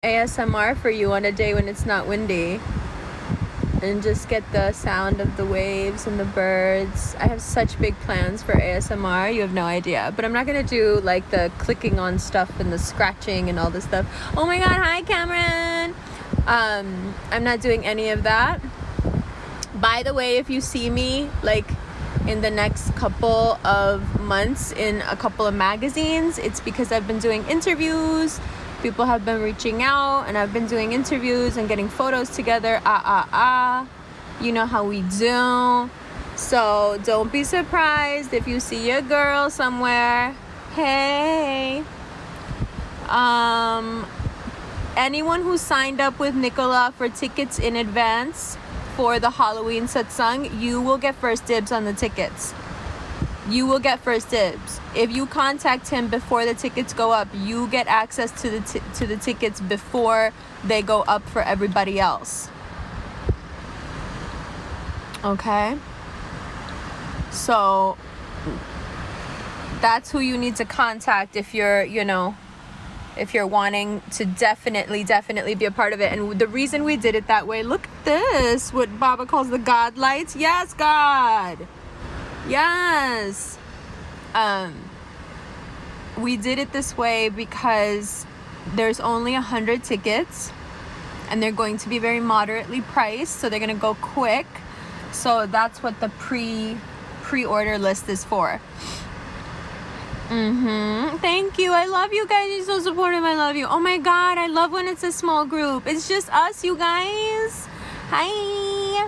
ASMR for you on a day when it's not windy and just get the sound of the waves and the birds. I have such big plans for ASMR, you have no idea. But I'm not gonna do like the clicking on stuff and the scratching and all this stuff. Oh my god, hi Cameron! I'm not doing any of that. By the way, if you see me like in the next couple of months in a couple of magazines, it's because I've been doing interviews. People have been reaching out and I've been doing interviews and getting photos together. You know how we do. So don't be surprised if you see your girl somewhere. Hey. Anyone who signed up with Nicola for tickets in advance for the Halloween satsang, you will get first dibs on the tickets. You will get first dibs. If you contact him before the tickets go up, you get access to the tickets before they go up for everybody else. Okay? So that's who you need to contact if you're, if you're wanting to definitely be a part of it. And the reason we did it that way, look at this, what Baba calls the God lights. Yes, God. Yes. We did it this way because there's only 100 tickets and they're going to be very moderately priced, so they're going to go quick. So that's what the pre-order list is for. Thank you. I love you guys. You're so supportive. I love you. Oh my god, I love when it's a small group. It's just us, you guys. Hi.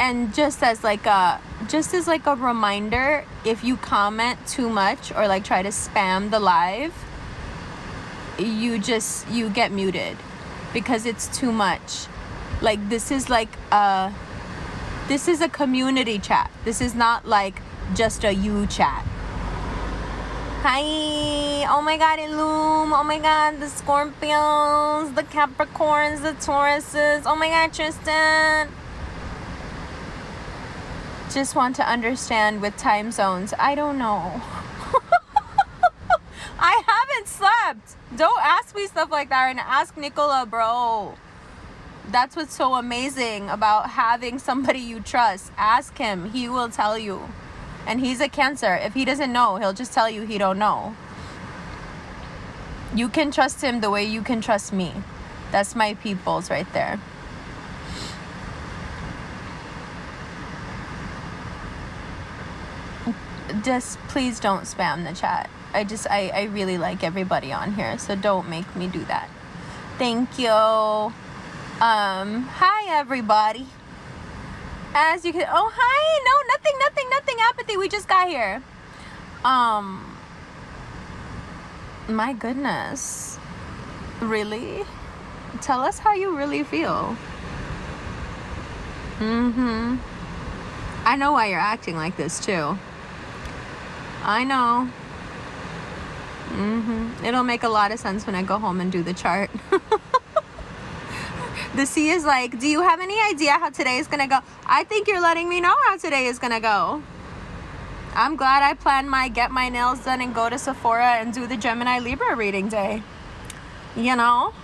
And just as like a reminder, if you comment too much or like try to spam the live, you get muted because it's too much. Like this is a community chat. This is not like just a you chat. Hi. Oh my god, Illum. Oh my god, the Scorpios, the Capricorns, the Tauruses. Oh my god, Tristan. Just want to understand with time zones. I don't know. I haven't slept. Don't ask me stuff like that, and ask Nicola, bro. That's what's so amazing about having somebody you trust. Ask him. He will tell you. And he's a Cancer. If he doesn't know, he'll just tell you he don't know. You can trust him the way you can trust me. That's my peoples right there. Just please don't spam the chat. I really like everybody on here, so don't make me do that. Thank you. Hi everybody. As you can, oh hi, no, nothing, apathy, we just got here. My goodness. Really? Tell us how you really feel. I know why you're acting like this too. I know. It'll make a lot of sense when I go home and do the chart. The C is like, do you have any idea how today is gonna go? I think you're letting me know how today is gonna go. I'm glad I planned get my nails done and go to Sephora and do the Gemini Libra reading day. You know?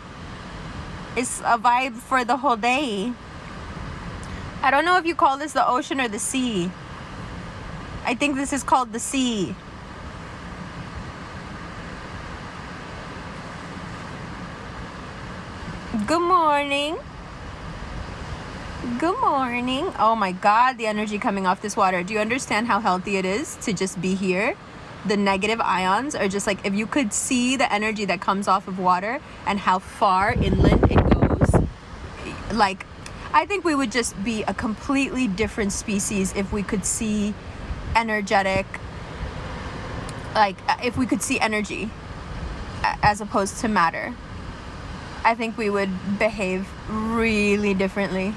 It's a vibe for the whole day. I don't know if you call this the ocean or the sea. I think this is called the sea. Good morning. Good morning. Oh my god, the energy coming off this water. Do you understand how healthy it is to just be here? The negative ions are just like, if you could see the energy that comes off of water and how far inland it goes, like, I think we would just be a completely different species if we could see energetic, like if we could see energy as opposed to matter. I think we would behave really differently.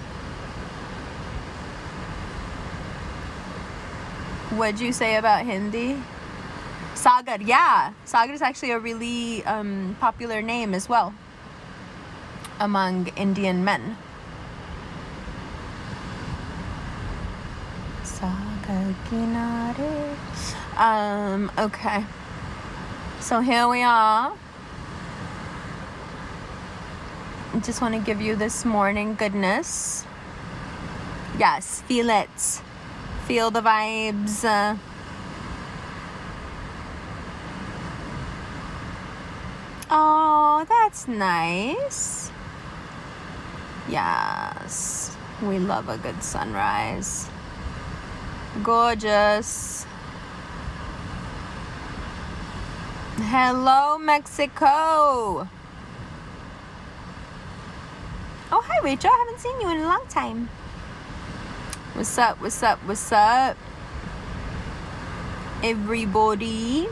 What'd you say about Hindi? Sagar, yeah. Sagar is actually a really popular name as well among Indian men. Sagar Kinare. Okay. So here we are. I just want to give you this morning goodness. Yes, feel it. Feel the vibes. Oh, that's nice. Yes, we love a good sunrise. Gorgeous. Hello, Mexico. Oh, hi, Rachel. I haven't seen you in a long time. What's up? What's up? What's up, everybody?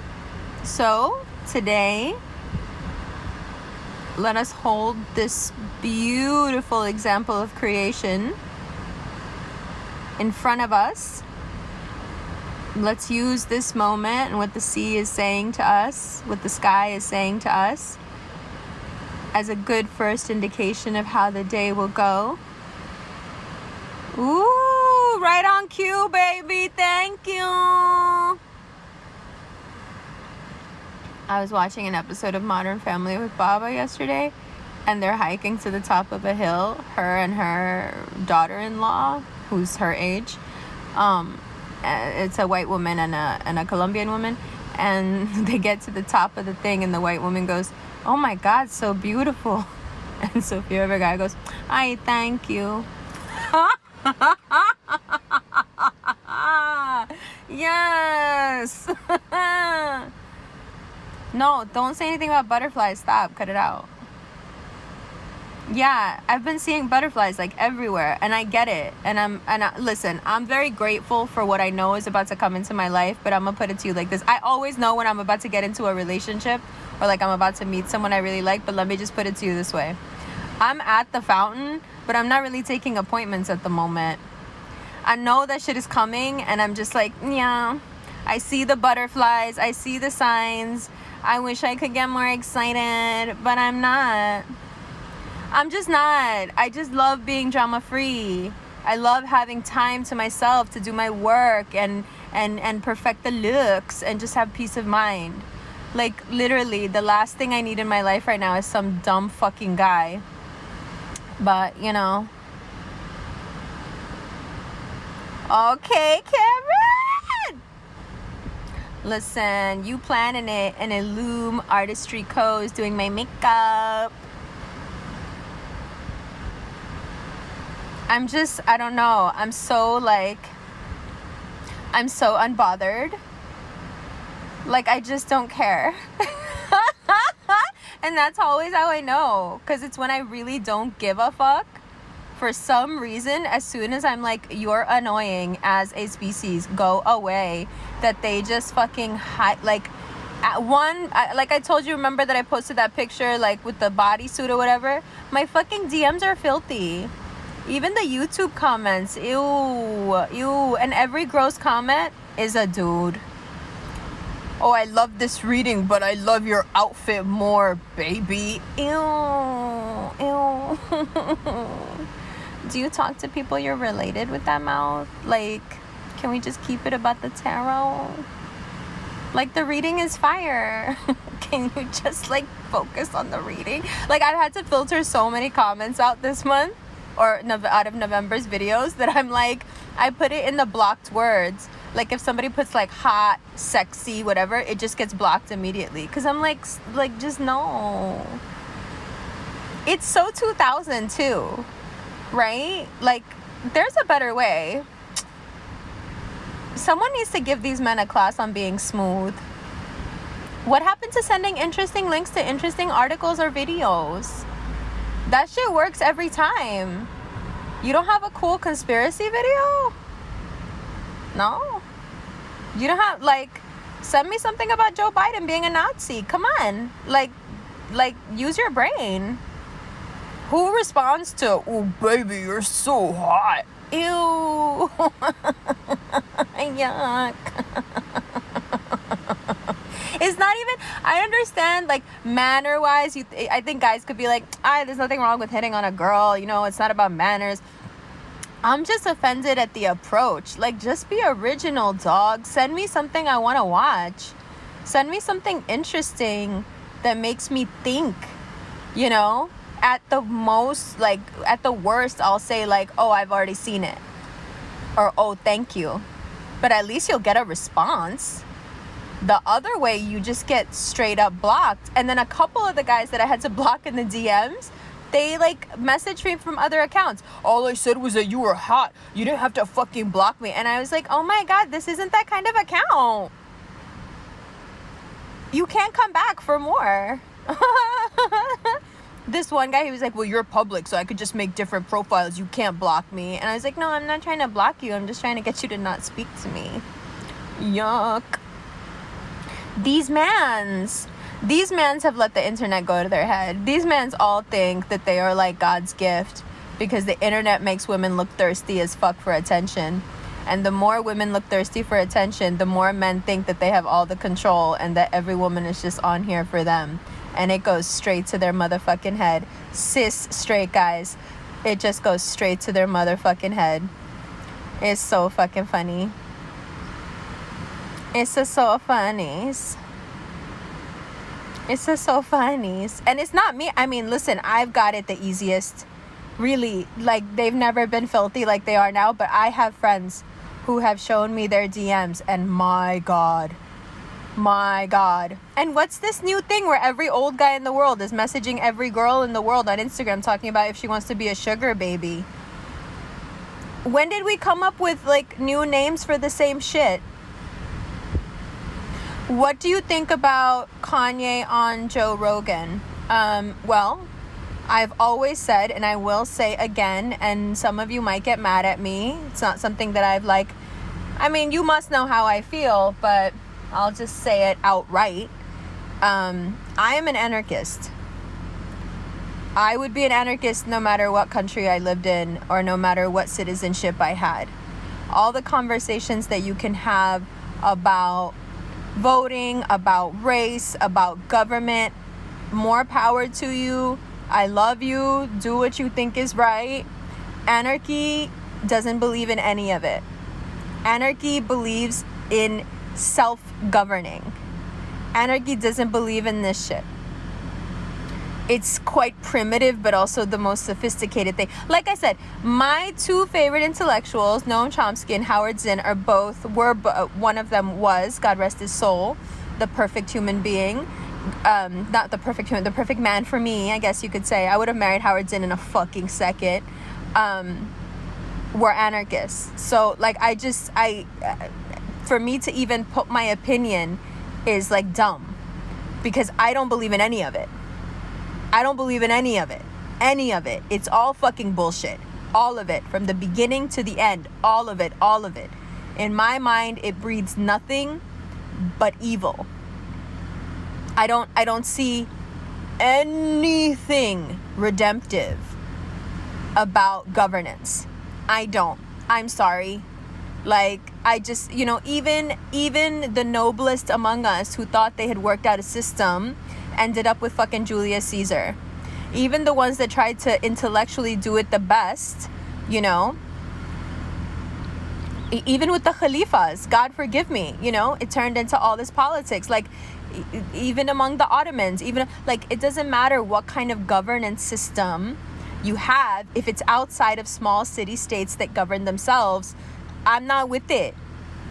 So, today, let us hold this beautiful example of creation in front of us. Let's use this moment and what the sea is saying to us, what the sky is saying to us, as a good first indication of how the day will go. Ooh, right on cue, baby. Thank you. I was watching an episode of Modern Family with Baba yesterday, and they're hiking to the top of a hill, her and her daughter-in-law, who's her age. It's a white woman and a Colombian woman, and they get to the top of the thing, and the white woman goes, "Oh my God, so beautiful." And Sofia Vergara goes, "I thank you." Yes. No, don't say anything about butterflies. Stop. Cut it out. Yeah, I've been seeing butterflies like everywhere, and I get it. Listen, I'm very grateful for what I know is about to come into my life, but I'm gonna put it to you like this. I always know when I'm about to get into a relationship or like I'm about to meet someone I really like, but let me just put it to you this way. I'm at the fountain, but I'm not really taking appointments at the moment. I know that shit is coming, and I'm just like, yeah, I see the butterflies, I see the signs. I wish I could get more excited, but I'm not. I'm just not. I just love being drama free. I love having time to myself to do my work and perfect the looks and just have peace of mind. Like, literally, the last thing I need in my life right now is some dumb fucking guy. But, you know. Okay, Karen! Listen, you planning it, and Illume Artistry Co. is doing my makeup. I don't know. I'm so unbothered. Like, I just don't care. And that's always how I know. Because it's when I really don't give a fuck. For some reason, as soon as I'm like, you're annoying as a species, go away, that they just fucking like I told you, remember that I posted that picture like with the bodysuit or whatever? My fucking DMs are filthy. Even the YouTube comments, ew, and every gross comment is a dude. Oh, I love this reading, but I love your outfit more, baby. Ew. Do you talk to people you're related with that mouth? Like, can we just keep it about the tarot? Like, the reading is fire. Can you just like focus on the reading? Like, I've had to filter so many comments out this month, or out of November's videos, that I'm like, I put it in the blocked words. Like, if somebody puts like hot, sexy, whatever, it just gets blocked immediately. Because I'm like, just no. It's so 2002, right? Like, there's a better way. Someone needs to give these men a class on being smooth. What happened to sending interesting links to interesting articles or videos? That shit works every time. You don't have a cool conspiracy video? No? You don't have, like, send me something about Joe Biden being a Nazi. Come on. Like, use your brain. Who responds to, "Oh, baby, you're so hot"? Ew. Yuck. It's not even, I understand, like, manner-wise, I think guys could be like, there's nothing wrong with hitting on a girl, you know, it's not about manners. I'm just offended at the approach. Like, just be original, dog. Send me something I want to watch. Send me something interesting that makes me think, you know? At the most, like, at the worst, I'll say, like, oh, I've already seen it. Or, oh, thank you. But at least you'll get a response. The other way, you just get straight up blocked. And then a couple of the guys that I had to block in the DMs, they, like, messaged me from other accounts. All I said was that you were hot. You didn't have to fucking block me. And I was like, oh my God, this isn't that kind of account. You can't come back for more. This one guy, he was like, well, you're public, so I could just make different profiles. You can't block me. And I was like, no, I'm not trying to block you. I'm just trying to get you to not speak to me. Yuck. These mans have let the internet go to their head. These mans all think that they are like God's gift because the internet makes women look thirsty as fuck for attention. And the more women look thirsty for attention, the more men think that they have all the control and that every woman is just on here for them. And it goes straight to their motherfucking head. Cis straight guys, it just goes straight to their motherfucking head. It's so fucking funny. It's just so funny. It's just so funny. And it's not me. I mean, listen, I've got it the easiest. Really, like, they've never been filthy like they are now. But I have friends who have shown me their DMs. And my God. And what's this new thing where every old guy in the world is messaging every girl in the world on Instagram talking about if she wants to be a sugar baby? When did we come up with, like, new names for the same shit? What do you think about Kanye on Joe Rogan? Well, I've always said, and I will say again, and some of you might get mad at me. It's not something that I've, like, I mean, you must know how I feel, but I'll just say it outright. I am an anarchist. I would be an anarchist no matter what country I lived in or no matter what citizenship I had. All the conversations that you can have about voting, about race, about government, more power to you. I love you. Do what you think is right. Anarchy doesn't believe in any of it. Anarchy believes in self-governing. Anarchy doesn't believe in this shit. It's quite primitive, but also the most sophisticated thing. Like I said, my two favorite intellectuals, Noam Chomsky and Howard Zinn, one of them was, God rest his soul, the perfect human being. Not the perfect human, the perfect man for me, I guess you could say. I would have married Howard Zinn in a fucking second. Were anarchists. So, like, for me to even put my opinion is, like, dumb. Because I don't believe in any of it. I don't believe in any of it. Any of it. It's all fucking bullshit. All of it. From the beginning to the end. All of it. All of it. In my mind, it breeds nothing but evil. I don't see anything redemptive about governance. I don't. I'm sorry. Like, I just, you know, even the noblest among us who thought they had worked out a system ended up with fucking Julius Caesar. Even the ones that tried to intellectually do it the best, you know, even with the Khalifas, God forgive me, you know, it turned into all this politics. Like, even among the Ottomans, even, like, it doesn't matter what kind of governance system you have, if it's outside of small city-states that govern themselves, I'm not with it.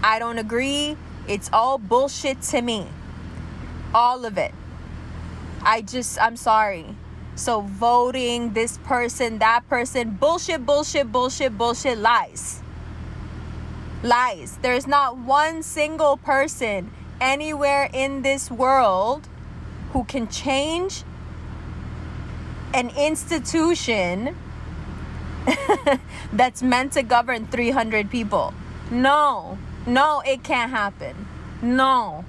I don't agree. It's all bullshit to me. All of it. I'm sorry. So voting, this person, that person, bullshit, lies. Lies. There's not one single person anywhere in this world who can change an institution that's meant to govern 300 people. No, it can't happen. No.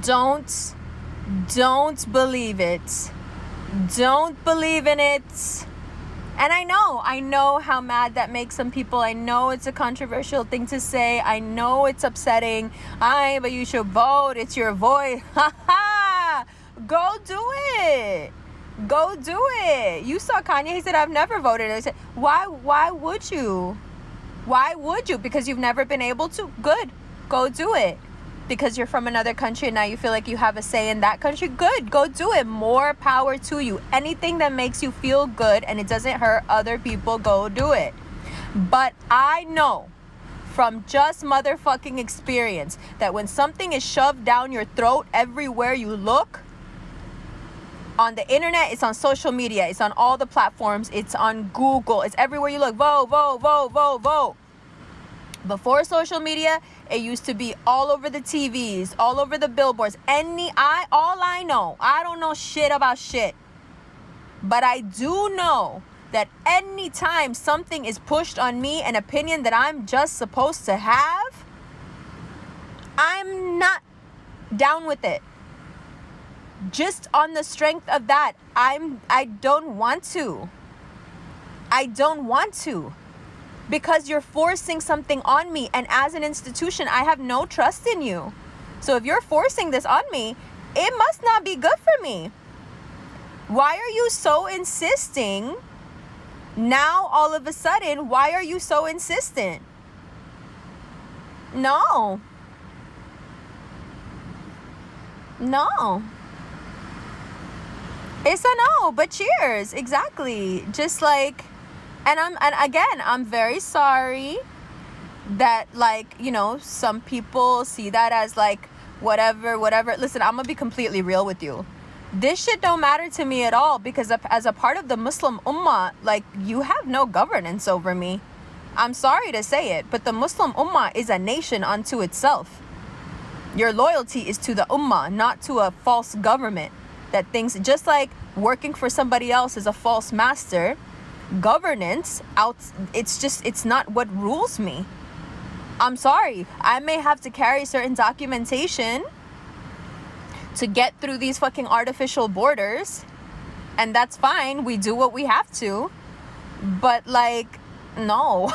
Don't believe it. Don't believe in it. And I know how mad that makes some people. I know it's a controversial thing to say. I know it's upsetting. But you should vote. It's your voice. Go do it. Go do it. You saw Kanye. He said, I've never voted. I said, why would you? Why would you? Because you've never been able to? Good. Go do it. because you're from another country and now you feel like you have a say in that country, good, go do it. More power to you. Anything that makes you feel good and it doesn't hurt other people, go do it. But I know from just motherfucking experience that when something is shoved down your throat everywhere you look, on the internet, it's on social media, it's on all the platforms, it's on Google, it's everywhere you look, vote, vote, vote, vote, vote. Before social media, it used to be all over the TVs, all over the billboards. All I know, I don't know shit about shit. But I do know that anytime something is pushed on me, an opinion that I'm just supposed to have, I'm not down with it. Just on the strength of that, I don't want to. I don't want to. Because you're forcing something on me, and as an institution, I have no trust in you. So if you're forcing this on me, it must not be good for me. Why are you so insisting? Now, all of a sudden, why are you so insistent? No. No. It's a no, but cheers. Exactly. Just like, and again, I'm very sorry that, like, you know, some people see that as like whatever. Listen, I'm gonna be completely real with you. This shit don't matter to me at all, because as a part of the Muslim Ummah, like, you have no governance over me. I'm sorry to say it, but the Muslim Ummah is a nation unto itself. Your loyalty is to the Ummah, not to a false government. That things, just like working for somebody else is a false master, governance it's not what rules me. I'm sorry, I may have to carry certain documentation to get through these fucking artificial borders, and that's fine, we do what we have to, but like, no.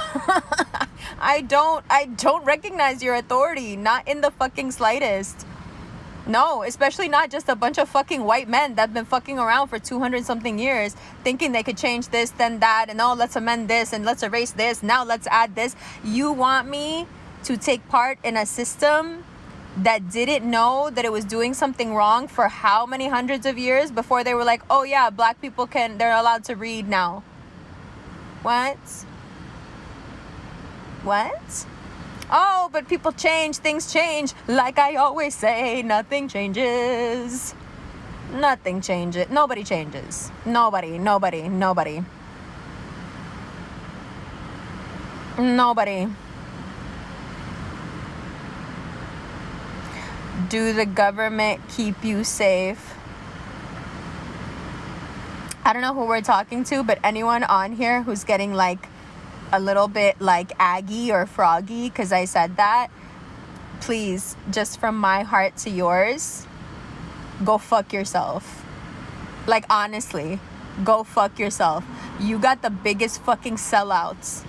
I don't recognize your authority, not in the fucking slightest. No, especially not just a bunch of fucking white men that have been fucking around for 200 something years thinking they could change this, then that, and oh, let's amend this, and let's erase this, now let's add this. You want me to take part in a system that didn't know that it was doing something wrong for how many hundreds of years before they were like, oh yeah, black people they're allowed to read now. What? Oh, but people change, things change. Like I always say, nothing changes. Nothing changes. Nobody changes. Nobody. Do the government keep you safe? I don't know who we're talking to, but anyone on here who's getting like a little bit like aggy or froggy because I said that, please, just from my heart to yours, go fuck yourself. Like, honestly, go fuck yourself. You got the biggest fucking sellouts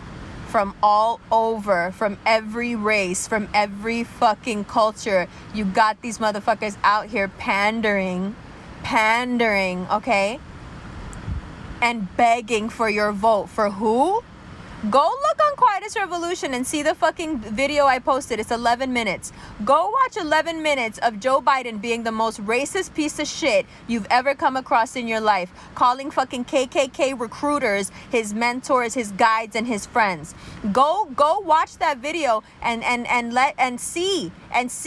from all over, from every race, from every fucking culture. You got these motherfuckers out here pandering, okay? And begging for your vote. For who? Go look on Quietest Revolution and see the fucking video I posted. It's 11 minutes. Go watch 11 minutes of Joe Biden being the most racist piece of shit you've ever come across in your life. Calling fucking KKK recruiters his mentors, his guides, and his friends. Go watch that video and see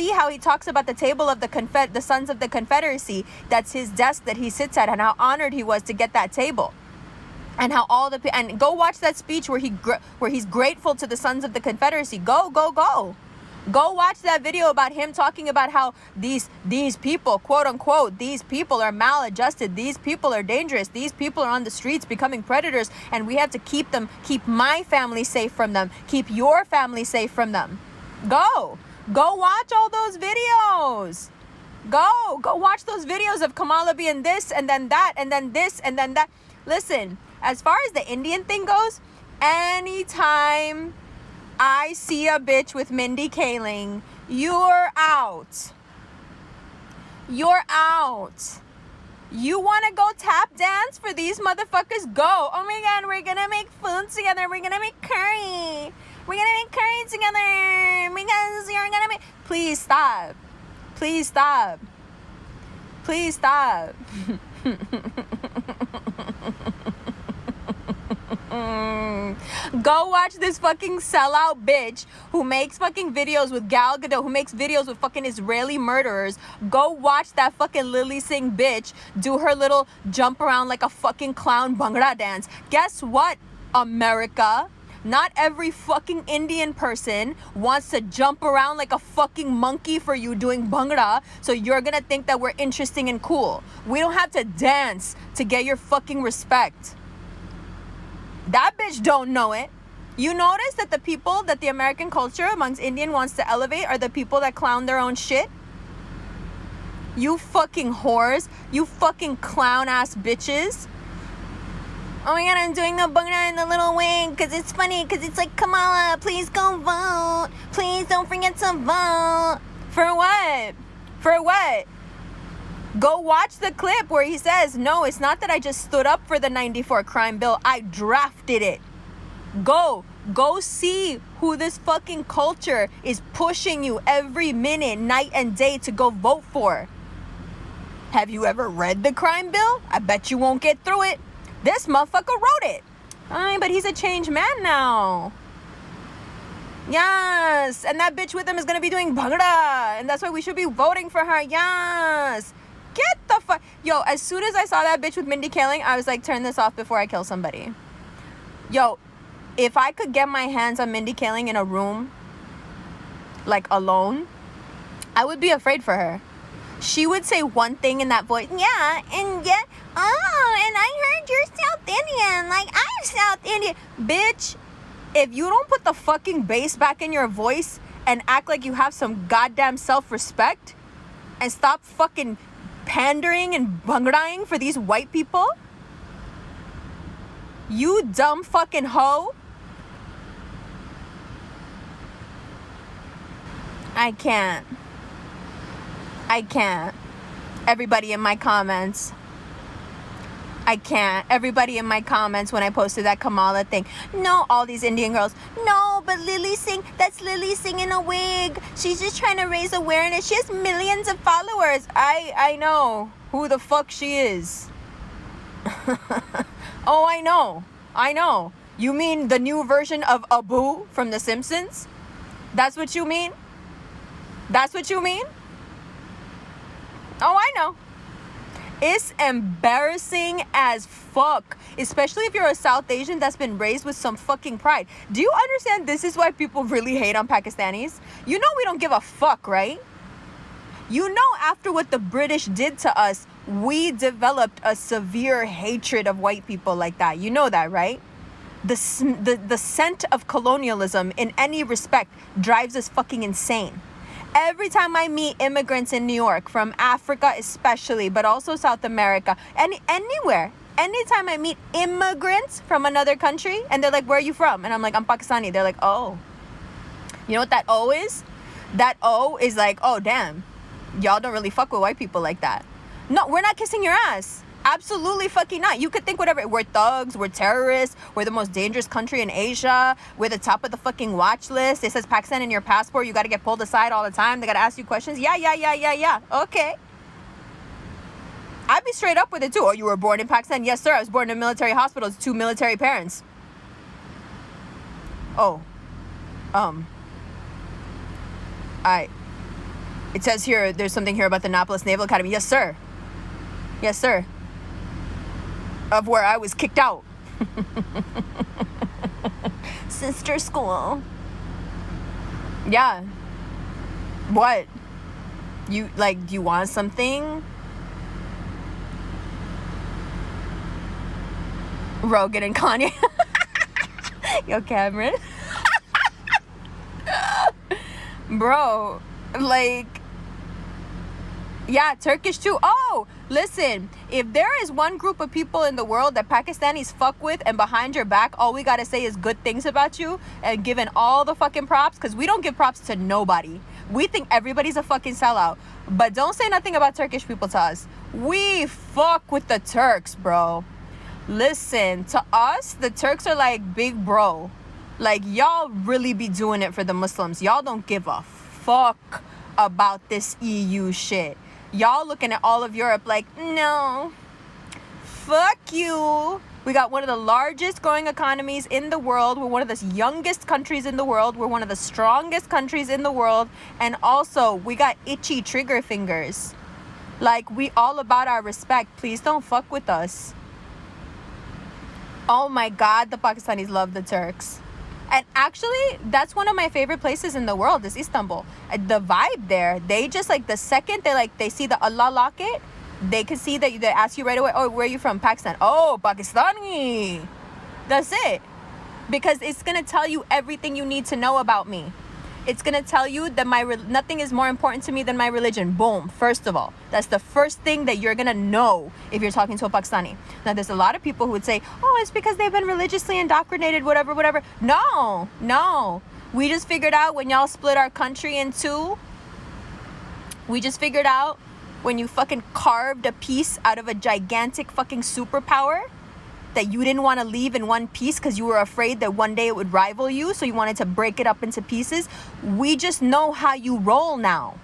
how he talks about the table of the Sons of the Confederacy. That's his desk that he sits at, and how honored he was to get that table. And how and go watch that speech where he's grateful to the Sons of the Confederacy. Go watch that video about him talking about how these people, quote unquote, these people are maladjusted, these people are dangerous, these people are on the streets becoming predators, and we have to keep my family safe from them, keep your family safe from them. Go watch all those videos. Go watch those videos of Kamala being this and then that and then this and then that. Listen, as far as the Indian thing goes, anytime I see a bitch with Mindy Kaling, you're out. You want to go tap dance for these motherfuckers? Go. Oh my God, we're going to make food together. We're going to make curry. We're going to make curry together because you're going to make... Please stop. Please stop. Please stop. Go watch this fucking sellout bitch who makes fucking videos with Gal Gadot, who makes videos with fucking Israeli murderers. Go watch that fucking Lily Singh bitch do her little jump around like a fucking clown Bhangra dance. Guess what, America? Not every fucking Indian person wants to jump around like a fucking monkey for you doing Bhangra, so you're gonna think that we're interesting and cool. We don't have to dance to get your fucking respect. That bitch don't know it. You notice that the people that the American culture amongst Indian wants to elevate are the people that clown their own shit? You fucking whores. You fucking clown ass bitches. Oh my god, I'm doing the Bhangra in the little wig because it's funny, because it's like, Kamala, please go vote. Please don't forget to vote. For what? For what? Go watch the clip where he says, no, it's not that I just stood up for the 94 crime bill. I drafted it. Go see who this fucking culture is pushing you every minute, night and day to go vote for. Have you ever read the crime bill? I bet you won't get through it. This motherfucker wrote it. But he's a changed man now. Yes. And that bitch with him is going to be doing Bhangra. And that's why we should be voting for her. Yes. Get the fuck. Yo, as soon as I saw that bitch with Mindy Kaling, I was like, turn this off before I kill somebody. Yo, if I could get my hands on Mindy Kaling in a room, like alone, I would be afraid for her. She would say one thing in that voice. Yeah, and yeah. Oh, and I heard you're South Indian. Like, I'm South Indian. Bitch, if you don't put the fucking bass back in your voice and act like you have some goddamn self-respect and stop fucking pandering and Bhangraing for these white people, you dumb fucking hoe. I can't. Everybody in my comments. I can't. Everybody in my comments when I posted that Kamala thing. No, all these Indian girls. No, but Lily Singh, that's Lily Singh in a wig. She's just trying to raise awareness. She has millions of followers. I know who the fuck she is. Oh, I know. You mean the new version of Abu from The Simpsons? That's what you mean? Oh, I know. It's embarrassing as fuck, especially if you're a South Asian that's been raised with some fucking pride. Do you understand this is why people really hate on Pakistanis? You know we don't give a fuck, right? You know after what the British did to us, we developed a severe hatred of white people like that. You know that, right? The scent of colonialism in any respect drives us fucking insane. Every time I meet immigrants in New York, from Africa especially, but also South America, anywhere, anytime I meet immigrants from another country, and they're like, where are you from? And I'm like, I'm Pakistani. They're like, oh. You know what that O is? That O is like, oh, damn. Y'all don't really fuck with white people like that. No, we're not kissing your ass. Absolutely fucking not. You could think whatever. We're thugs. We're terrorists. We're the most dangerous country in Asia. We're the top of the fucking watch list. It says Pakistan in your passport. You got to get pulled aside all the time. They got to ask you questions. Yeah. Okay. I'd be straight up with it too. Oh, you were born in Pakistan? Yes, sir. I was born in a military hospital. It's 2 military parents. Oh. It says here, there's something here about the Annapolis Naval Academy. Yes, sir. Of where I was kicked out. Sister school. Yeah. What? Do you want something? Rogan and Kanye. Yo, Cameron. Bro, yeah, Turkish too. Oh, listen, if there is one group of people in the world that Pakistanis fuck with and behind your back, all we gotta say is good things about you and giving all the fucking props, because we don't give props to nobody. We think everybody's a fucking sellout. But don't say nothing about Turkish people to us. We fuck with the Turks, bro. Listen, to us, the Turks are like big bro. Like, y'all really be doing it for the Muslims. Y'all don't give a fuck about this EU shit. Y'all looking at all of Europe like, no, fuck you. We got one of the largest growing economies in the world. We're one of the youngest countries in the world. We're one of the strongest countries in the world. And also, we got itchy trigger fingers. Like, we all about our respect. Please don't fuck with us. Oh my God, the Pakistanis love the Turks. And actually, that's one of my favorite places in the world is Istanbul. The vibe there, they just like the second they see the Allah locket, they can see that they ask you right away, oh, where are you from? Pakistan. Oh, Pakistani. That's it. Because it's going to tell you everything you need to know about me. It's going to tell you that nothing is more important to me than my religion. Boom. First of all, that's the first thing that you're going to know if you're talking to a Pakistani. Now, there's a lot of people who would say, oh, it's because they've been religiously indoctrinated, whatever. No. We just figured out when y'all split our country in two. We just figured out when you fucking carved a piece out of a gigantic fucking superpower that you didn't want to leave in one piece because you were afraid that one day it would rival you, so you wanted to break it up into pieces. We just know how you roll now.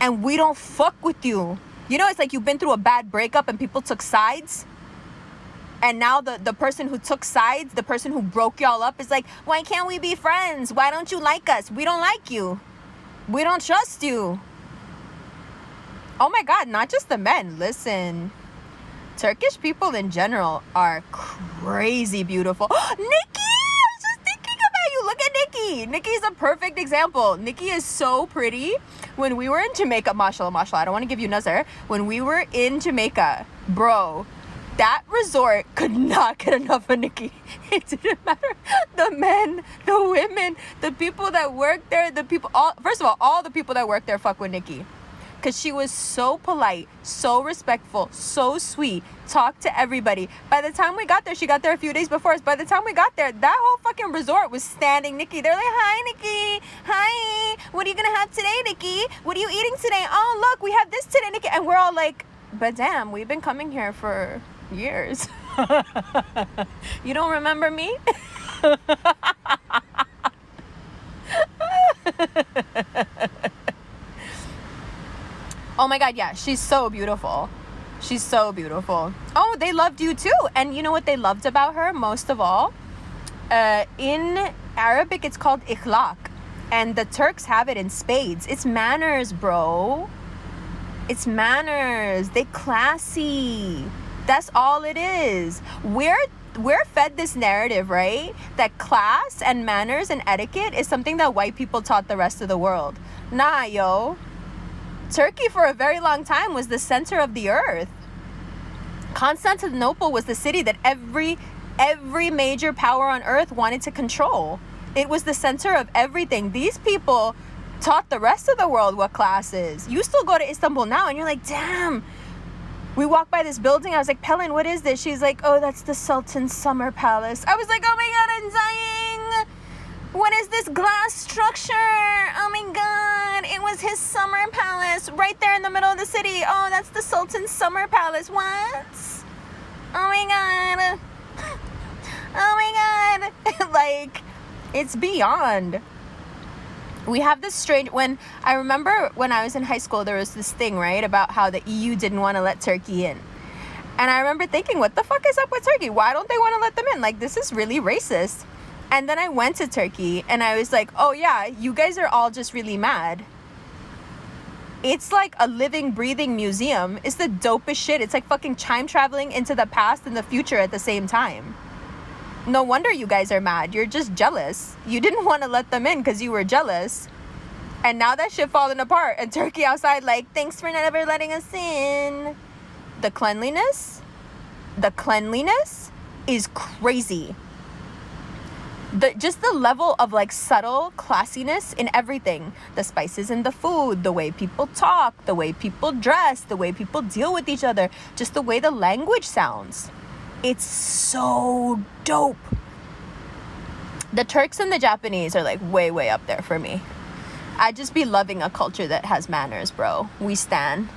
And we don't fuck with you. You know, it's like you've been through a bad breakup and people took sides. And now the person who took sides, the person who broke y'all up is like, why can't we be friends? Why don't you like us? We don't like you. We don't trust you. Oh my God, not just the men. Listen. Turkish people in general are crazy beautiful. Nikki! I was just thinking about you. Look at Nikki. Nikki's a perfect example. Nikki is so pretty. When we were in Jamaica, mashallah, I don't want to give you nazar. When we were in Jamaica, bro, that resort could not get enough of Nikki. It didn't matter. The men, the women, the people that worked there, first of all the people that worked there fuck with Nikki. Because she was so polite, so respectful, so sweet, talked to everybody. By the time we got there, she got there a few days before us. By the time we got there, that whole fucking resort was standing Nikki. They're like, hi, Nikki. Hi. What are you going to have today, Nikki? What are you eating today? Oh, look, we have this today, Nikki. And we're all like, but damn, we've been coming here for years. You don't remember me? Oh my God, yeah, she's so beautiful. She's so beautiful. Oh, they loved you too. And you know what they loved about her most of all? In Arabic, it's called ikhlaq. And the Turks have it in spades. It's manners, bro. It's manners. They classy. That's all it is. We're fed this narrative, right? That class and manners and etiquette is something that white people taught the rest of the world. Nah, yo. Turkey for a very long time was the center of the earth. Constantinople was the city that every major power on earth wanted to control. It was the center of everything. These people taught the rest of the world what class is. You still go to Istanbul now and you're like, damn. We walked by this building. I was like, Pelin, what is this? She's like, oh, that's the Sultan's summer palace. I was like, oh my God, I'm dying. What is this glass structure? Oh my God, it was his summer palace right there in the middle of the city. Oh, that's the Sultan's summer palace. What? Oh my God. Oh my God. Like, it's beyond. We have this strange, I remember when I was in high school, there was this thing, right, about how the EU didn't want to let Turkey in. And I remember thinking, what the fuck is up with Turkey? Why don't they want to let them in? Like, this is really racist. And then I went to Turkey and I was like, oh yeah, you guys are all just really mad. It's like a living, breathing museum. It's the dopest shit. It's like fucking time traveling into the past and the future at the same time. No wonder you guys are mad. You're just jealous. You didn't want to let them in because you were jealous. And now that shit falling apart. And Turkey outside like, thanks for never letting us in. The cleanliness is crazy. Just the level of like subtle classiness in everything. The spices in the food, the way people talk, the way people dress, the way people deal with each other, just the way the language sounds. It's so dope. The Turks and the Japanese are like way, way up there for me. I just be loving a culture that has manners, bro. We stan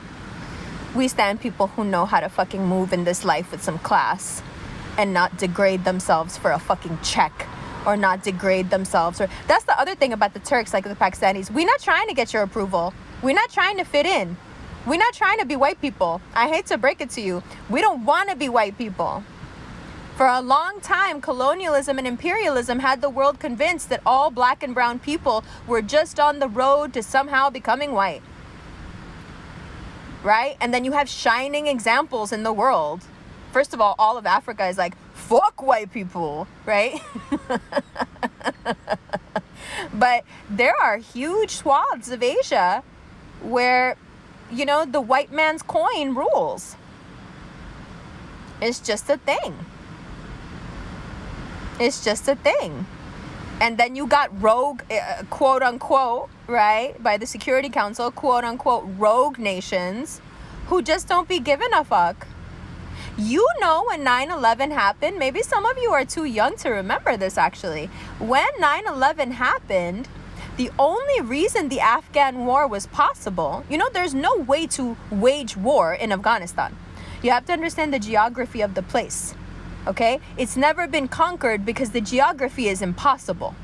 people who know how to fucking move in this life with some class and not degrade themselves for a fucking check or not degrade themselves. Or that's the other thing about the Turks, like the Pakistanis. We're not trying to get your approval. We're not trying to fit in. We're not trying to be white people. I hate to break it to you. We don't want to be white people. For a long time, colonialism and imperialism had the world convinced that all black and brown people were just on the road to somehow becoming white. Right? And then you have shining examples in the world. First of all of Africa is like, fuck white people, right? But there are huge swaths of Asia where, you know, the white man's coin rules. It's just a thing. It's just a thing. And then you got rogue, quote unquote, right, by the Security Council, quote unquote, rogue nations who just don't be giving a fuck. You know, when 9/11 happened, maybe some of you are too young to remember this actually. When 9/11 happened, the only reason the Afghan war was possible, you know, there's no way to wage war in Afghanistan. You have to understand the geography of the place, okay? It's never been conquered because the geography is impossible.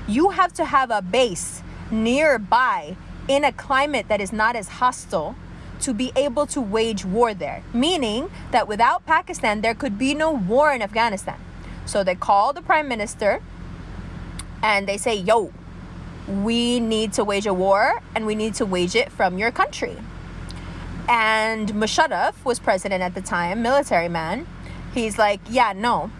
You have to have a base nearby in a climate that is not as hostile to be able to wage war there. Meaning that without Pakistan, there could be no war in Afghanistan. So they call the prime minister and they say, yo, we need to wage a war and we need to wage it from your country. And Musharraf was president at the time, military man. He's like, yeah, no.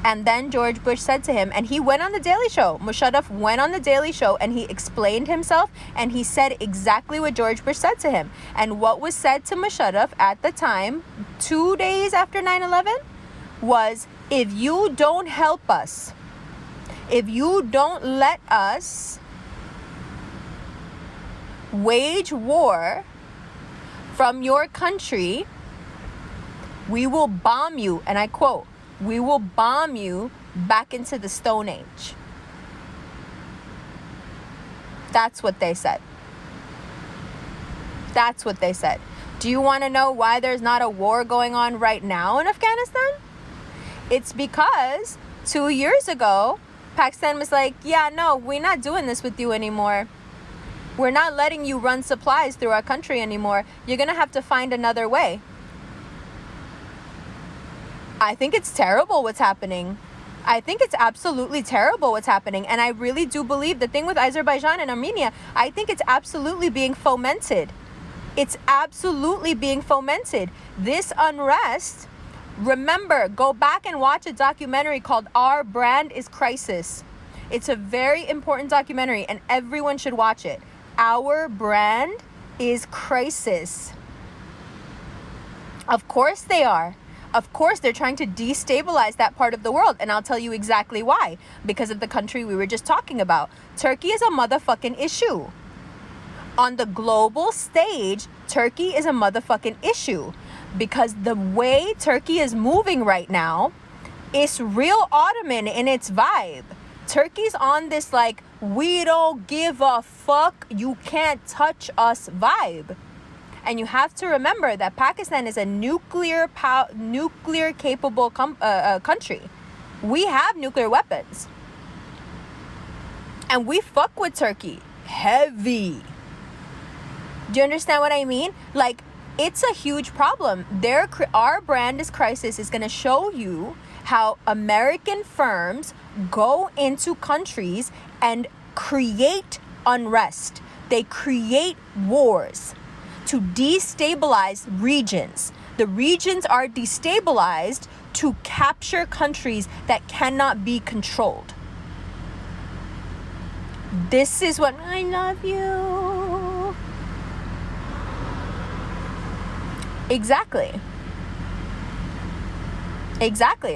And then George Bush said to him, and he went on the Daily Show. Musharraf went on the Daily Show and he explained himself and he said exactly what George Bush said to him. And what was said to Musharraf at the time, 2 days after 9/11, was, if you don't help us, if you don't let us wage war from your country, we will bomb you. And I quote, we will bomb you back into the Stone Age. That's what they said. That's what they said. Do you want to know why there's not a war going on right now in Afghanistan? It's because 2 years ago, Pakistan was like, yeah, no, we're not doing this with you anymore. We're not letting you run supplies through our country anymore. You're going to have to find another way. I think it's terrible what's happening. I think it's absolutely terrible what's happening. And I really do believe the thing with Azerbaijan and Armenia, I think it's absolutely being fomented. It's absolutely being fomented. This unrest, remember, go back and watch a documentary called Our Brand is Crisis. It's a very important documentary and everyone should watch it. Our Brand is Crisis. Of course they are. Of course, they're trying to destabilize that part of the world. And I'll tell you exactly why. Because of the country we were just talking about. Turkey is a motherfucking issue. On the global stage, Turkey is a motherfucking issue. Because the way Turkey is moving right now is real Ottoman in its vibe. Turkey's on this like, we don't give a fuck, you can't touch us vibe. And you have to remember that Pakistan is a nuclear capable country. We have nuclear weapons. And we fuck with Turkey. Heavy. Do you understand what I mean? Like, it's a huge problem. Our Brand is Crisis is going to show you how American firms go into countries and create unrest. They create wars to destabilize regions. The regions are destabilized to capture countries that cannot be controlled. This is what I love you. Exactly.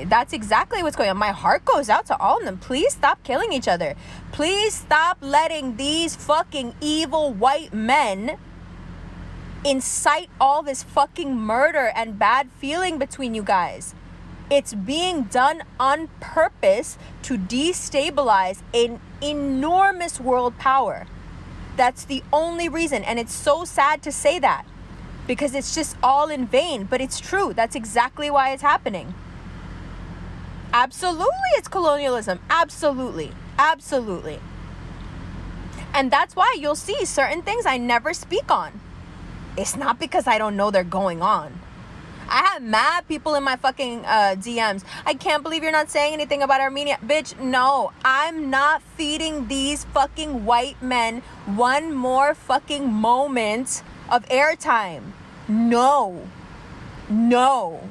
That's exactly what's going on. My heart goes out to all of them. Please stop killing each other. Please stop letting these fucking evil white men incite all this fucking murder and bad feeling between you guys. It's being done on purpose to destabilize an enormous world power. That's the only reason. And it's so sad to say that because it's just all in vain, but it's true. That's exactly why it's happening. Absolutely, it's colonialism. Absolutely. Absolutely. And that's why you'll see certain things I never speak on. It's not because I don't know they're going on. I have mad people in my fucking DMs. I can't believe you're not saying anything about Armenia. Bitch, no. I'm not feeding these fucking white men one more fucking moment of airtime. No. No.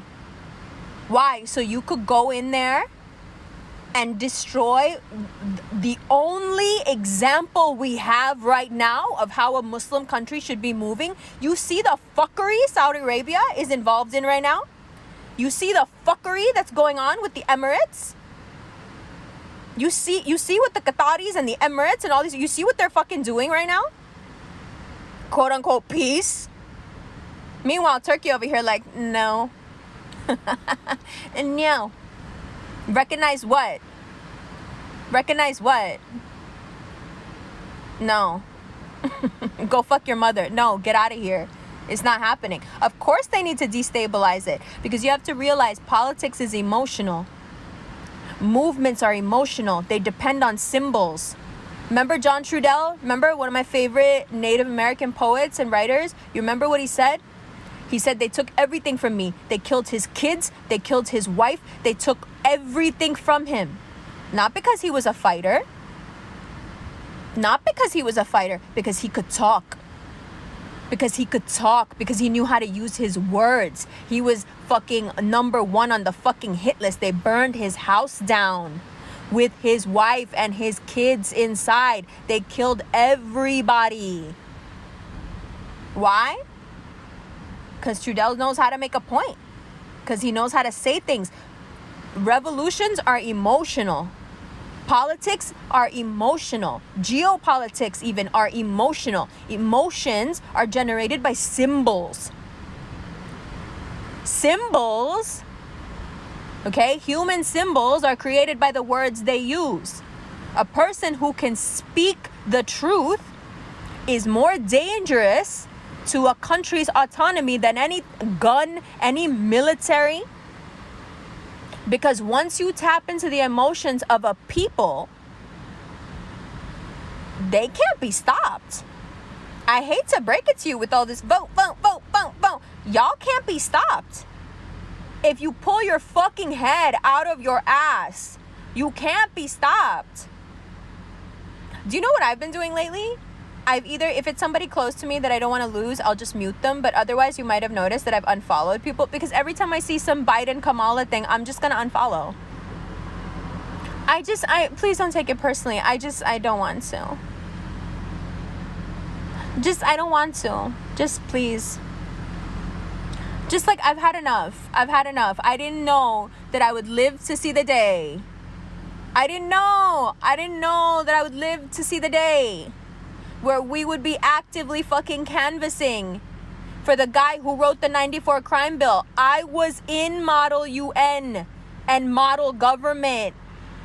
Why? So you could go in there and destroy the only example we have right now of how a Muslim country should be moving. You see the fuckery Saudi Arabia is involved in right now? You see the fuckery that's going on with the Emirates? You see what the Qataris and the Emirates and all these, you see what they're fucking doing right now? Quote unquote peace. Meanwhile, Turkey over here like, no. And no. Recognize what? Recognize what? No. Go fuck your mother. No, get out of here. It's not happening. Of course they need to destabilize it, because you have to realize politics is emotional. Movements are emotional. They depend on symbols. Remember John Trudell? Remember one of my favorite Native American poets and writers? You remember what he said? He said, they took everything from me. They killed his kids. They killed his wife. They took everything from him. Not because he was a fighter. Not because he was a fighter. Because he could talk. Because he could talk. Because he knew how to use his words. He was fucking #1 on the fucking hit list. They burned his house down with his wife and his kids inside. They killed everybody. Why? Because Trudell knows how to make a point. Because he knows how to say things. Revolutions are emotional. Politics are emotional. Geopolitics even are emotional. Emotions are generated by symbols. Symbols, okay? Human symbols are created by the words they use. A person who can speak the truth is more dangerous to a country's autonomy than any gun, any military. Because once you tap into the emotions of a people, they can't be stopped. I hate to break it to you with all this vote, vote, vote, vote, vote. Y'all can't be stopped. If you pull your fucking head out of your ass, you can't be stopped. Do you know what I've been doing lately? I've either, if it's somebody close to me that I don't want to lose, I'll just mute them. But otherwise, you might have noticed that I've unfollowed people, because every time I see some Biden Kamala thing, I'm just going to unfollow. Please don't take it personally. I don't want to. I don't want to. Just please. Just like, I've had enough. I didn't know that I would live to see the day. I didn't know that I would live to see the day where we would be actively fucking canvassing for the guy who wrote the 94 crime bill. I was in Model UN and Model Government.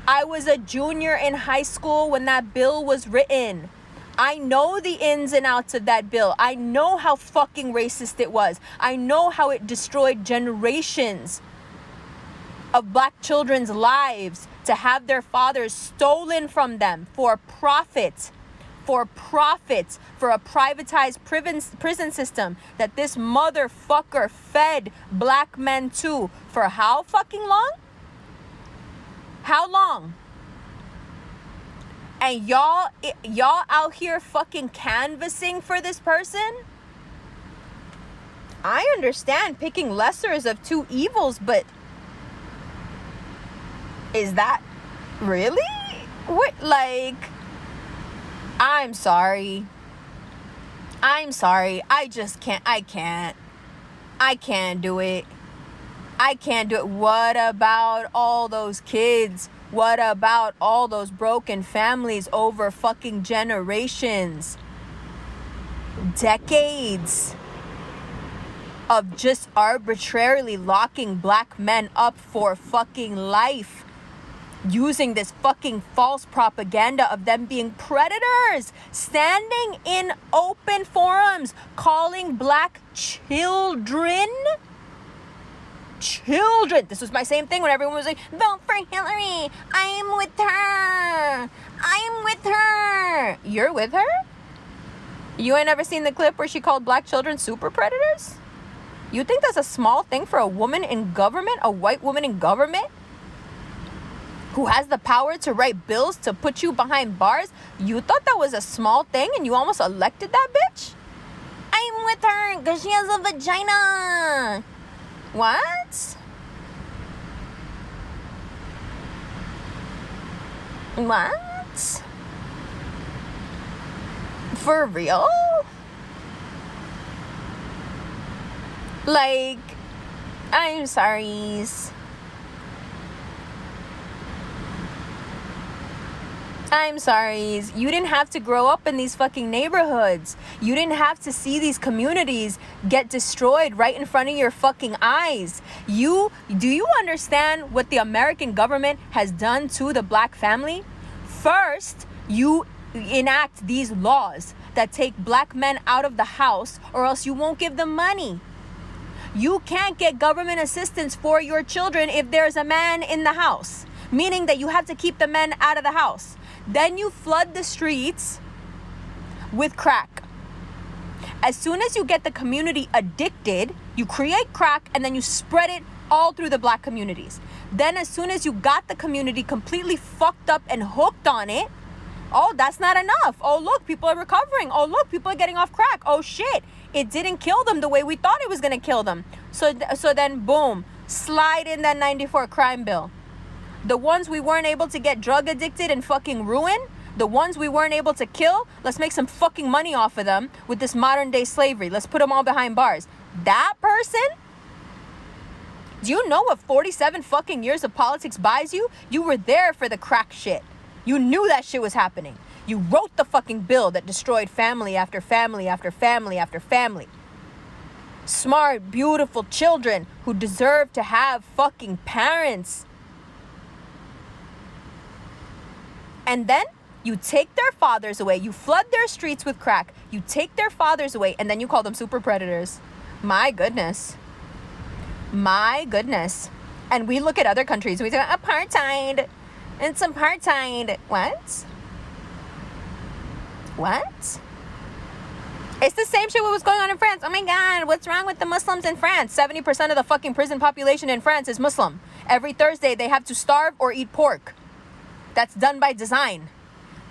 I was a junior in high school when that bill was written. I know the ins and outs of that bill. I know how fucking racist it was. I know how it destroyed generations of black children's lives to have their fathers stolen from them for profit. For a privatized prison system that this motherfucker fed black men to for how fucking long? How long? And y'all out here fucking canvassing for this person? I understand picking lessers of two evils, but is that really? What, like, I'm sorry. I just can't. I can't do it. What about all those kids? What about all those broken families over fucking generations? Decades of just arbitrarily locking black men up for fucking life, using this fucking false propaganda of them being predators, standing in open forums, calling black children children. This was my same thing when everyone was like, vote for Hillary. I'm with her. I'm with her. You're with her? You ain't ever seen the clip where she called black children super predators? You think that's a small thing for a woman in government? A white woman in government? Who has the power to write bills to put you behind bars? You thought that was a small thing and you almost elected that bitch? I'm with her because she has a vagina. What? What? For real? Like, I'm sorry. I'm sorry. You didn't have to grow up in these fucking neighborhoods. You didn't have to see these communities get destroyed right in front of your fucking eyes. Do you understand what the American government has done to the black family? First, you enact these laws that take black men out of the house, or else you won't give them money. You can't get government assistance for your children if there's a man in the house, meaning that you have to keep the men out of the house. Then you flood the streets with crack. As soon as you get the community addicted, you create crack and then you spread it all through the black communities. Then as soon as you got the community completely fucked up and hooked on it, oh, that's not enough. Oh, look, people are recovering. Oh, look, people are getting off crack. Oh, shit. It didn't kill them the way we thought it was going to kill them. So then, boom, slide in that 94 crime bill. The ones we weren't able to get drug addicted and fucking ruin, the ones we weren't able to kill, let's make some fucking money off of them with this modern day slavery. Let's put them all behind bars. That person? Do you know what 47 fucking years of politics buys you? You were there for the crack shit. You knew that shit was happening. You wrote the fucking bill that destroyed family after family after family after family. Smart, beautiful children who deserve to have fucking parents. And then you take their fathers away. You flood their streets with crack. You take their fathers away, and then you call them super predators. My goodness. My goodness. And we look at other countries. We say, apartheid. It's apartheid. What? What? It's the same shit what was going on in France. Oh my God, what's wrong with the Muslims in France? 70% of the fucking prison population in France is Muslim. Every Thursday, they have to starve or eat pork. That's done by design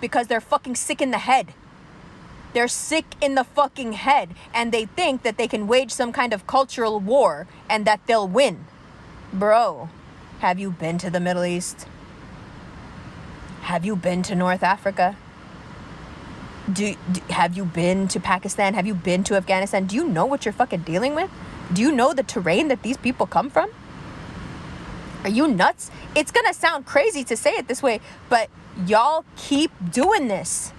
because they're fucking sick in the head. They're sick in the fucking head, and they think that they can wage some kind of cultural war and that they'll win. Bro, have you been to the Middle East? Have you been to North Africa? Have you been to Pakistan? Have you been to Afghanistan? Do you know what you're fucking dealing with? Do you know the terrain that these people come from? Are you nuts? It's gonna sound crazy to say it this way, but y'all keep doing this.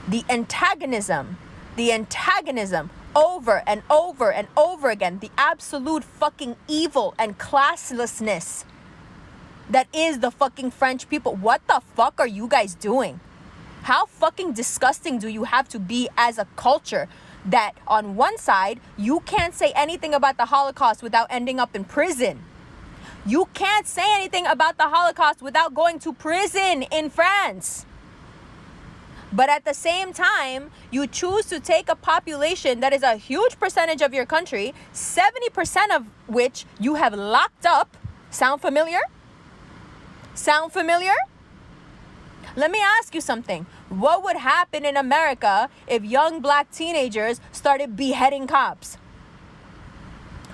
The antagonism over and over and over again, the absolute fucking evil and classlessness that is the fucking French people. What the fuck are you guys doing? How fucking disgusting do you have to be as a culture that on one side, you can't say anything about the Holocaust without ending up in prison? You can't say anything about the Holocaust without going to prison in France. But at the same time, you choose to take a population that is a huge percentage of your country, 70% of which you have locked up. Sound familiar? Sound familiar? Let me ask you something. What would happen in America if young black teenagers started beheading cops?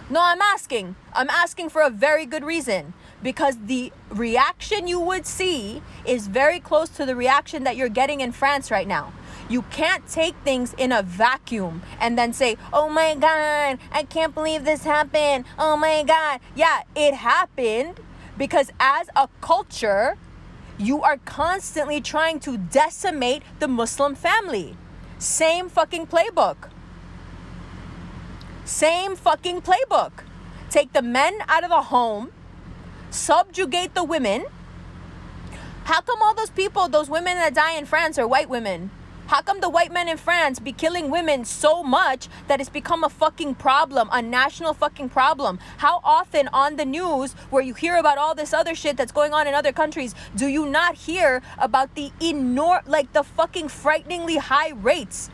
No, I'm asking for a very good reason, because the reaction you would see is very close to the reaction that you're getting in France right now. You can't take things in a vacuum and then say, oh my God, I can't believe this happened. Oh my God. Yeah, it happened because as a culture, you are constantly trying to decimate the Muslim family. Same fucking playbook. Same fucking playbook. Take the men out of the home, subjugate the women. How come all those people, those women that die in France are white women? How come the white men in France be killing women so much that it's become a fucking problem, a national fucking problem? How often on the news where you hear about all this other shit that's going on in other countries, do you not hear about the the fucking frighteningly high rates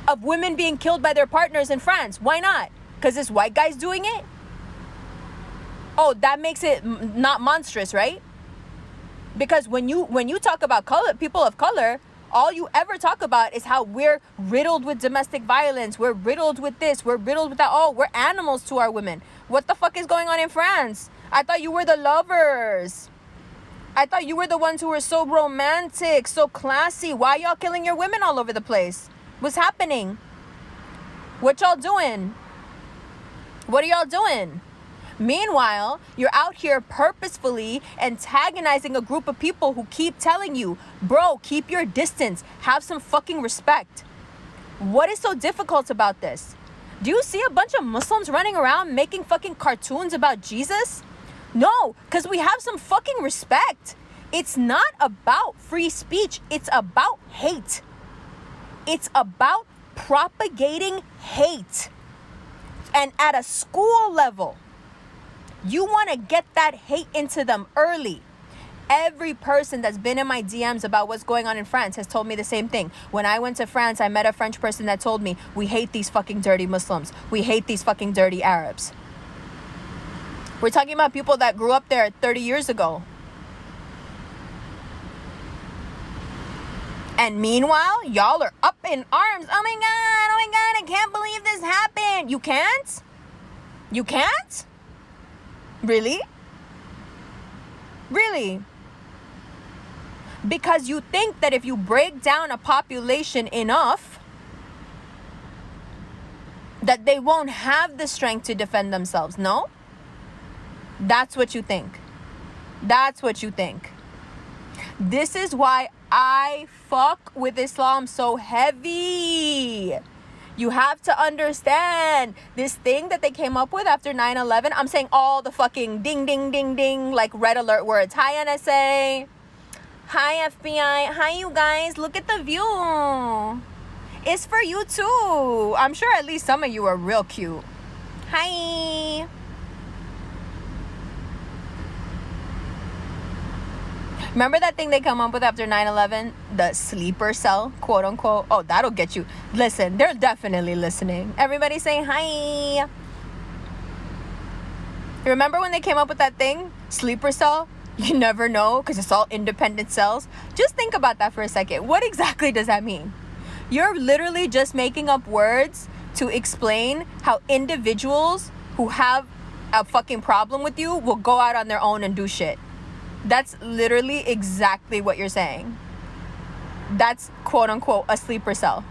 of women being killed by their partners in France? Why not? Because it's white guys doing it? Oh, that makes it not monstrous, right? Because when you talk about color, people of color, all you ever talk about is how we're riddled with domestic violence. We're riddled with this. We're riddled with that. Oh, we're animals to our women. What the fuck is going on in France? I thought you were the lovers. I thought you were the ones who were so romantic, so classy. Why y'all killing your women all over the place? What's happening? What y'all doing? What are y'all doing? Meanwhile, you're out here purposefully antagonizing a group of people who keep telling you, bro, keep your distance. Have some fucking respect. What is so difficult about this? Do you see a bunch of Muslims running around making fucking cartoons about Jesus? No, because we have some fucking respect. It's not about free speech. It's about hate. It's about propagating hate. And at a school level, you want to get that hate into them early. Every person that's been in my DMs about what's going on in France has told me the same thing. When I went to France, I met a French person that told me, we hate these fucking dirty Muslims. We hate these fucking dirty Arabs. We're talking about people that grew up there 30 years ago. And meanwhile, y'all are up in arms. Oh my God, I can't believe this happened. You can't? You can't? Really? Really? Because you think that if you break down a population enough, that they won't have the strength to defend themselves. No? That's what you think. That's what you think. This is why I fuck with Islam so heavy. You have to understand this thing that they came up with after 9/11. I'm saying all the fucking ding, ding, ding, ding, like red alert words. Hi, NSA. Hi, FBI. Hi, you guys. Look at the view. It's for you too. I'm sure at least some of you are real cute. Hi. Remember that thing they come up with after 9/11? The sleeper cell, quote unquote. Oh, that'll get you. Listen, they're definitely listening. Everybody say hi. Remember when they came up with that thing? Sleeper cell? You never know because it's all independent cells. Just think about that for a second. What exactly does that mean? You're literally just making up words to explain how individuals who have a fucking problem with you will go out on their own and do shit. That's literally exactly what you're saying. That's quote unquote a sleeper cell.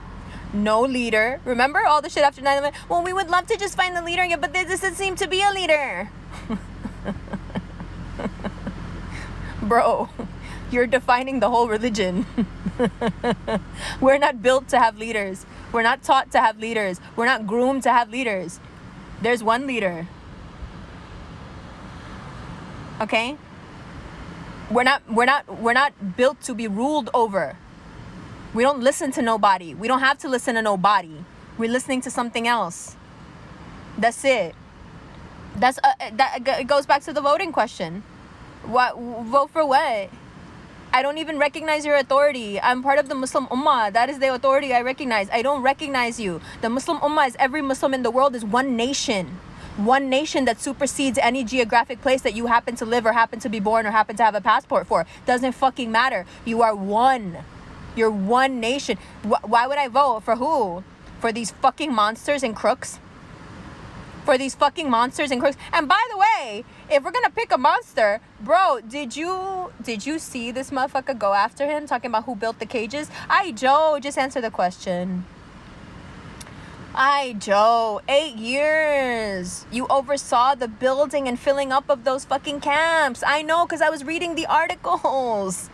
No leader. Remember all the shit after 9/11? Well, we would love to just find the leader, yeah, but there doesn't seem to be a leader. Bro, you're defining the whole religion. We're not built to have leaders. We're not taught to have leaders. We're not groomed to have leaders. There's one leader. Okay? We're not built to be ruled over. We don't listen to nobody. We don't have to listen to nobody. We're listening to something else. That's it. It goes back to the voting question. What vote for what? I don't even recognize your authority. I'm part of the Muslim Ummah. That is the authority I recognize. I don't recognize you. The Muslim Ummah is every Muslim in the world is one nation. One nation that supersedes any geographic place that you happen to live or happen to be born or happen to have a passport for. Doesn't fucking matter. You are one. You're one nation. Why would I vote? For who? For these fucking monsters and crooks? For these fucking monsters and crooks? And by the way, if we're gonna pick a monster, bro, did you see this motherfucker go after him talking about who built the cages? Joe, just answer the question. Joe, 8 years. You oversaw the building and filling up of those fucking camps. I know, because I was reading the articles.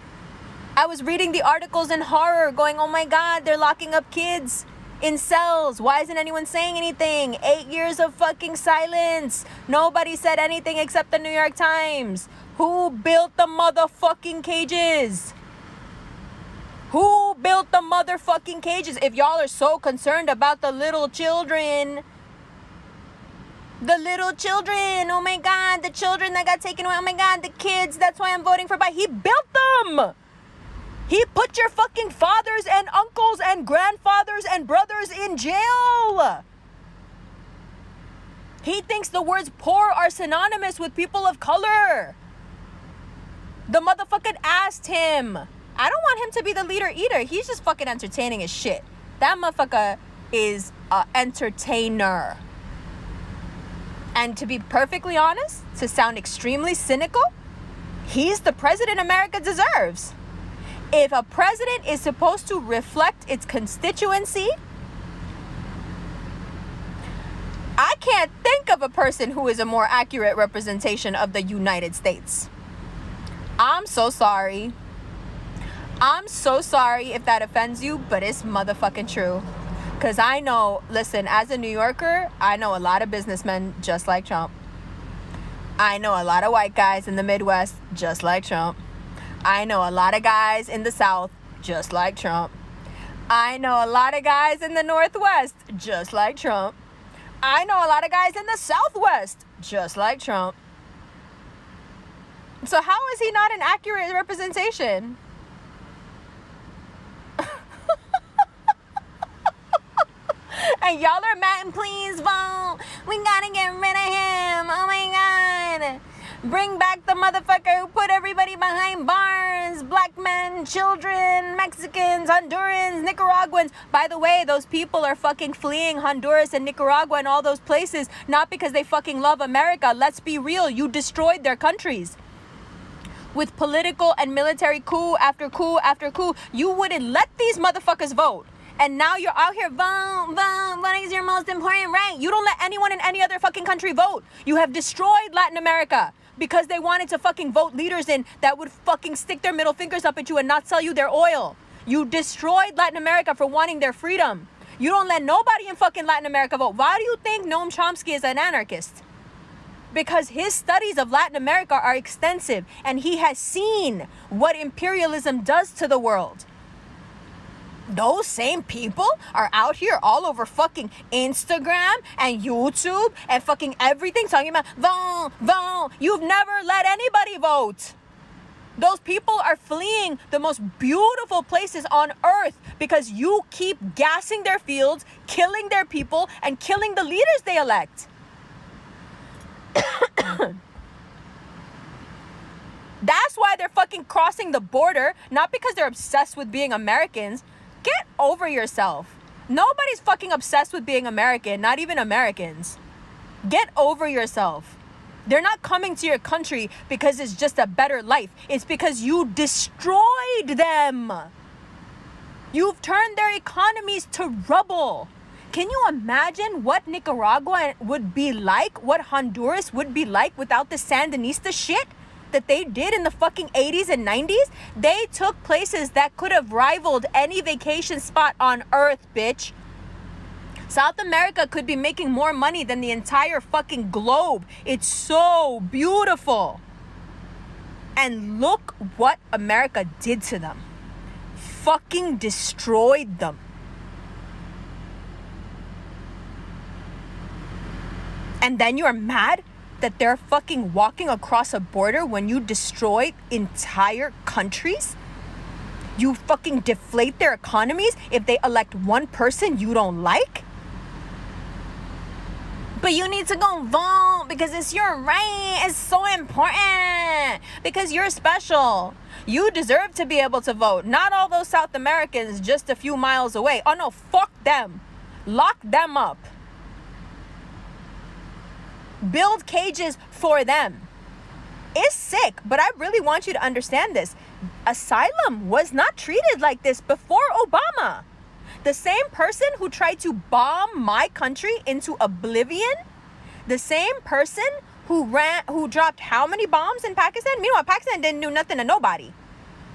I was reading the articles in horror, going, oh my God, they're locking up kids in cells. Why isn't anyone saying anything? 8 years of fucking silence. Nobody said anything except the New York Times. Who built the motherfucking cages? Who built the motherfucking cages? If y'all are so concerned about the little children. The little children. Oh my God. The children that got taken away. Oh my God. The kids. That's why I'm voting for Biden. He built them. He put your fucking fathers and uncles and grandfathers and brothers in jail. He thinks the words poor are synonymous with people of color. The motherfucker asked him. I don't want him to be the leader either. He's just fucking entertaining as shit. That motherfucker is an entertainer. And to be perfectly honest, to sound extremely cynical, he's the president America deserves. If a president is supposed to reflect its constituency, I can't think of a person who is a more accurate representation of the United States. I'm so sorry. I'm so sorry if that offends you, but it's motherfucking true. Because I know, listen, as a New Yorker, I know a lot of businessmen just like Trump. I know a lot of white guys in the Midwest just like Trump. I know a lot of guys in the South just like Trump. I know a lot of guys in the Northwest just like Trump. I know a lot of guys in the Southwest just like Trump. So how is he not an accurate representation? And y'all are mad and please vote. We gotta get rid of him. Oh my God. Bring back the motherfucker who put everybody behind bars. Black men, children, Mexicans, Hondurans, Nicaraguans. By the way, those people are fucking fleeing Honduras and Nicaragua and all those places, not because they fucking love America. Let's be real. You destroyed their countries. With political and military coup after coup after coup, you wouldn't let these motherfuckers vote. And now you're out here, vote, voting is your most important right. You don't let anyone in any other fucking country vote. You have destroyed Latin America because they wanted to fucking vote leaders in that would fucking stick their middle fingers up at you and not sell you their oil. You destroyed Latin America for wanting their freedom. You don't let nobody in fucking Latin America vote. Why do you think Noam Chomsky is an anarchist? Because his studies of Latin America are extensive and he has seen what imperialism does to the world. Those same people are out here all over fucking Instagram and YouTube and fucking everything talking about vote, vote. You've never let anybody vote. Those people are fleeing the most beautiful places on earth because you keep gassing their fields, killing their people, and killing the leaders they elect. That's why they're fucking crossing the border, not because they're obsessed with being Americans. Get over yourself. Nobody's fucking obsessed with being American, not even Americans. Get over yourself. They're not coming to your country because it's just a better life. It's because you destroyed them. You've turned their economies to rubble. Can you imagine what Nicaragua would be like, what Honduras would be like without the Sandinista shit that they did in the fucking 80s and 90s? They took places that could have rivaled any vacation spot on earth, bitch. South America could be making more money than the entire fucking globe. It's so beautiful. And look what America did to them. Fucking destroyed them. And then you're mad that they're fucking walking across a border when you destroy entire countries? You fucking deflate their economies if they elect one person you don't like? But you need to go vote because it's your right. It's so important. Because you're special. You deserve to be able to vote. Not all those South Americans just a few miles away. Oh no, fuck them. Lock them up. Build cages for them. It's sick, but I really want you to understand this. Asylum was not treated like this before Obama. The same person who tried to bomb my country into oblivion, the same person who dropped how many bombs in Pakistan? Meanwhile, Pakistan didn't do nothing to nobody.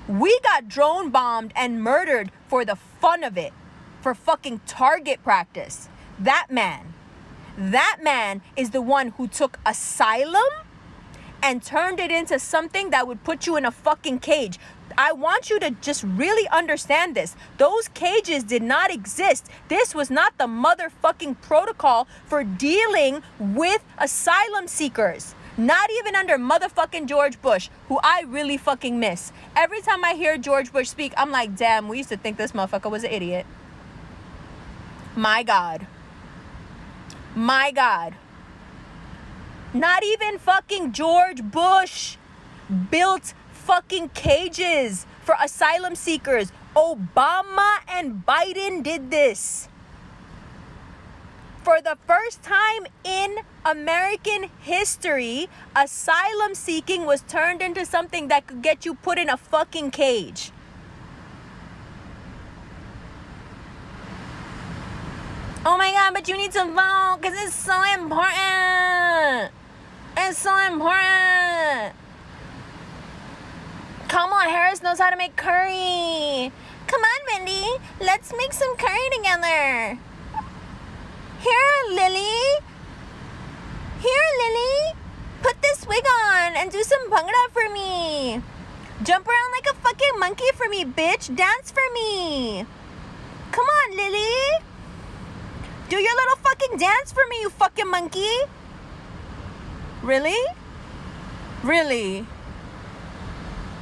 We got drone bombed and murdered for the fun of it, for fucking target practice. That man is the one who took asylum and turned it into something that would put you in a fucking cage. I want you to just really understand this. Those cages did not exist. This was not the motherfucking protocol for dealing with asylum seekers. Not even under motherfucking George Bush, who I really fucking miss. Every time I hear George Bush speak, I'm like, damn, we used to think this motherfucker was an idiot. My God. My God. Not even fucking George Bush built fucking cages for asylum seekers. Obama and Biden did this. For the first time in American history, asylum seeking was turned into something that could get you put in a fucking cage. Oh my God, but you need to vote because it's so important. It's so important. Kamala Harris knows how to make curry. Come on, Wendy. Let's make some curry together. Here, Lily. Here, Lily. Put this wig on and do some bhangra for me. Jump around like a fucking monkey for me, bitch. Dance for me. Come on, Lily. Do your little fucking dance for me, you fucking monkey. Really? Really?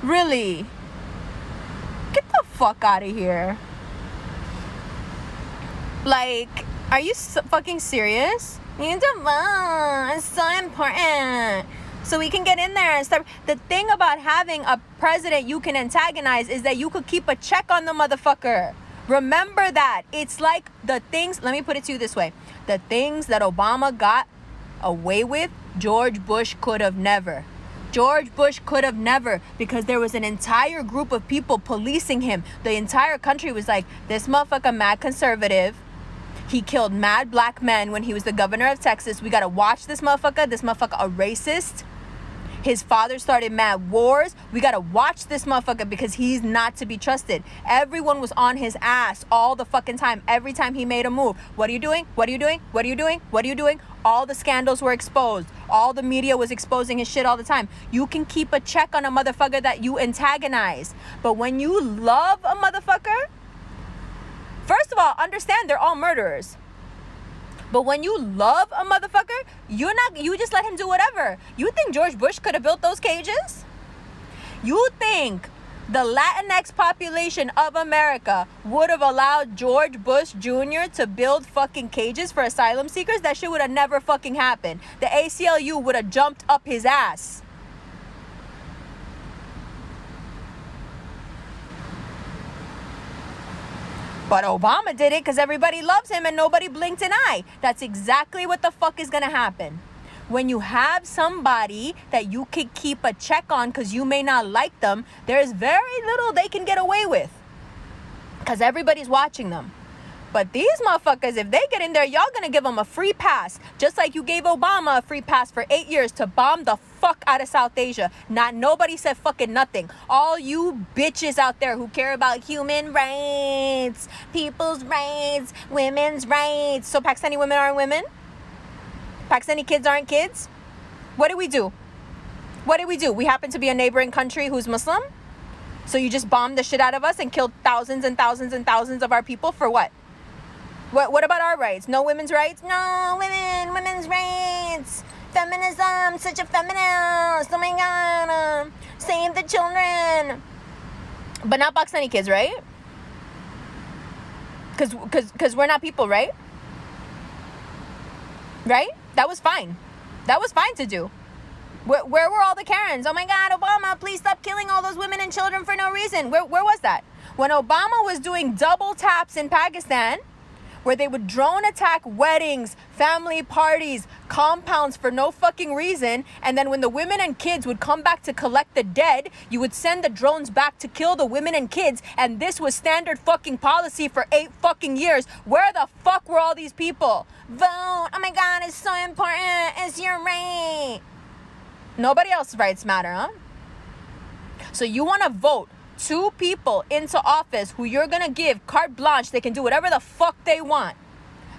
Really? Get the fuck out of here. Like, are you fucking serious? You need to vote. It's so important. So we can get in there and start. The thing about having a president you can antagonize is that you could keep a check on the motherfucker. Remember that. It's like the things, let me put it to you this way. The things that Obama got away with, George Bush could have never. George Bush could have never, because there was an entire group of people policing him. The entire country was like, this motherfucker mad conservative. He killed mad black men when he was the governor of Texas. We gotta watch this motherfucker. This motherfucker a racist. His father started mad wars. We gotta watch this motherfucker because he's not to be trusted. Everyone was on his ass all the fucking time. Every time he made a move. What are you doing? What are you doing? What are you doing? What are you doing? All the scandals were exposed. All the media was exposing his shit all the time. You can keep a check on a motherfucker that you antagonize. But when you love a motherfucker, first of all, understand they're all murderers. But when you love a motherfucker, you just let him do whatever. You think George Bush could have built those cages? You think the Latinx population of America would have allowed George Bush Jr. to build fucking cages for asylum seekers? That shit would have never fucking happened. The ACLU would have jumped up his ass. But Obama did it because everybody loves him and nobody blinked an eye. That's exactly what the fuck is going to happen. When you have somebody that you could keep a check on because you may not like them, there's very little they can get away with because everybody's watching them. But these motherfuckers, if they get in there, y'all gonna give them a free pass. Just like you gave Obama a free pass for 8 years to bomb the fuck out of South Asia. Nobody said fucking nothing. All you bitches out there who care about human rights, people's rights, women's rights. So Pakistani women aren't women? Pakistani kids aren't kids? What do we do? What did we do? We happen to be a neighboring country who's Muslim? So you just bombed the shit out of us and killed thousands and thousands and thousands of our people for what? What about our rights? No women's rights? No, women's rights. Feminism, such a feminist. Oh my God. Save the children. But not Pakistani kids, right? Because we're not people, right? Right? That was fine. That was fine to do. Where were all the Karens? Oh my God, Obama, please stop killing all those women and children for no reason. Where was that? When Obama was doing double taps in Pakistan, where they would drone attack weddings, family parties, compounds for no fucking reason. And then when the women and kids would come back to collect the dead, you would send the drones back to kill the women and kids. And this was standard fucking policy for 8 fucking years. Where the fuck were all these people? Vote. Oh my God, it's so important. It's your right. Nobody else's rights matter, huh? So you want to vote 2 people into office who you're gonna give carte blanche. They can do whatever the fuck they want,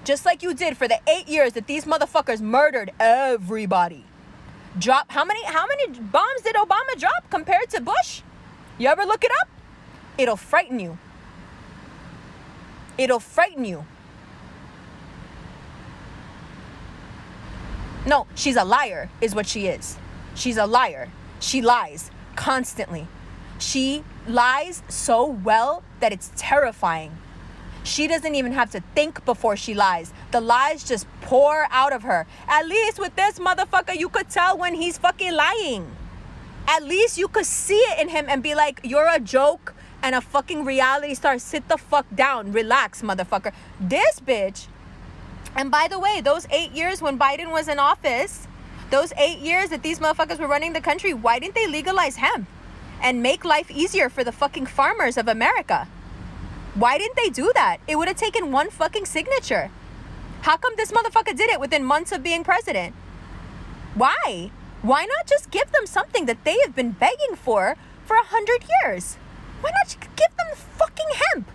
just like you did for the 8 years that these motherfuckers murdered everybody. How many bombs did Obama drop compared to Bush? You ever look it up? It'll frighten you. It'll frighten you. No, she's a liar is what she is. She's a liar. She lies constantly. She lies so well that it's terrifying. She doesn't even have to think before she lies. The lies just pour out of her. At least with this motherfucker, you could tell when he's fucking lying. At least you could see it in him and be like, you're a joke and a fucking reality star. Sit the fuck down. Relax, motherfucker. This bitch. And by the way, those 8 years when Biden was in office, those 8 years that these motherfuckers were running the country, why didn't they legalize hemp and make life easier for the fucking farmers of America? Why didn't they do that? It would have taken one fucking signature. How come this motherfucker did it within months of being president? Why? Why not just give them something that they have been begging for 100 years? Why not give them fucking hemp?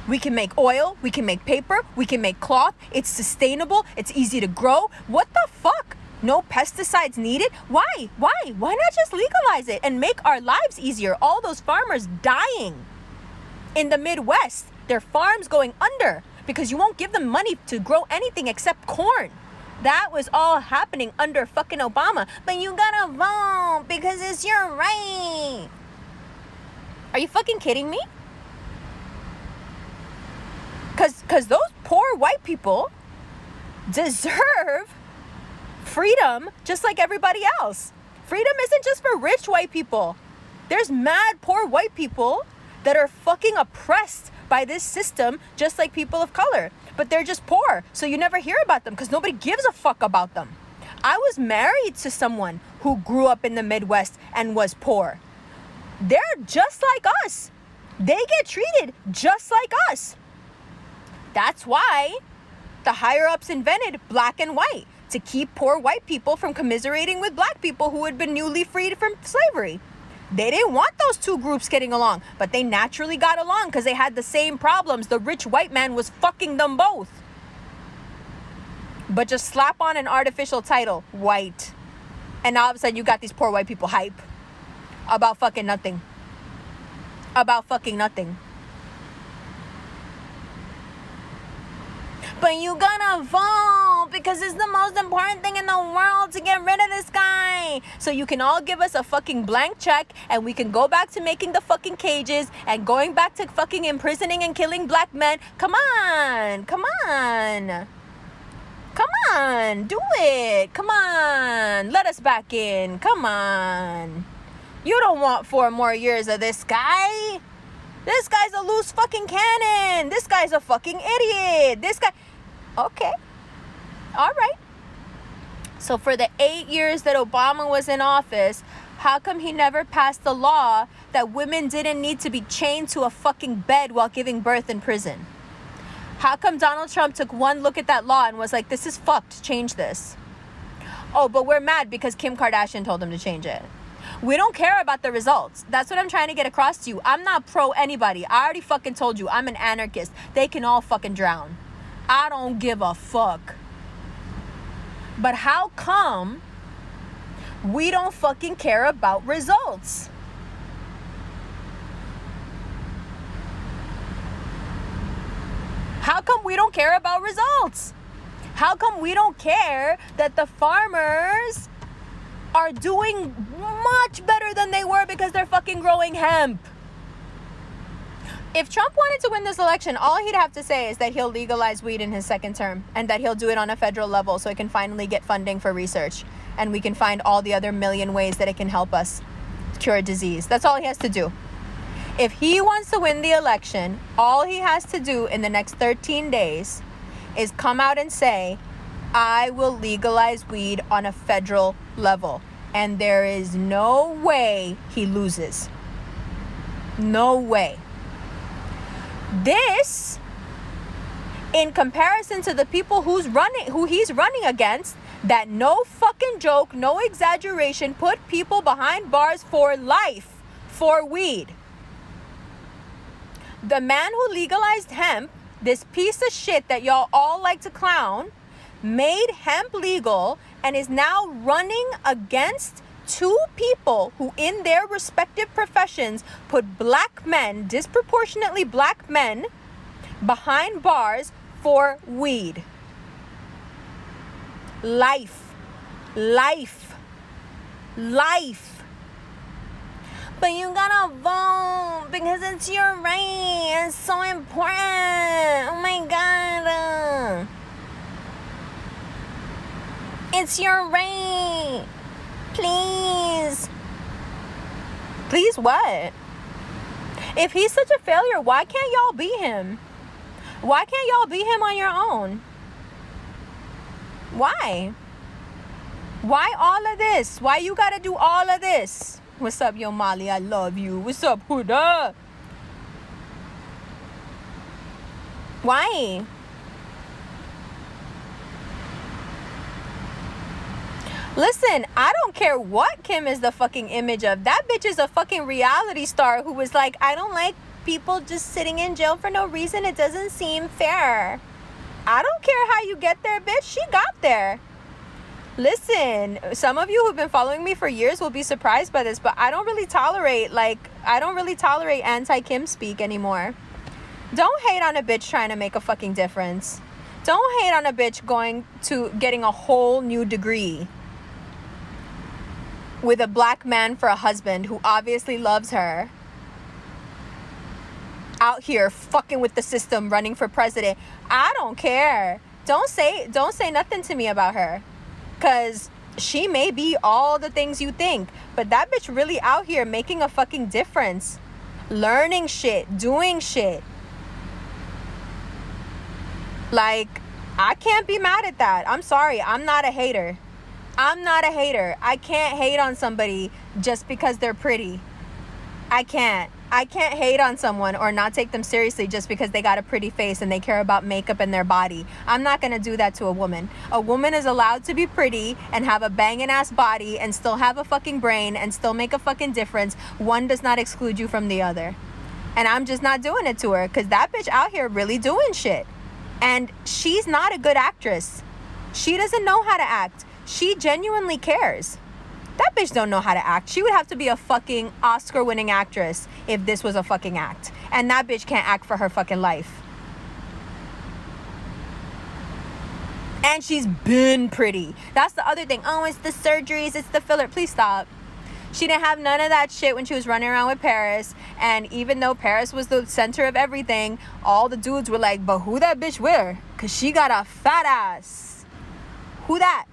We can make oil, we can make paper, we can make cloth. It's sustainable, it's easy to grow. What the fuck? No pesticides needed? Why? Why not just legalize it and make our lives easier? All those farmers dying in the Midwest, their farms going under because you won't give them money to grow anything except corn. That was all happening under fucking Obama. But you gotta vote because it's your right. Are you fucking kidding me? Because those poor white people deserve freedom just like everybody else. Freedom isn't just for rich white people. There's mad poor white people that are fucking oppressed by this system just like people of color. But they're just poor, so you never hear about them because nobody gives a fuck about them. I was married to someone who grew up in the Midwest and was poor. They're just like us. They get treated just like us. That's why the higher-ups invented black and white, to keep poor white people from commiserating with black people who had been newly freed from slavery. They didn't want those two groups getting along, but they naturally got along because they had the same problems. The rich white man was fucking them both. But just slap on an artificial title, white. And all of a sudden you got these poor white people hype about fucking nothing. About fucking nothing. But you gotta vote because it's the most important thing in the world to get rid of this guy. So you can all give us a fucking blank check and we can go back to making the fucking cages and going back to fucking imprisoning and killing black men. Come on. Come on. Come on. Do it. Come on. Let us back in. Come on. You don't want 4 more years of this guy. This guy's a loose fucking cannon. This guy's a fucking idiot. This guy... Okay. All right. So for the 8 years that Obama was in office, how come he never passed a law that women didn't need to be chained to a fucking bed while giving birth in prison? How come Donald Trump took one look at that law and was like, this is fucked, change this? Oh, but we're mad because Kim Kardashian told him to change it. We don't care about the results. That's what I'm trying to get across to you. I'm not pro anybody. I already fucking told you. I'm an anarchist. They can all fucking drown. I don't give a fuck. But how come we don't fucking care about results? How come we don't care about results? How come we don't care that the farmers are doing much better than they were because they're fucking growing hemp? If Trump wanted to win this election, all he'd have to say is that he'll legalize weed in his second term and that he'll do it on a federal level so it can finally get funding for research and we can find all the other million ways that it can help us cure disease. That's all he has to do. If he wants to win the election, all he has to do in the next 13 days is come out and say, I will legalize weed on a federal level. And there is no way he loses. No way. This, in comparison to the people who he's running against, that no fucking joke, no exaggeration, put people behind bars for life for weed. The man who legalized hemp, this piece of shit that y'all all like to clown, made hemp legal and is now running against two people who in their respective professions put black men, disproportionately black men, behind bars for weed. Life. But you gotta vote because it's your right. It's so important. Oh my God. It's your right. Please. Please what? If he's such a failure, why can't y'all be him? Why can't y'all be him on your own? Why? Why all of this? Why you gotta do all of this? What's up, yo, Molly? I love you. What's up, Huda? Why? Listen, I don't care what Kim is the fucking image of. That bitch is a fucking reality star who was like, I don't like people just sitting in jail for no reason. It doesn't seem fair. I don't care how you get there, bitch. She got there. Listen, some of you who've been following me for years will be surprised by this, but I don't really tolerate anti-Kim speak anymore. Don't hate on a bitch trying to make a fucking difference. Don't hate on a bitch getting a whole new degree with a black man for a husband who obviously loves her. Out here fucking with the system, running for president. I don't care. Don't say nothing to me about her. Because she may be all the things you think. But that bitch really out here making a fucking difference. Learning shit. Doing shit. Like, I can't be mad at that. I'm sorry. I'm not a hater. I can't hate on somebody just because they're pretty. I can't hate on someone or not take them seriously just because they got a pretty face and they care about makeup and their body. I'm not going to do that to a woman. A woman is allowed to be pretty and have a banging ass body and still have a fucking brain and still make a fucking difference. One does not exclude you from the other. And I'm just not doing it to her because that bitch out here really doing shit. And she's not a good actress. She doesn't know how to act. She genuinely cares. That bitch don't know how to act. She would have to be a fucking Oscar-winning actress if this was a fucking act. And that bitch can't act for her fucking life. And she's been pretty. That's the other thing. Oh, it's the surgeries. It's the filler. Please stop. She didn't have none of that shit when she was running around with Paris. And even though Paris was the center of everything, all the dudes were like, but who that bitch with? Because she got a fat ass. Who that?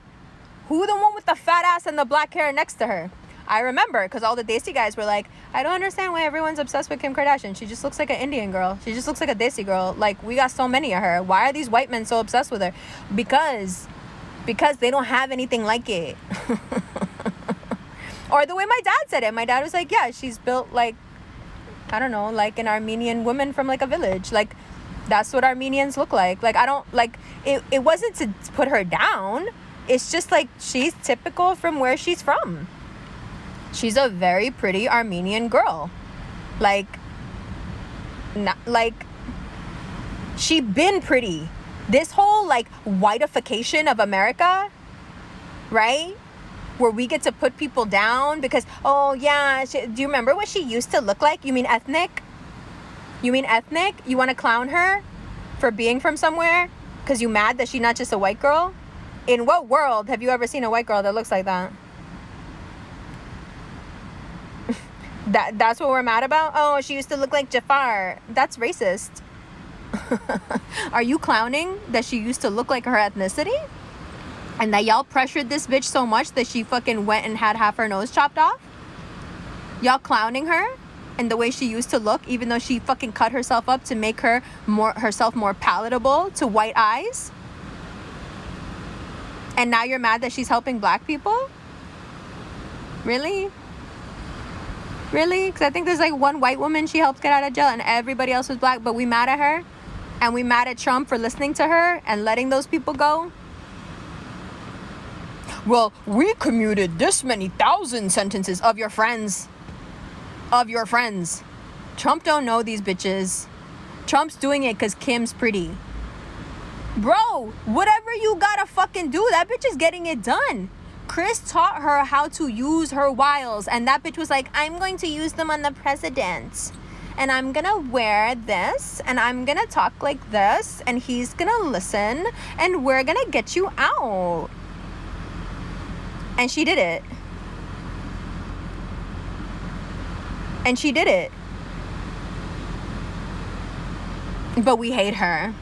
Who the one with the fat ass and the black hair next to her? I remember because all the Desi guys were like, I don't understand why everyone's obsessed with Kim Kardashian. She just looks like an Indian girl. She just looks like a Desi girl. Like, we got so many of her. Why are these white men so obsessed with her? Because they don't have anything like it. Or the way my dad said it. My dad was like, yeah, she's built like, I don't know, like an Armenian woman from like a village. Like, that's what Armenians look like. Like, I don't, like, it wasn't to put her down. It's just like she's typical from where she's from. She's a very pretty Armenian girl. Like, not, like, she been pretty. This whole like whiteification of America, right? Where we get to put people down because, oh yeah, do you remember what she used to look like? You mean ethnic? You want to clown her for being from somewhere? Because you mad that she's not just a white girl? In what world have you ever seen a white girl that looks like that? That's what we're mad about? Oh, she used to look like Jafar. That's racist. Are you clowning that she used to look like her ethnicity? And that y'all pressured this bitch so much that she fucking went and had half her nose chopped off? Y'all clowning her and the way she used to look, even though she fucking cut herself up to make herself more palatable to white eyes? And now you're mad that she's helping black people? Really? Really? Because I think there's like one white woman she helped get out of jail and everybody else was black, but we mad at her? And we mad at Trump for listening to her and letting those people go? Well, we commuted this many thousand sentences of your friends. Trump don't know these bitches. Trump's doing it because Kim's pretty. Bro, whatever you gotta fucking do, that bitch is getting it done. Kris taught her how to use her wiles, and that bitch was like, I'm going to use them on the president, and I'm gonna wear this, and I'm gonna talk like this, and he's gonna listen, and we're gonna get you out. And she did it. And she did it. But we hate her,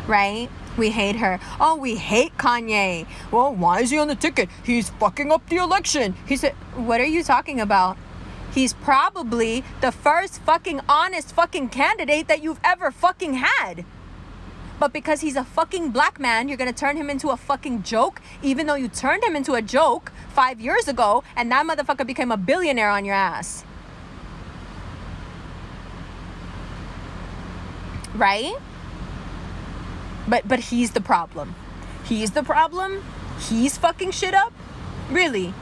right? We hate her. Oh, we hate Kanye. Well, why is he on the ticket? He's fucking up the election. He said, what are you talking about? He's probably the first fucking honest fucking candidate that you've ever fucking had. But because he's a fucking black man, you're gonna turn him into a fucking joke, even though you turned him into a joke 5 years ago, and that motherfucker became a billionaire on your ass. Right? But he's the problem. He's the problem? He's fucking shit up? Really?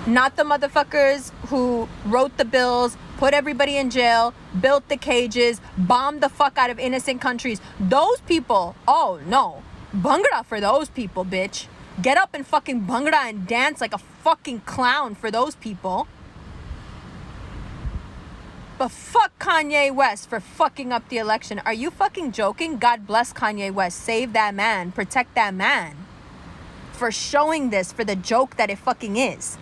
Not the motherfuckers who wrote the bills, put everybody in jail, built the cages, bombed the fuck out of innocent countries. Those people, oh no. Bhangra for those people, bitch. Get up and fucking Bhangra and dance like a fucking clown for those people. But fuck Kanye West for fucking up the election. Are you fucking joking? God bless Kanye West. Save that man. Protect that man. For showing this for the joke that it fucking is.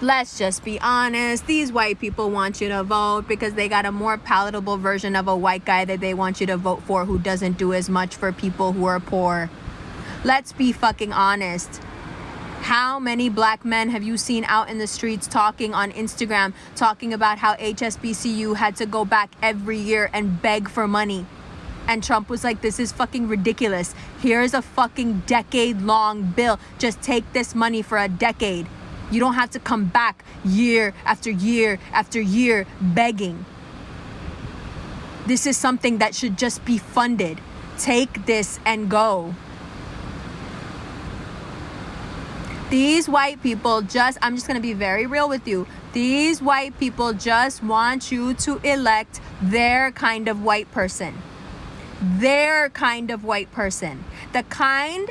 Let's just be honest. These white people want you to vote because they got a more palatable version of a white guy that they want you to vote for who doesn't do as much for people who are poor. Let's be fucking honest. How many black men have you seen out in the streets talking on Instagram, talking about how HSBCU had to go back every year and beg for money? And Trump was like, this is fucking ridiculous. Here's a fucking decade-long bill. Just take this money for a decade. You don't have to come back year after year after year begging. This is something that should just be funded. Take this and go. These white people I'm just going to be very real with you. These white people just want you to elect their kind of white person. Their kind of white person. The kind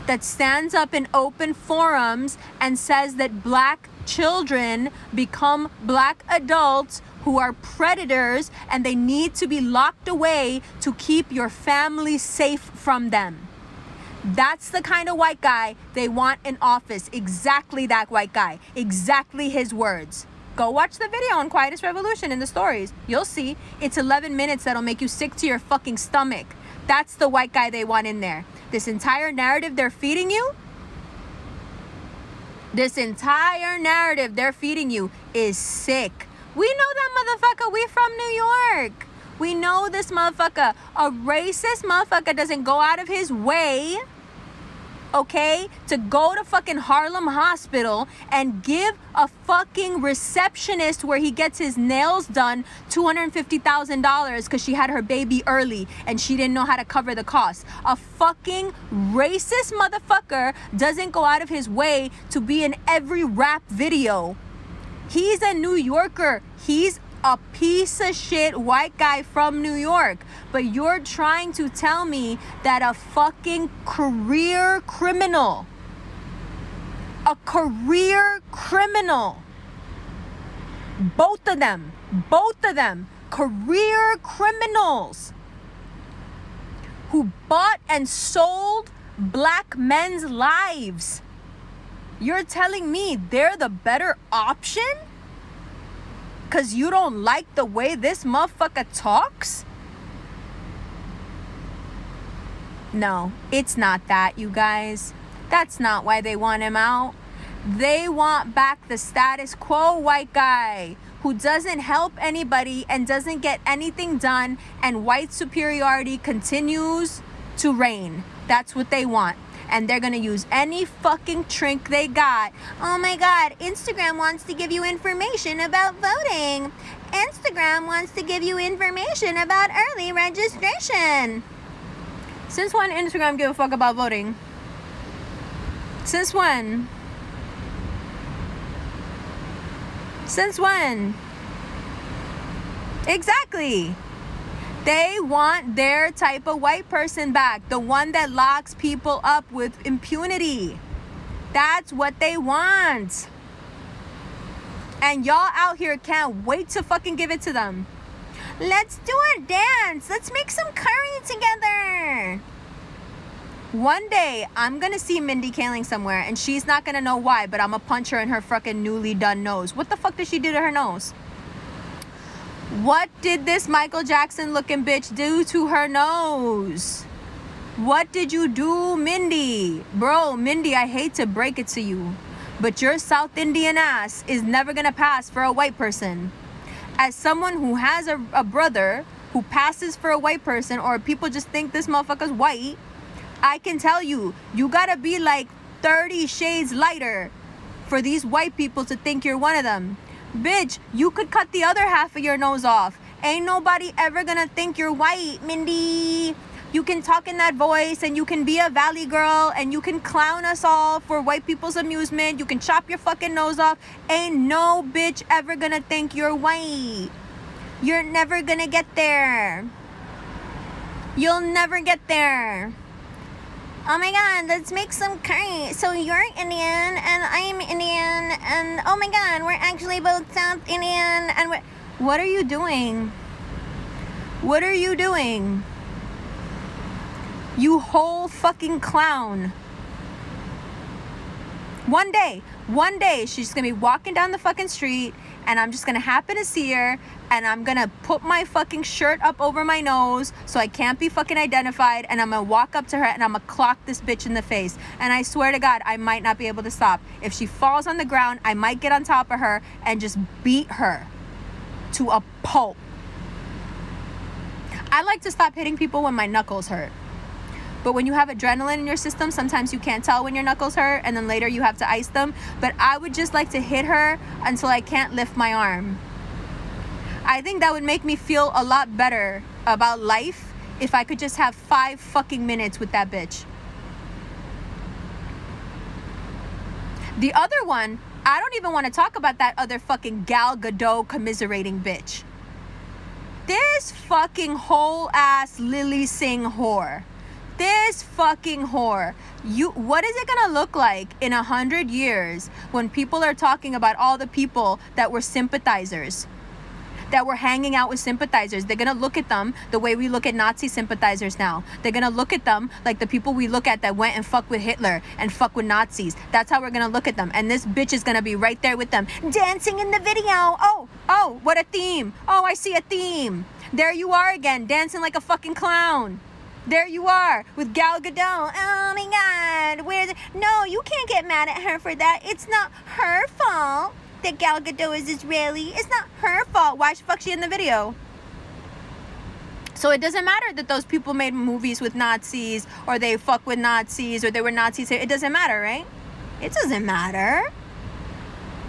that stands up in open forums and says that black children become black adults who are predators and they need to be locked away to keep your family safe from them. That's the kind of white guy they want in office. Exactly that white guy. Exactly his words. Go watch the video on Quietest Revolution in the stories. You'll see. It's 11 minutes that'll make you sick to your fucking stomach. That's the white guy they want in there. This entire narrative they're feeding you, is sick. We know that motherfucker. We from New York. We know this motherfucker. A racist motherfucker doesn't go out of his way, okay, to go to fucking Harlem Hospital and give a fucking receptionist where he gets his nails done $250,000 because she had her baby early and she didn't know how to cover the cost. A fucking racist motherfucker doesn't go out of his way to be in every rap video. He's a New Yorker. He's a piece of shit white guy from New York. But you're trying to tell me that a fucking career criminal, both of them, career criminals who bought and sold black men's lives. You're telling me they're the better option? Because you don't like the way this motherfucker talks? No, it's not that, you guys. That's not why they want him out. They want back the status quo white guy who doesn't help anybody and doesn't get anything done, and white superiority continues to reign. That's what they want. And they're gonna use any fucking trick they got. Oh my God, Instagram wants to give you information about voting. Instagram wants to give you information about early registration. Since when Instagram give a fuck about voting? Since when? Since when? Exactly. They want their type of white person back. The one that locks people up with impunity. That's what they want. And y'all out here can't wait to fucking give it to them. Let's do a dance. Let's make some curry together. One day, I'm going to see Mindy Kaling somewhere, and she's not going to know why, but I'm going to punch her in her fucking newly done nose. What the fuck did she do to her nose? What did this Michael Jackson looking bitch do to her nose? What did you do, Mindy? Bro, Mindy, I hate to break it to you, but your South Indian ass is never going to pass for a white person. As someone who has a brother who passes for a white person, or people just think this motherfucker's white, I can tell you, you gotta be like 30 shades lighter for these white people to think you're one of them. Bitch, you could cut the other half of your nose off. Ain't nobody ever gonna think you're white, Mindy. You can talk in that voice, and you can be a valley girl, and you can clown us all for white people's amusement. You can chop your fucking nose off. Ain't no bitch ever gonna think you're white. You're never gonna get there. You'll never get there. Oh my God, let's make some curry. So you're Indian and I'm Indian, and oh my God, we're actually both South Indian. And what are you doing? What are you doing? You whole fucking clown. One day, she's gonna be walking down the fucking street, and I'm just gonna happen to see her, and I'm gonna put my fucking shirt up over my nose so I can't be fucking identified, and I'm gonna walk up to her and I'm gonna clock this bitch in the face. And I swear to God, I might not be able to stop. If she falls on the ground, I might get on top of her and just beat her to a pulp. I like to stop hitting people when my knuckles hurt. But when you have adrenaline in your system, sometimes you can't tell when your knuckles hurt, and then later you have to ice them. But I would just like to hit her until I can't lift my arm. I think that would make me feel a lot better about life if I could just have 5 fucking minutes with that bitch. The other one, I don't even want to talk about that other fucking Gal Gadot commiserating bitch. This fucking whole ass Lily Singh whore. This fucking whore. What is it gonna look like in 100 years when people are talking about all the people that were sympathizers, that were hanging out with sympathizers? They're gonna look at them the way we look at Nazi sympathizers now. They're gonna look at them like the people we look at that went and fucked with Hitler and fucked with Nazis. That's how we're gonna look at them. And this bitch is gonna be right there with them, dancing in the video. Oh, what a theme. Oh, I see a theme. There you are again, dancing like a fucking clown. There you are with Gal Gadot. Oh my God, no, you can't get mad at her for that. It's not her fault that Gal Gadot is Israeli. It's not her fault. Why the fuck she in the video? So it doesn't matter that those people made movies with Nazis, or they fuck with Nazis, or they were Nazis. It doesn't matter, right? It doesn't matter.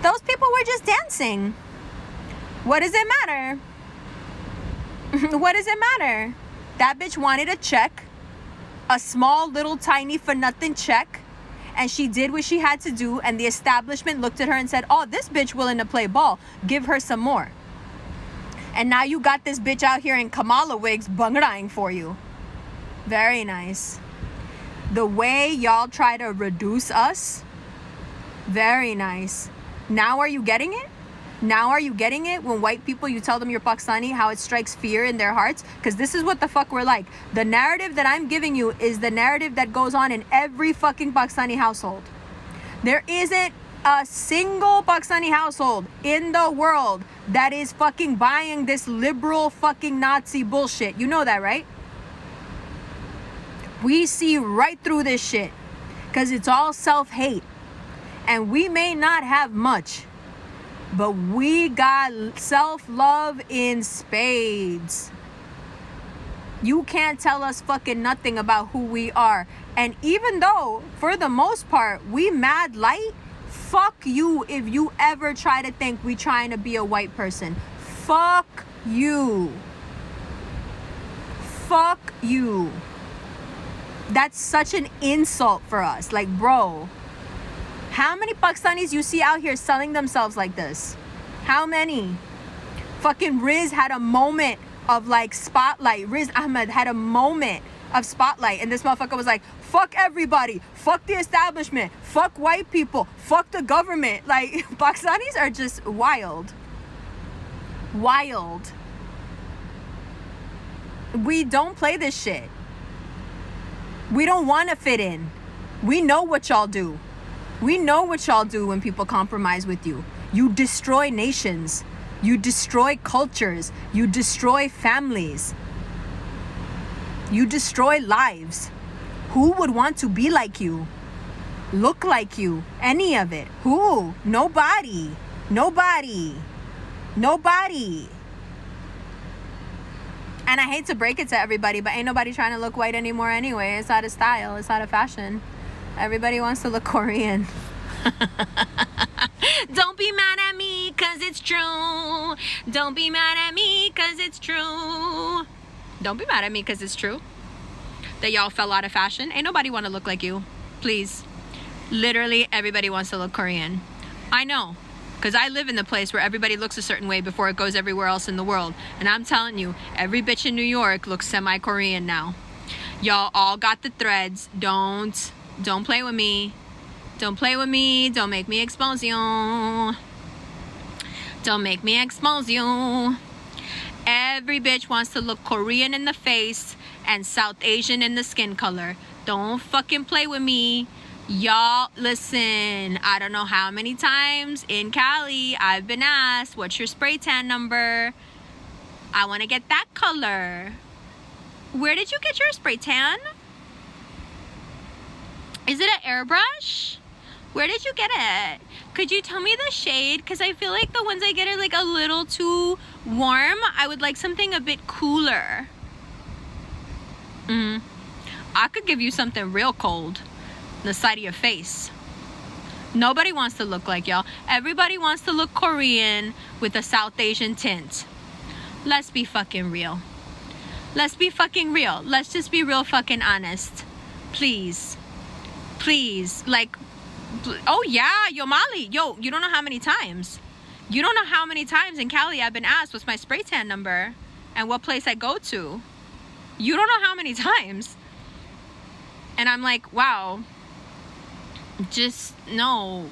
Those people were just dancing. What does it matter? What does it matter? That bitch wanted a check, a small, little, tiny, for nothing check, and she did what she had to do, and the establishment looked at her and said, oh, this bitch willing to play ball. Give her some more. And now you got this bitch out here in Kamala wigs bungraing for you. Very nice. The way y'all try to reduce us, very nice. Now are you getting it? Now are you getting it when white people, you tell them you're Pakistani, how it strikes fear in their hearts? Because this is what the fuck we're like. The narrative that I'm giving you is the narrative that goes on in every fucking Pakistani household. There isn't a single Pakistani household in the world that is fucking buying this liberal fucking Nazi bullshit. You know that, right? We see right through this shit because it's all self-hate. And we may not have much, but we got self-love in spades. You can't tell us fucking nothing about who we are. And even though, for the most part, we mad light, fuck you if you ever try to think we trying to be a white person. Fuck you. Fuck you. That's such an insult for us. Like, bro, how many Pakistanis you see out here selling themselves like this? How many? Fucking Riz had a moment of like spotlight. Riz Ahmed had a moment of spotlight, and this motherfucker was like, fuck everybody, fuck the establishment, fuck white people, fuck the government. Like, Pakistanis are just wild. Wild. We don't play this shit. We don't want to fit in. We know what y'all do. We know what y'all do when people compromise with you. You destroy nations. You destroy cultures. You destroy families. You destroy lives. Who would want to be like you? Look like you? Any of it? Who? Nobody. Nobody. Nobody. And I hate to break it to everybody, but ain't nobody trying to look white anymore anyway. It's out of style. It's out of fashion. Everybody wants to look Korean. Don't be mad at me, cause it's true. Don't be mad at me, cause it's true. Don't be mad at me, cause it's true. That y'all fell out of fashion. Ain't nobody want to look like you. Please. Literally, everybody wants to look Korean. I know. Because I live in the place where everybody looks a certain way before it goes everywhere else in the world. And I'm telling you, every bitch in New York looks semi-Korean now. Y'all all got the threads. Don't play with me. Don't play with me. Don't make me expose you. Don't make me expose you. Every bitch wants to look Korean in the face and South Asian in the skin color. Don't fucking play with me. Y'all, listen, I don't know how many times in Cali I've been asked, what's your spray tan number? I want to get that color. Where did you get your spray tan? Is it an airbrush? Where did you get it? Could you tell me the shade? Because I feel like the ones I get are like a little too warm. I would like something a bit cooler. I could give you something real cold. The side of your face. Nobody wants to look like y'all. Everybody wants to look Korean with a South Asian tint. Let's be fucking real. Let's be fucking real. Let's just be real fucking honest. Please. Please. Like, oh yeah, yo Molly. Yo, you don't know how many times. You don't know how many times in Cali I've been asked what's my spray tan number and what place I go to. You don't know how many times. And I'm like, wow. Just no,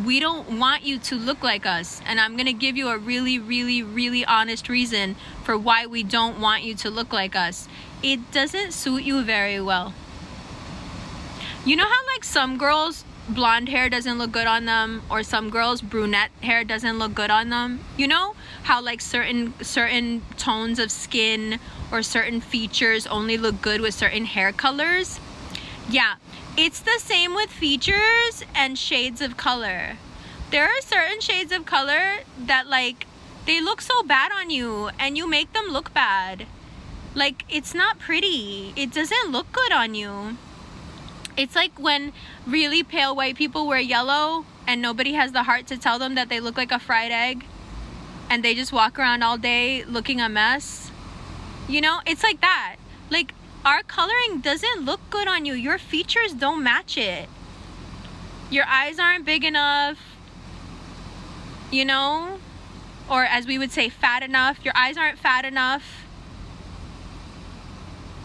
we don't want you to look like us. And I'm gonna give you a really, really, really honest reason for why we don't want you to look like us. It doesn't suit you very well. You know how like some girls blonde hair doesn't look good on them, or some girls brunette hair doesn't look good on them? You know how like certain tones of skin or certain features only look good with certain hair colors? Yeah. It's the same with features and shades of color. There are certain shades of color that like, they look so bad on you and you make them look bad. Like, it's not pretty. It doesn't look good on you. It's like when really pale white people wear yellow and nobody has the heart to tell them that they look like a fried egg and they just walk around all day looking a mess. You know, it's like that. Like, our coloring doesn't look good on you. Your features don't match it. Your eyes aren't big enough, you know? Or as we would say, fat enough. Your eyes aren't fat enough.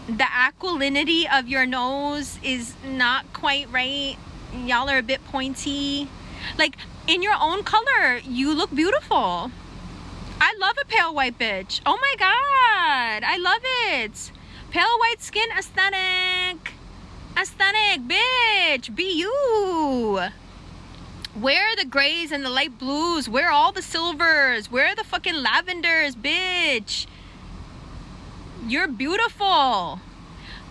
The aquilinity of your nose is not quite right. Y'all are a bit pointy. Like, in your own color, you look beautiful. I love a pale white bitch. Oh my God, I love it. Pale white skin aesthetic. Aesthetic, bitch. Be you. Wear the grays and the light blues. Wear all the silvers. Wear the fucking lavenders, bitch. You're beautiful.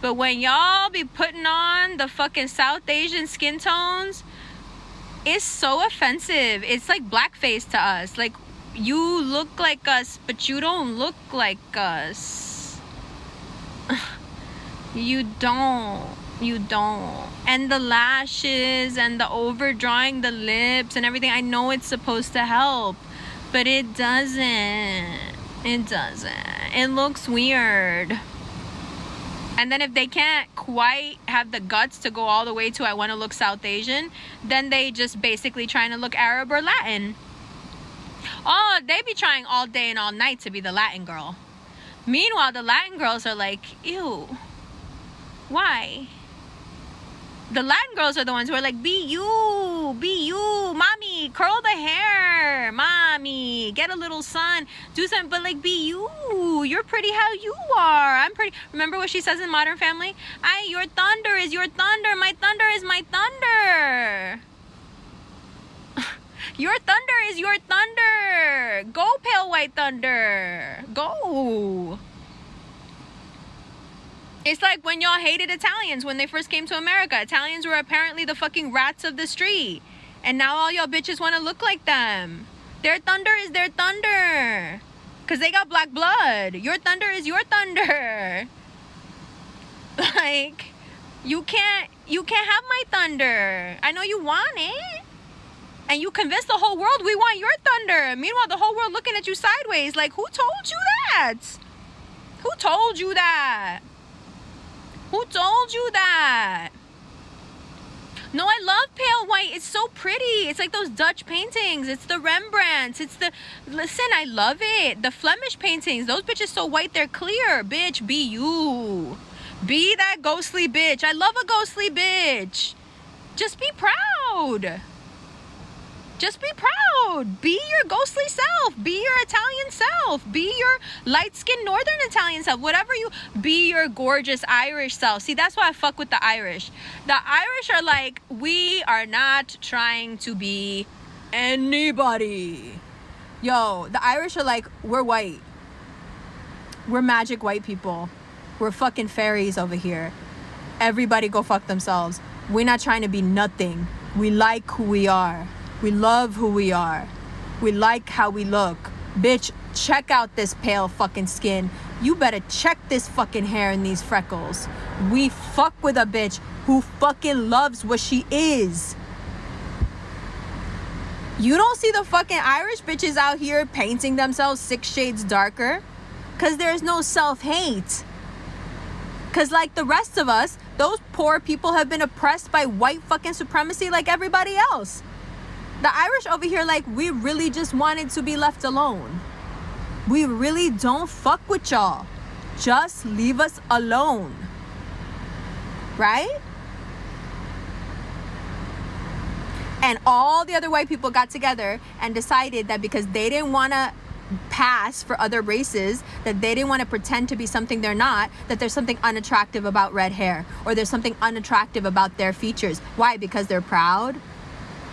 But when y'all be putting on the fucking South Asian skin tones, it's so offensive. It's like blackface to us. Like, you look like us, but you don't look like us. You don't. And the lashes and the overdrawing the lips and everything, I know it's supposed to help, but it doesn't. It looks weird. And then if they can't quite have the guts to go all the way to I want to look South Asian, then they just basically trying to look Arab or Latin. Oh, they be trying all day and all night to be the Latin girl. Meanwhile, the Latin girls are like, ew, why? The Latin girls are the ones who are like, be you, mommy, curl the hair, mommy, get a little sun, do something, but like, be you're pretty how you are. I'm pretty. Remember what she says in Modern Family? Your thunder is your thunder, my thunder is my thunder. Your thunder is your thunder. Go, pale white thunder, go. It's like when y'all hated Italians when they first came to America. Italians were apparently the fucking rats of the street. And now all y'all bitches want to look like them. Their thunder is their thunder. Because they got black blood. Your thunder is your thunder. Like, you can't have my thunder. I know you want it. And you convince the whole world we want your thunder. Meanwhile, the whole world looking at you sideways. Like, who told you that? Who told you that? Who told you that? No, I love pale white. It's so pretty. It's like those Dutch paintings. It's the Rembrandts. Listen, I love it. The Flemish paintings. Those bitches so white, they're clear. Bitch, be you. Be that ghostly bitch. I love a ghostly bitch. Just be proud. Just be proud. Be your ghostly self. Be your Italian self. Be your light-skinned Northern Italian self. Whatever you... Be your gorgeous Irish self. See, that's why I fuck with the Irish. The Irish are like, we are not trying to be anybody. Yo, the Irish are like, we're white. We're magic white people. We're fucking fairies over here. Everybody go fuck themselves. We're not trying to be nothing. We like who we are. We love who we are. We like how we look. Bitch, check out this pale fucking skin. You better check this fucking hair and these freckles. We fuck with a bitch who fucking loves what she is. You don't see the fucking Irish bitches out here painting themselves 6 shades darker? Because there's no self-hate. Because like the rest of us, those poor people have been oppressed by white fucking supremacy like everybody else. The Irish over here, like, we really just wanted to be left alone. We really don't fuck with y'all. Just leave us alone. Right? And all the other white people got together and decided that because they didn't want to pass for other races, that they didn't want to pretend to be something they're not, that there's something unattractive about red hair, or there's something unattractive about their features. Why? Because they're proud?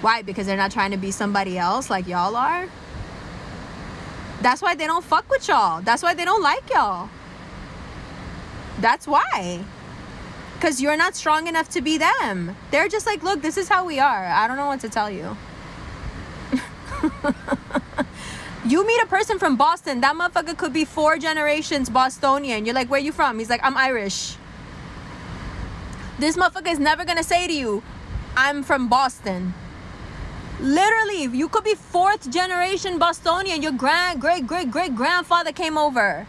Why? Because they're not trying to be somebody else like y'all are? That's why they don't fuck with y'all. That's why they don't like y'all. That's why. Because you're not strong enough to be them. They're just like, look, this is how we are. I don't know what to tell you. You meet a person from Boston, that motherfucker could be 4 generations Bostonian. You're like, where you from? He's like, I'm Irish. This motherfucker is never going to say to you, I'm from Boston. Literally, you could be 4th generation Bostonian. Your great-great-great-grandfather came over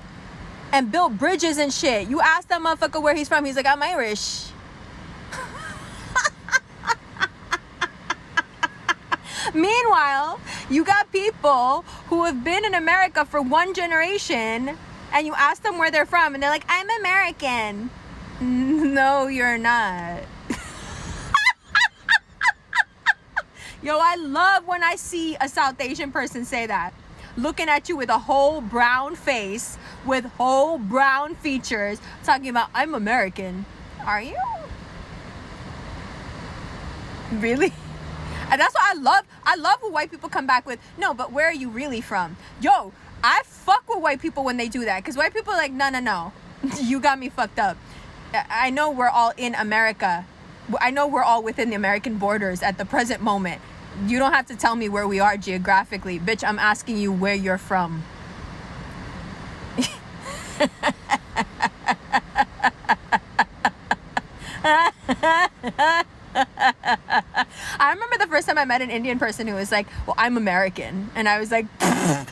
and built bridges and shit. You ask that motherfucker where he's from. He's like, I'm Irish. Meanwhile, you got people who have been in America for 1 generation, and you ask them where they're from, and they're like, I'm American. No, you're not. Yo, I love when I see a South Asian person say that. Looking at you with a whole brown face, with whole brown features, talking about, I'm American. Are you? Really? And that's what I love when white people come back with, no, but where are you really from? Yo, I fuck with white people when they do that. Because white people are like, no. You got me fucked up. I know we're all in America. I know we're all within the American borders at the present moment. You don't have to tell me where we are geographically. Bitch, I'm asking you where you're from. I remember the first time I met an Indian person who was like, well, I'm American. And I was like, and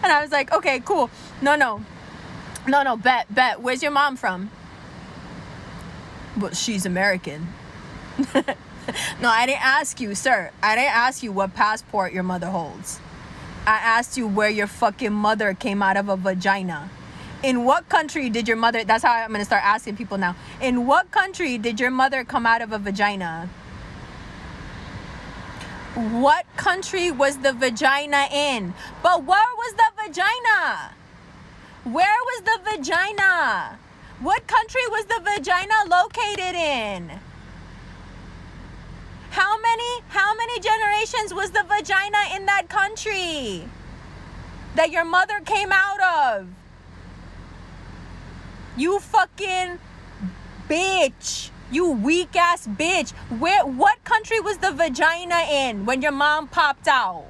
I was like, okay, cool. No, bet. Where's your mom from? Well, she's American. No, I didn't ask you, sir. I didn't ask you what passport your mother holds. I asked you where your fucking mother came out of a vagina. In what country did your mother, that's how I'm going to start asking people now. In what country did your mother come out of a vagina? What country was the vagina in? But where was the vagina? Where was the vagina? What country was the vagina located in? How many generations was the vagina in that country that your mother came out of? You fucking bitch. You weak ass bitch. What country was the vagina in when your mom popped out?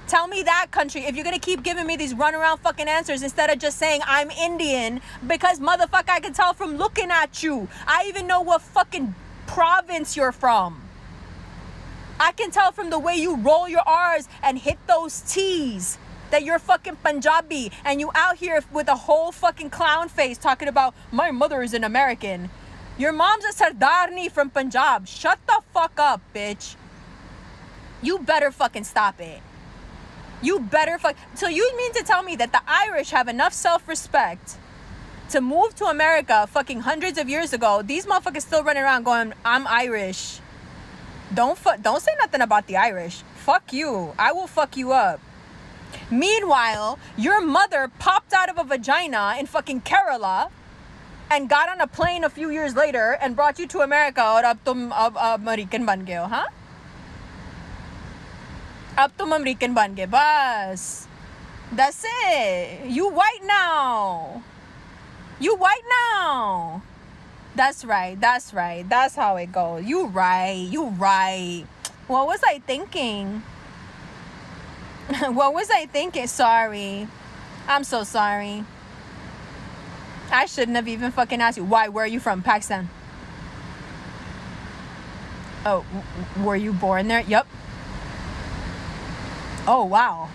Tell me that country. If you're gonna keep giving me these runaround fucking answers instead of just saying I'm Indian, because motherfucker, I can tell from looking at you. I even know what fucking province you're from. I can tell from the way you roll your R's and hit those T's that you're fucking Punjabi, and you out here with a whole fucking clown face talking about my mother is an American. Your mom's a Sardarni from Punjab. Shut the fuck up, bitch. You better fucking stop it. You better So you mean to tell me that the Irish have enough self-respect to move to America fucking hundreds of years ago? These motherfuckers still running around going, I'm Irish. Don't say nothing about the Irish. Fuck you. I will fuck you up. Meanwhile, your mother popped out of a vagina in fucking Kerala and got on a plane a few years later and brought you to America. Aur ab tum American ban gaye ho, huh? Ab tum American ban gaye, bas. That's it. You white now. You white now. That's right. That's right. That's how it goes. You right. What was I thinking? What was I thinking? Sorry. I'm so sorry. I shouldn't have even fucking asked you. Why? Where are you from? Pakistan. Oh, were you born there? Yep. Oh, wow.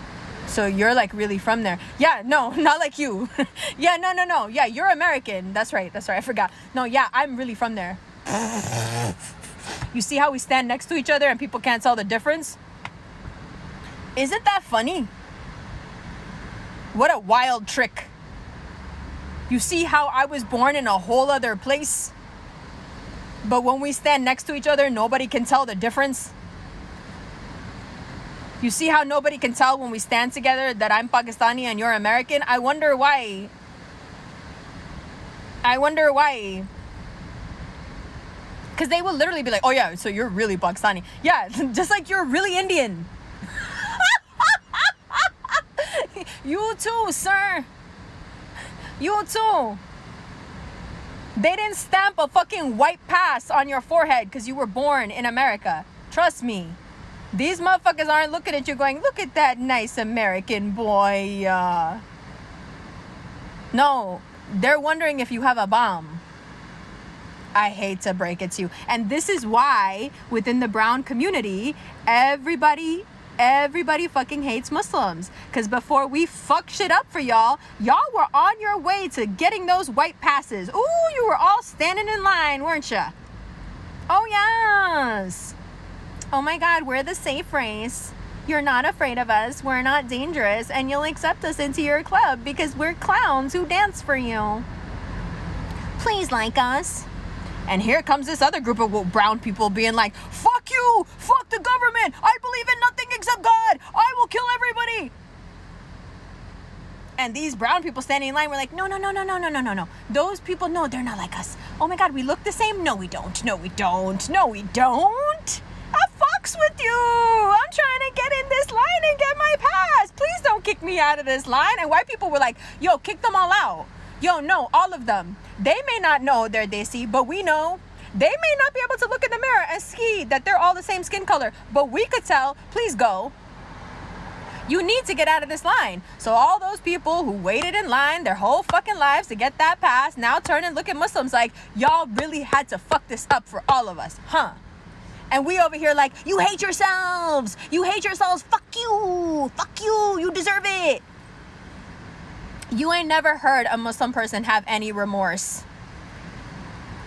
So you're like really from there. Yeah, no, not like you. Yeah, no. Yeah, you're American. That's right. I forgot. No, yeah, I'm really from there. You see how we stand next to each other and people can't tell the difference? Isn't that funny? What a wild trick. You see how I was born in a whole other place, but when we stand next to each other, nobody can tell the difference? You see how nobody can tell when we stand together that I'm Pakistani and you're American? I wonder why. Because they will literally be like, oh yeah, so you're really Pakistani. Yeah, just like you're really Indian. You too, sir. You too. They didn't stamp a fucking white pass on your forehead because you were born in America. Trust me. These motherfuckers aren't looking at you going, look at that nice American boy. No, they're wondering if you have a bomb. I hate to break it to you. And this is why within the brown community, everybody fucking hates Muslims. Because before we fuck shit up for y'all were on your way to getting those white passes. Ooh, you were all standing in line, weren't you? Oh, yes. Oh my God, we're the safe race. You're not afraid of us. We're not dangerous. And you'll accept us into your club because we're clowns who dance for you. Please like us. And here comes this other group of brown people being like, fuck you, fuck the government, I believe in nothing except God, I will kill everybody. And these brown people standing in line were like, no. Those people, no, they're not like us. Oh my God, we look the same? No, we don't. I fucks with you. I'm trying to get in this line and get my pass. Please don't kick me out of this line. And white people were like, yo, kick them all out. Yo, no, all of them. They may not know they're Desi, but we know. They may not be able to look in the mirror and see that they're all the same skin color, but we could tell. Please go. You need to get out of this line. So all those people who waited in line their whole fucking lives to get that pass now turn and look at Muslims like, y'all really had to fuck this up for all of us, huh? And we over here like, you hate yourselves. Fuck you. You deserve it. You ain't never heard a Muslim person have any remorse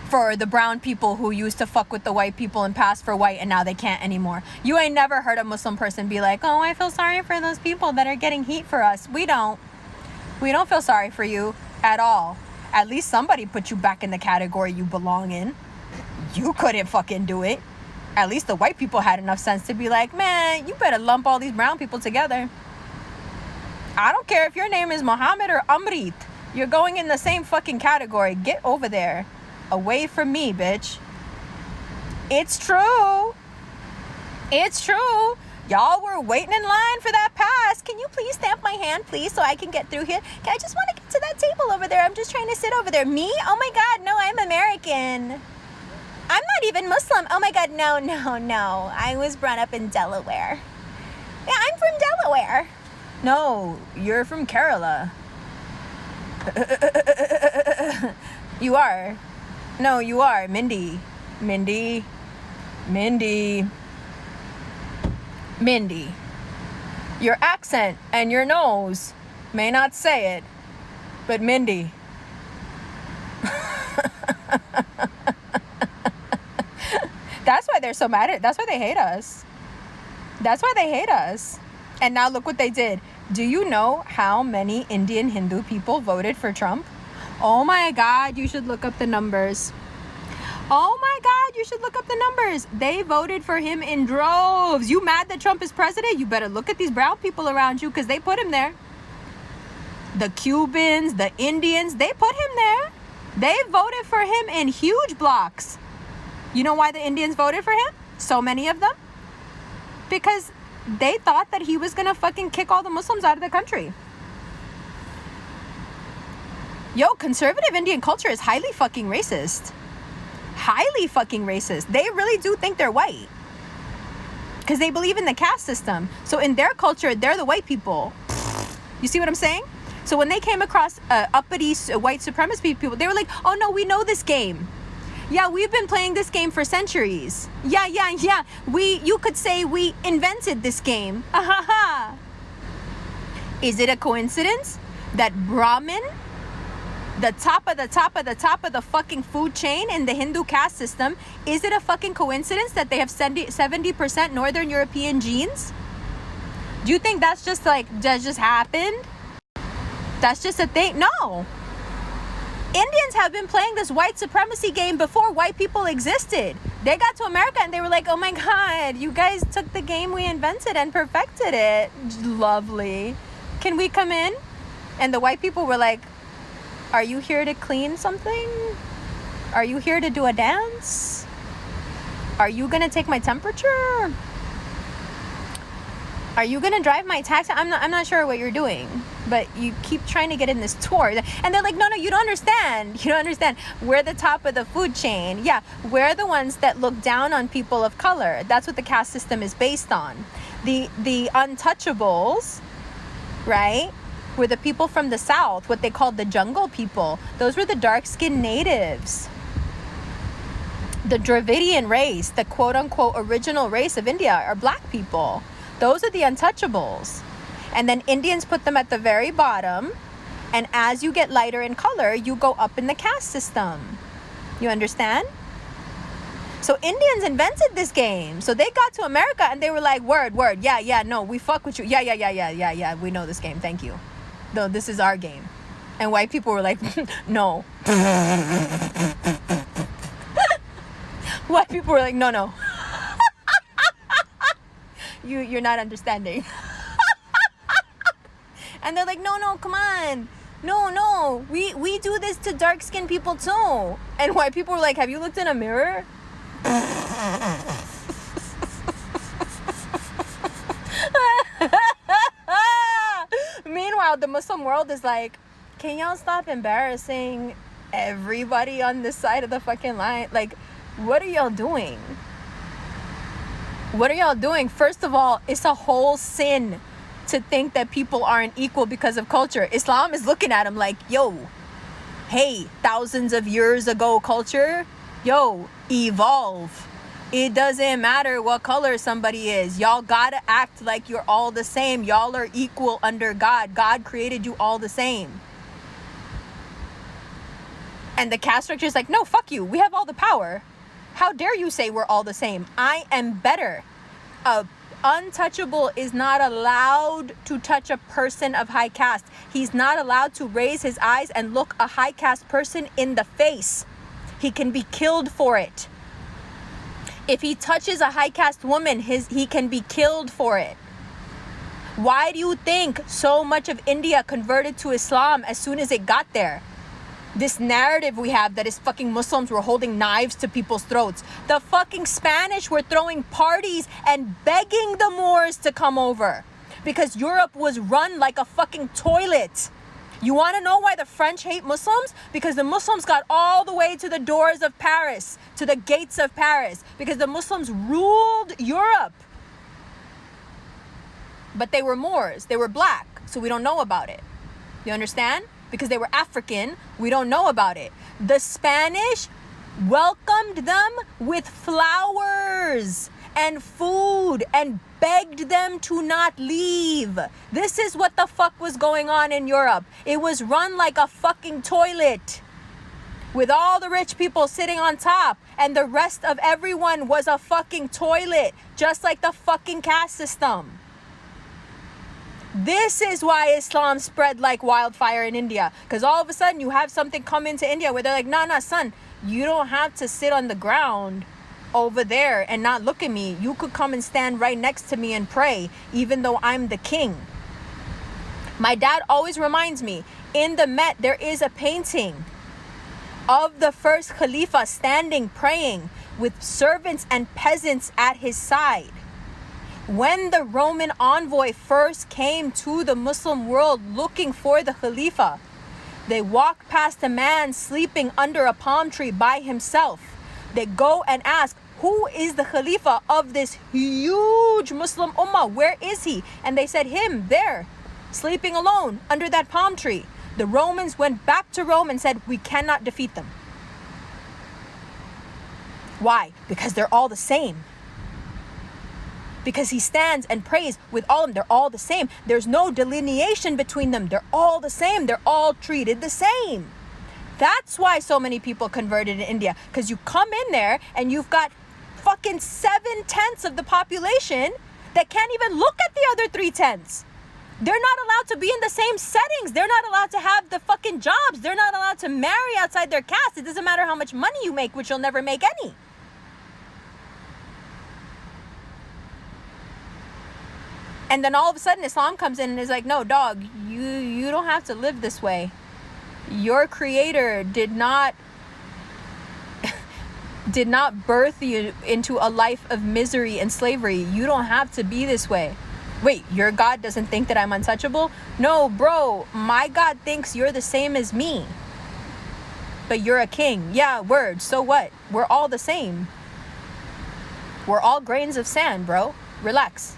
for the brown people who used to fuck with the white people and pass for white and now they can't anymore. You ain't never heard a Muslim person be like, oh, I feel sorry for those people that are getting heat for us. We don't feel sorry for you. at all. At least somebody put you back in the category you belong in. You couldn't fucking do it. At least the white people had enough sense to be like, man, you better lump all these brown people together. I don't care if your name is Mohammed or Amrit. You're going in the same fucking category. Get over there. Away from me, bitch. It's true. It's true. Y'all were waiting in line for that pass. Can you please stamp my hand, please, so I can get through here? I just want to get to that table over there. I'm just trying to sit over there. Me? Oh my God, no, I'm American. I'm not even Muslim. Oh my God, no. I was brought up in Delaware. Yeah, I'm from Delaware. No, you're from Kerala. You are. No, you are. Mindy. Your accent and your nose may not say it, but Mindy. That's why they're so mad at. That's why they hate us. And now look what they did. Do you know how many Indian Hindu people voted for Trump? Oh my God, you should look up the numbers. They voted for him in droves. You mad that Trump is president? You better look at these brown people around you because they put him there. The Cubans, the Indians, they put him there. They voted for him in huge blocks. You know why the Indians voted for him? So many of them? Because they thought that he was gonna fucking kick all the Muslims out of the country. Yo, conservative Indian culture is highly fucking racist. They really do think they're white. Because they believe in the caste system. So in their culture, they're the white people. You see what I'm saying? So when they came across uppity white supremacist people, they were like, oh no, we know this game. Yeah, we've been playing this game for centuries. Yeah. You could say we invented this game. Is it a coincidence that Brahmin, the top of the fucking food chain in the Hindu caste system, is it a fucking coincidence that they have 70% Northern European genes? Do you think that just happened? That's just a thing? No. Indians have been playing this white supremacy game before white people existed. They got to America and they were like, oh my God, you guys took the game we invented and perfected it. Lovely. Can we come in? And the white people were like, are you here to clean something? Are you here to do a dance? Are you gonna take my temperature? Are you gonna drive my taxi? I'm not sure what you're doing, but you keep trying to get in this tour. And they're like, no, you don't understand. We're the top of the food chain. Yeah, we're the ones that look down on people of color. That's what the caste system is based on. The untouchables, right, were the people from the South, what they called the jungle people. Those were the dark-skinned natives. The Dravidian race, the quote-unquote original race of India, are black people. Those are the untouchables. And then Indians put them at the very bottom. And as you get lighter in color, you go up in the caste system. You understand? So Indians invented this game. So they got to America and they were like, word, yeah, no, we fuck with you. Yeah, we know this game, thank you. No, this is our game. And white people were like, no. White people were like, no. You're not understanding. And they're like, no, come on. No, we do this to dark-skinned people too. And white people were like, have you looked in a mirror? Meanwhile, the Muslim world is like, can y'all stop embarrassing everybody on this side of the fucking line? Like, what are y'all doing? First of all, it's a whole sin to think that people aren't equal because of culture. Islam is looking at them like, yo, hey, thousands of years ago culture, yo, evolve. It doesn't matter what color somebody is. Y'all gotta act like you're all the same. Y'all are equal under God. God created you all the same. And the caste structure is like, no, fuck you. We have all the power. How dare you say we're all the same? I am better. A untouchable is not allowed to touch a person of high caste. He's not allowed to raise his eyes and look a high caste person in the face. He can be killed for it. If he touches a high caste woman, he can be killed for it. Why do you think so much of India converted to Islam as soon as it got there? This narrative we have that is fucking Muslims were holding knives to people's throats. The fucking Spanish were throwing parties and begging the Moors to come over because Europe was run like a fucking toilet. You want to know why the French hate Muslims? Because the Muslims got all the way to the doors of Paris, to the gates of Paris, because the Muslims ruled Europe. But they were Moors. They were black, so we don't know about it. You understand? Because they were African, we don't know about it. The Spanish welcomed them with flowers and food and begged them to not leave. This is what the fuck was going on in Europe. It was run like a fucking toilet with all the rich people sitting on top, and the rest of everyone was a fucking toilet, just like the fucking caste system. This is why Islam spread like wildfire in India. Because all of a sudden you have something come into India where they're like, nah, son, you don't have to sit on the ground over there and not look at me. You could come and stand right next to me and pray, even though I'm the king. My dad always reminds me, in the Met, there is a painting of the first Khalifa standing praying with servants and peasants at his side. When the Roman envoy first came to the Muslim world looking for the Khalifa, they walk past a man sleeping under a palm tree by himself. They go and ask, who is the Khalifa of this huge Muslim ummah? Where is he? And they said, him, there, sleeping alone under that palm tree. The Romans went back to Rome and said, we cannot defeat them. Why? Because they're all the same. Because he stands and prays with all of them. They're all the same. There's no delineation between them. They're all the same. They're all treated the same. That's why so many people converted in India. Because you come in there and you've got fucking 7/10 of the population that can't even look at the other 3/10. They're not allowed to be in the same settings. They're not allowed to have the fucking jobs. They're not allowed to marry outside their caste. It doesn't matter how much money you make, which you'll never make any. And then all of a sudden Islam comes in and is like, no, dog, you don't have to live this way. Your creator did not birth you into a life of misery and slavery. You don't have to be this way. Wait, your God doesn't think that I'm untouchable? No, bro, my God thinks you're the same as me. But you're a king. Yeah, word. So what? We're all the same. We're all grains of sand, bro. Relax.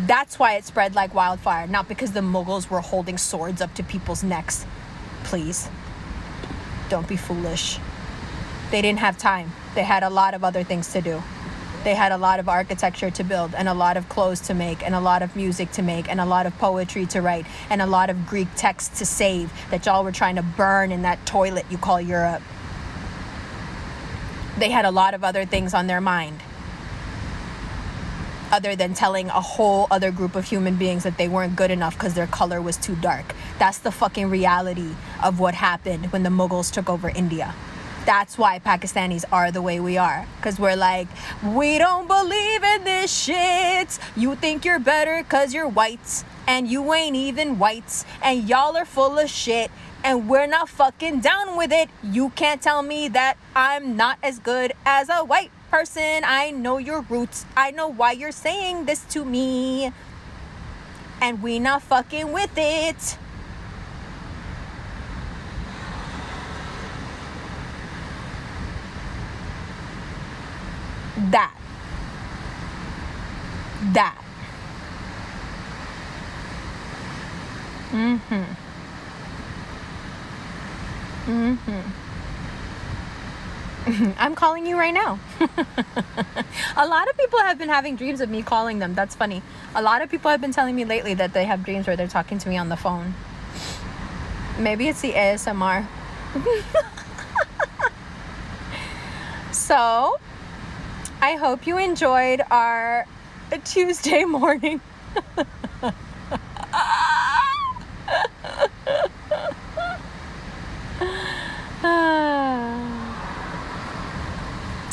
That's why it spread like wildfire, not because the Mughals were holding swords up to people's necks. Please, don't be foolish. They didn't have time. They had a lot of other things to do. They had a lot of architecture to build, and a lot of clothes to make, and a lot of music to make, and a lot of poetry to write, and a lot of Greek texts to save that y'all were trying to burn in that toilet you call Europe. They had a lot of other things on their mind, other than telling a whole other group of human beings that they weren't good enough because their color was too dark. That's the fucking reality of what happened when the Mughals took over India. That's why Pakistanis are the way we are. Because we're like, we don't believe in this shit. You think you're better because you're whites. And you ain't even whites. And y'all are full of shit. And we're not fucking down with it. You can't tell me that I'm not as good as a white person. I know your roots. I know why you're saying this to me. And we not fucking with it. That. I'm calling you right now. A lot of people have been having dreams of me calling them. That's funny. A lot of people have been telling me lately that they have dreams where they're talking to me on the phone. Maybe it's the ASMR. So, I hope you enjoyed our Tuesday morning.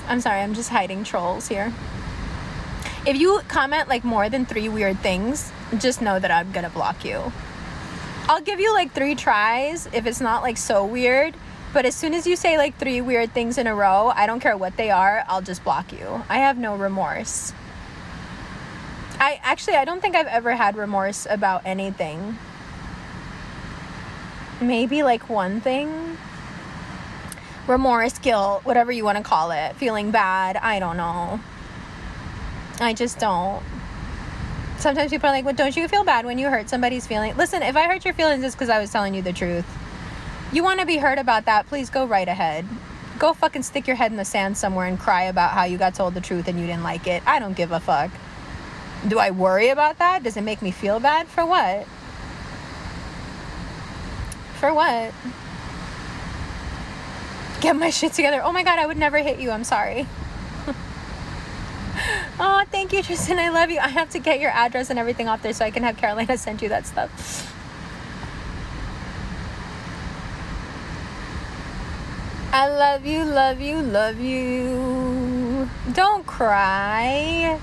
I'm sorry, I'm just hiding trolls here. If you comment like more than 3 weird things, just know that I'm gonna block you. I'll give you like 3 tries if it's not like so weird, but as soon as you say like 3 weird things in a row, I don't care what they are, I'll just block you. I have no remorse. I don't think I've ever had remorse about anything. Maybe like one thing. Remorse, guilt, whatever you want to call it. Feeling bad, I don't know. I just don't. Sometimes people are like, well, don't you feel bad when you hurt somebody's feelings? Listen, if I hurt your feelings, it's because I was telling you the truth. You want to be hurt about that, please go right ahead. Go fucking stick your head in the sand somewhere and cry about how you got told the truth and you didn't like it. I don't give a fuck. Do I worry about that? Does it make me feel bad? For what? For what? Get my shit together. Oh my God, I would never hit you. I'm sorry. Oh, thank you, Tristan. I love you. I have to get your address and everything off there so I can have Carolina send you that stuff. I love you, love you, love you. Don't cry.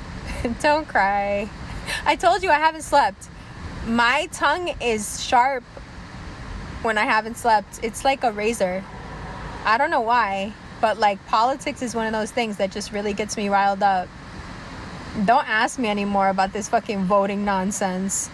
Don't cry. I told you I haven't slept. My tongue is sharp when I haven't slept. It's like a razor. I don't know why, but like politics is one of those things that just really gets me riled up. Don't ask me anymore about this fucking voting nonsense.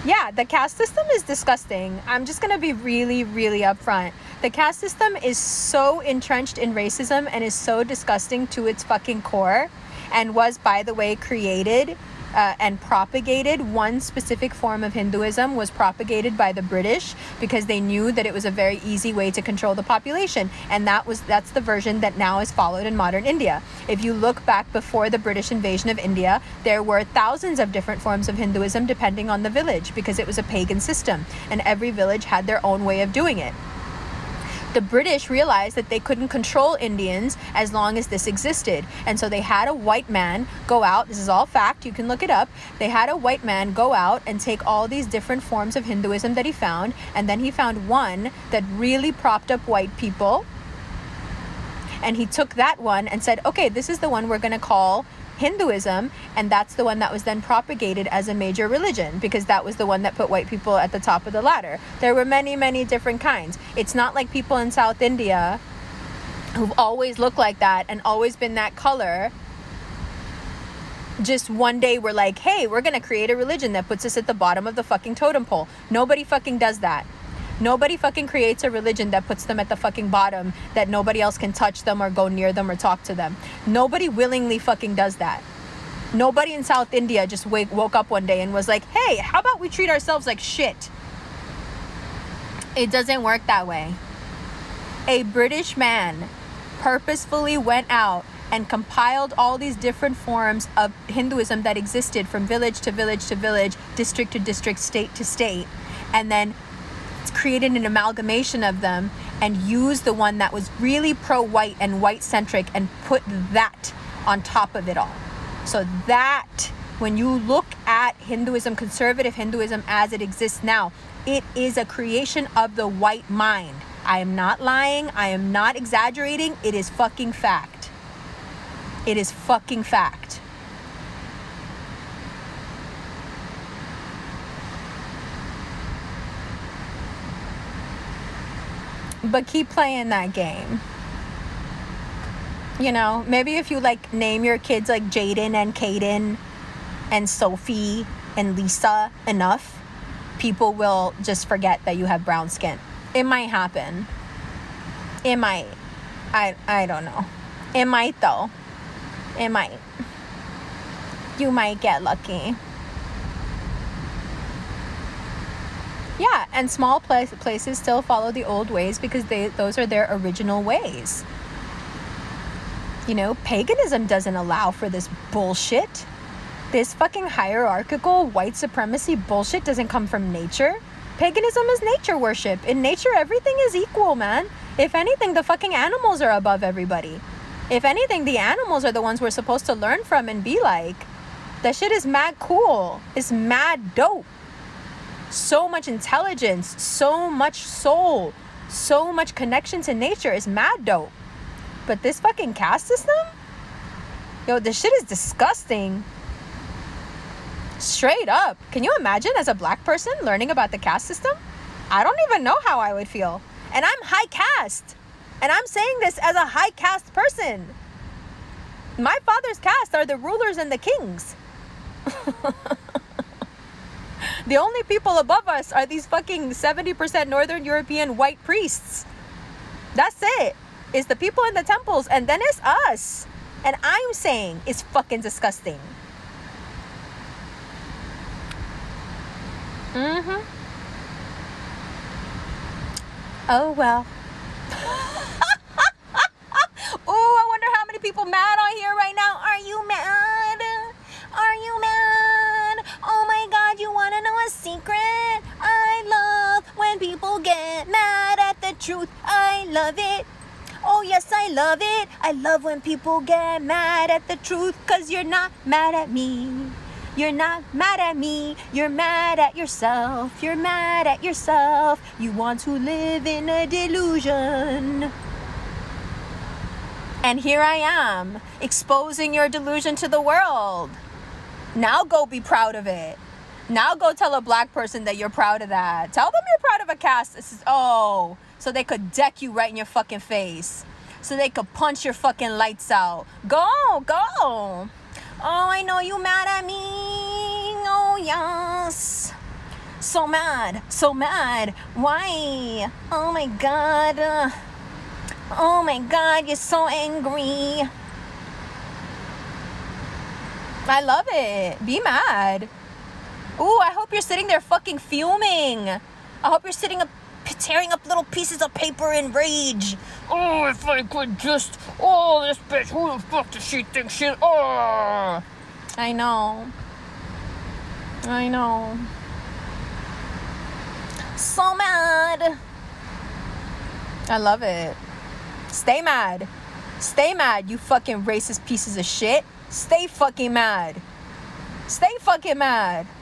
Yeah, the caste system is disgusting. I'm just gonna be really, really upfront. The caste system is so entrenched in racism and is so disgusting to its fucking core, and was, by the way, created and propagated. One specific form of Hinduism was propagated by the British because they knew that it was a very easy way to control the population, and that's the version that now is followed in modern India. If you look back before the British invasion of India, there were thousands of different forms of Hinduism depending on the village, because it was a pagan system and every village had their own way of doing it. The British realized that they couldn't control Indians as long as this existed. And so they had a white man go out. This is all fact. You can look it up. They had a white man go out and take all these different forms of Hinduism that he found. And then he found one that really propped up white people. And he took that one and said, okay, this is the one we're going to call Hinduism, and that's the one that was then propagated as a major religion, because that was the one that put white people at the top of the ladder. There were many, many different kinds. It's not like people in South India who've always looked like that and always been that color just one day were like, hey, we're gonna create a religion that puts us at the bottom of the fucking totem pole. Nobody fucking does that. Nobody fucking creates a religion that puts them at the fucking bottom, that nobody else can touch them or go near them or talk to them. Nobody willingly fucking does that. Nobody in South India just woke up one day and was like, hey, how about we treat ourselves like shit? It doesn't work that way. A British man purposefully went out and compiled all these different forms of Hinduism that existed from village to village to village, district to district, state to state, and then created an amalgamation of them and used the one that was really pro-white and white-centric and put that on top of it all. So that, when you look at Hinduism, conservative Hinduism as it exists now, it is a creation of the white mind. I am not lying. I am not exaggerating. It is fucking fact. It is fucking fact. But keep playing that game. You know, maybe if you like name your kids like Jaden and Caden and Sophie and Lisa enough, people will just forget that you have brown skin. It might happen. It might. I don't know. It might though. It might. You might get lucky. Yeah, and small places still follow the old ways because those are their original ways. You know, paganism doesn't allow for this bullshit. This fucking hierarchical white supremacy bullshit doesn't come from nature. Paganism is nature worship. In nature, everything is equal, man. If anything, the fucking animals are above everybody. If anything, the animals are the ones we're supposed to learn from and be like. That shit is mad cool. It's mad dope. So much intelligence, so much soul, so much connection to nature is mad dope. But this fucking caste system? Yo, this shit is disgusting. Straight up. Can you imagine as a black person learning about the caste system? I don't even know how I would feel. And I'm high caste. And I'm saying this as a high caste person. My father's caste are the rulers and the kings. The only people above us are these fucking 70% Northern European white priests. That's it. It's the people in the temples, and then it's us. And I'm saying it's fucking disgusting. Oh well. Oh, I wonder how many people mad on here right now. Are you mad? Are you mad? Oh my God, you wanna know a secret? I love when people get mad at the truth. I love it. Oh yes, I love it. I love when people get mad at the truth, 'cause you're not mad at me. You're not mad at me. You're mad at yourself. You're mad at yourself. You want to live in a delusion. And here I am, exposing your delusion to the world. Now go be proud of it. Now go tell a black person that you're proud of that. Tell them you're proud of a caste. So they could deck you right in your fucking face. So they could punch your fucking lights out. Go. Oh, I know you mad at me. Oh, yes. So mad. Why? Oh, my God. Oh, my God. You're so angry. I love it. Be mad. Ooh, I hope you're sitting there fucking fuming. I hope you're sitting up tearing up little pieces of paper in rage. Oh, if I could just... Oh, this bitch, who the fuck does she think she... Oh. I know. So mad. I love it. Stay mad, you fucking racist pieces of shit. Stay fucking mad.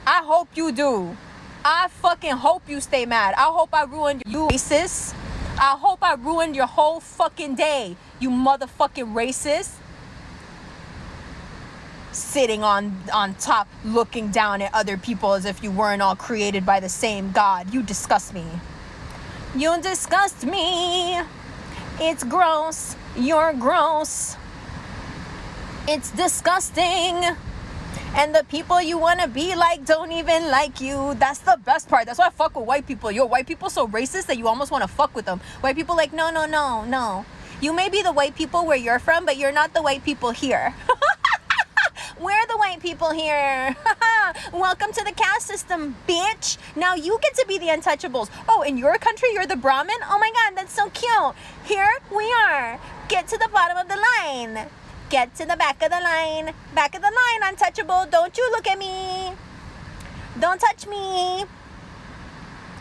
I hope you do. I fucking hope you stay mad. I hope I ruined you, racist. I hope I ruined your whole fucking day, you motherfucking racist. Sitting on top, looking down at other people as if you weren't all created by the same God. You disgust me. You disgust me. It's gross. You're gross. It's disgusting. And the people you want to be like don't even like you. That's the best part. That's why I fuck with white people. Yo, white people so racist that you almost want to fuck with them. White people like, no. You may be the white people where you're from, but you're not the white people here. We're the white people here. Welcome to the caste system, bitch. Now you get to be the untouchables. Oh, in your country, you're the Brahmin? Oh my God, that's so cute. Here we are. Get to the bottom of the line. Get to the back of the line. Back of the line, untouchable. Don't you look at me. Don't touch me.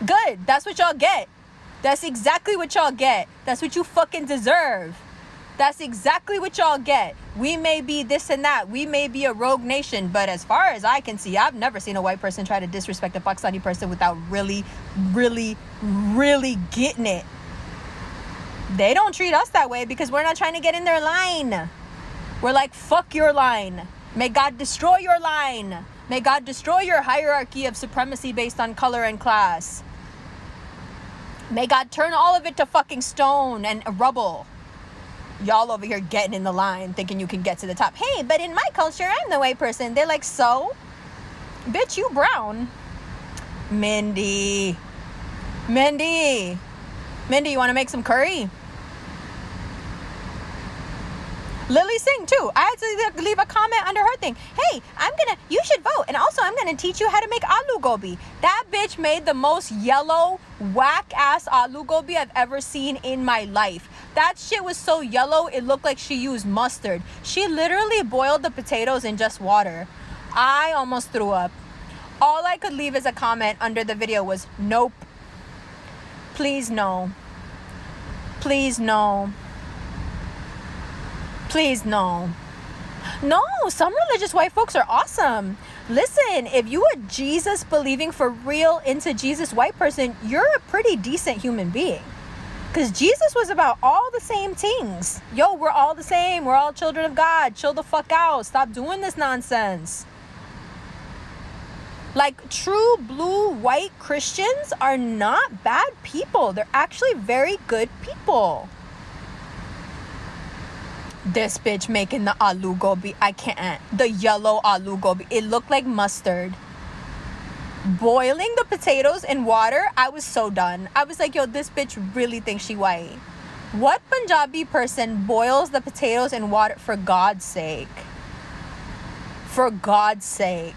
Good. That's what y'all get. That's exactly what y'all get. That's what you fucking deserve. That's exactly what y'all get. We may be this and that. We may be a rogue nation. But as far as I can see, I've never seen a white person try to disrespect a Pakistani person without really, really, really getting it. They don't treat us that way because we're not trying to get in their line. We're like, fuck your line. May God destroy your line. May God destroy your hierarchy of supremacy based on color and class. May God turn all of it to fucking stone and rubble. Y'all over here getting in the line thinking you can get to the top. Hey, but in my culture, I'm the white person. They're like, so? Bitch, you brown. Mindy, you want to make some curry? Lily Singh too. I had to leave a comment under her thing. Hey, you should vote. And also I'm gonna teach you how to make aloo gobi. That bitch made the most yellow, whack ass aloo gobi I've ever seen in my life. That shit was so yellow, it looked like she used mustard. She literally boiled the potatoes in just water. I almost threw up. All I could leave as a comment under the video was, nope. Please no. Please no. Please, no. No, some religious white folks are awesome. Listen, if you a Jesus believing for real into Jesus white person, you're a pretty decent human being. Because Jesus was about all the same things. Yo, we're all the same. We're all children of God. Chill the fuck out. Stop doing this nonsense. Like, true blue white Christians are not bad people. They're actually very good people. This bitch making the aloo gobi. I can't. The yellow aloo gobi. It looked like mustard. Boiling the potatoes in water. I was so done. I was like, yo, this bitch really thinks she white. What Punjabi person boils the potatoes in water? For God's sake. For God's sake.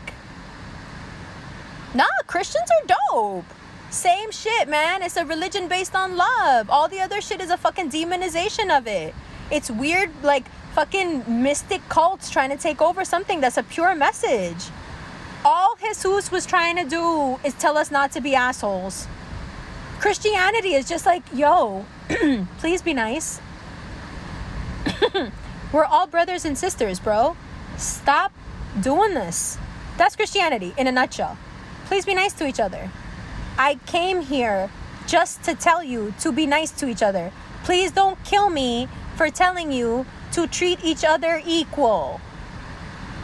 Nah, Christians are dope. Same shit, man. It's a religion based on love. All the other shit is a fucking demonization of it. It's weird, like, fucking mystic cults trying to take over something that's a pure message. All Jesus was trying to do is tell us not to be assholes. Christianity is just like, yo, please be nice. We're all brothers and sisters, bro. Stop doing this. That's Christianity in a nutshell. Please be nice to each other. I came here just to tell you to be nice to each other. Please don't kill me for telling you to treat each other equal.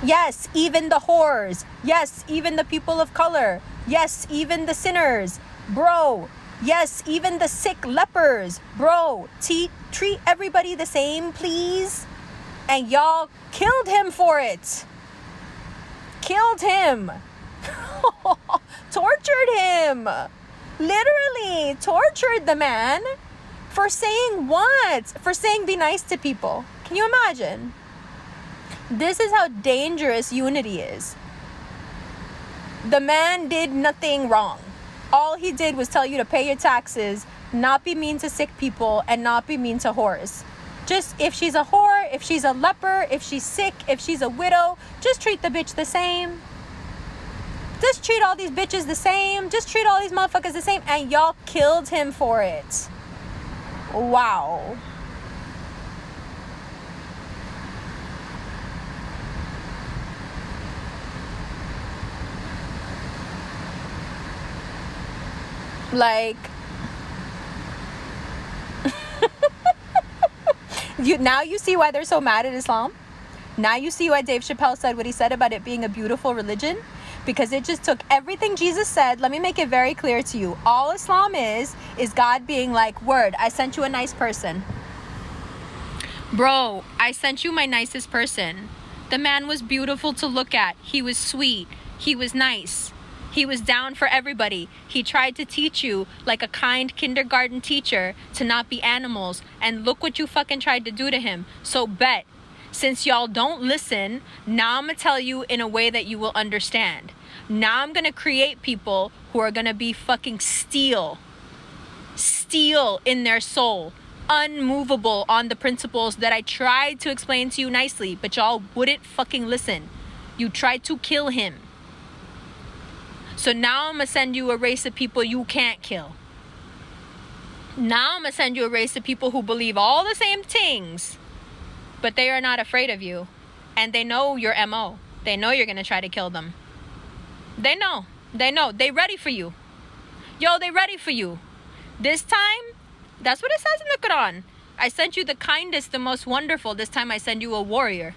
Yes, even the whores. Yes, even the people of color. Yes, even the sinners. Bro. Yes, even the sick lepers. Bro, treat everybody the same, please. And y'all killed him for it. Killed him. Tortured him. Literally tortured the man. For saying what? For saying be nice to people. Can you imagine? This is how dangerous unity is. The man did nothing wrong. All he did was tell you to pay your taxes, not be mean to sick people, and not be mean to whores. Just if she's a whore, if she's a leper, if she's sick, if she's a widow, just treat the bitch the same. Just treat all these bitches the same. Just treat all these motherfuckers the same. And y'all killed him for it. Wow. Like, now you see why they're so mad at Islam. Now you see why Dave Chappelle said what he said about it being a beautiful religion. Because it just took everything Jesus said. Let me make it very clear to you. All Islam is God being like, word, I sent you a nice person. Bro, I sent you my nicest person. The man was beautiful to look at. He was sweet. He was nice. He was down for everybody. He tried to teach you like a kind kindergarten teacher to not be animals. And look what you fucking tried to do to him. So bet. Since y'all don't listen, now I'm going to tell you in a way that you will understand. Now I'm going to create people who are going to be fucking steel. Steel in their soul. Unmovable on the principles that I tried to explain to you nicely, but y'all wouldn't fucking listen. You tried to kill him. So now I'm going to send you a race of people you can't kill. Now I'm going to send you a race of people who believe all the same things. But they are not afraid of you. And they know your MO. They know you're going to try to kill them. They know. They know. They ready for you. Yo, they ready for you. This time, that's what it says in the Quran. I sent you the kindest, the most wonderful. This time I send you a warrior.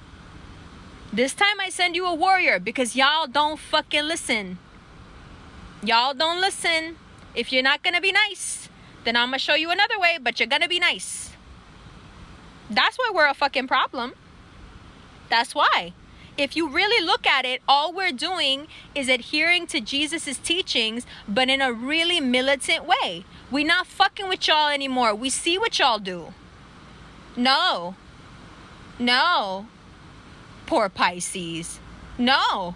This time I send you a warrior because y'all don't fucking listen. Y'all don't listen. If you're not going to be nice, then I'm going to show you another way, but you're going to be nice. That's why we're a fucking problem. That's why. If you really look at it, all we're doing is adhering to Jesus's teachings, but in a really militant way. We're not fucking with y'all anymore. We see what y'all do. No. No. Poor Pisces. No.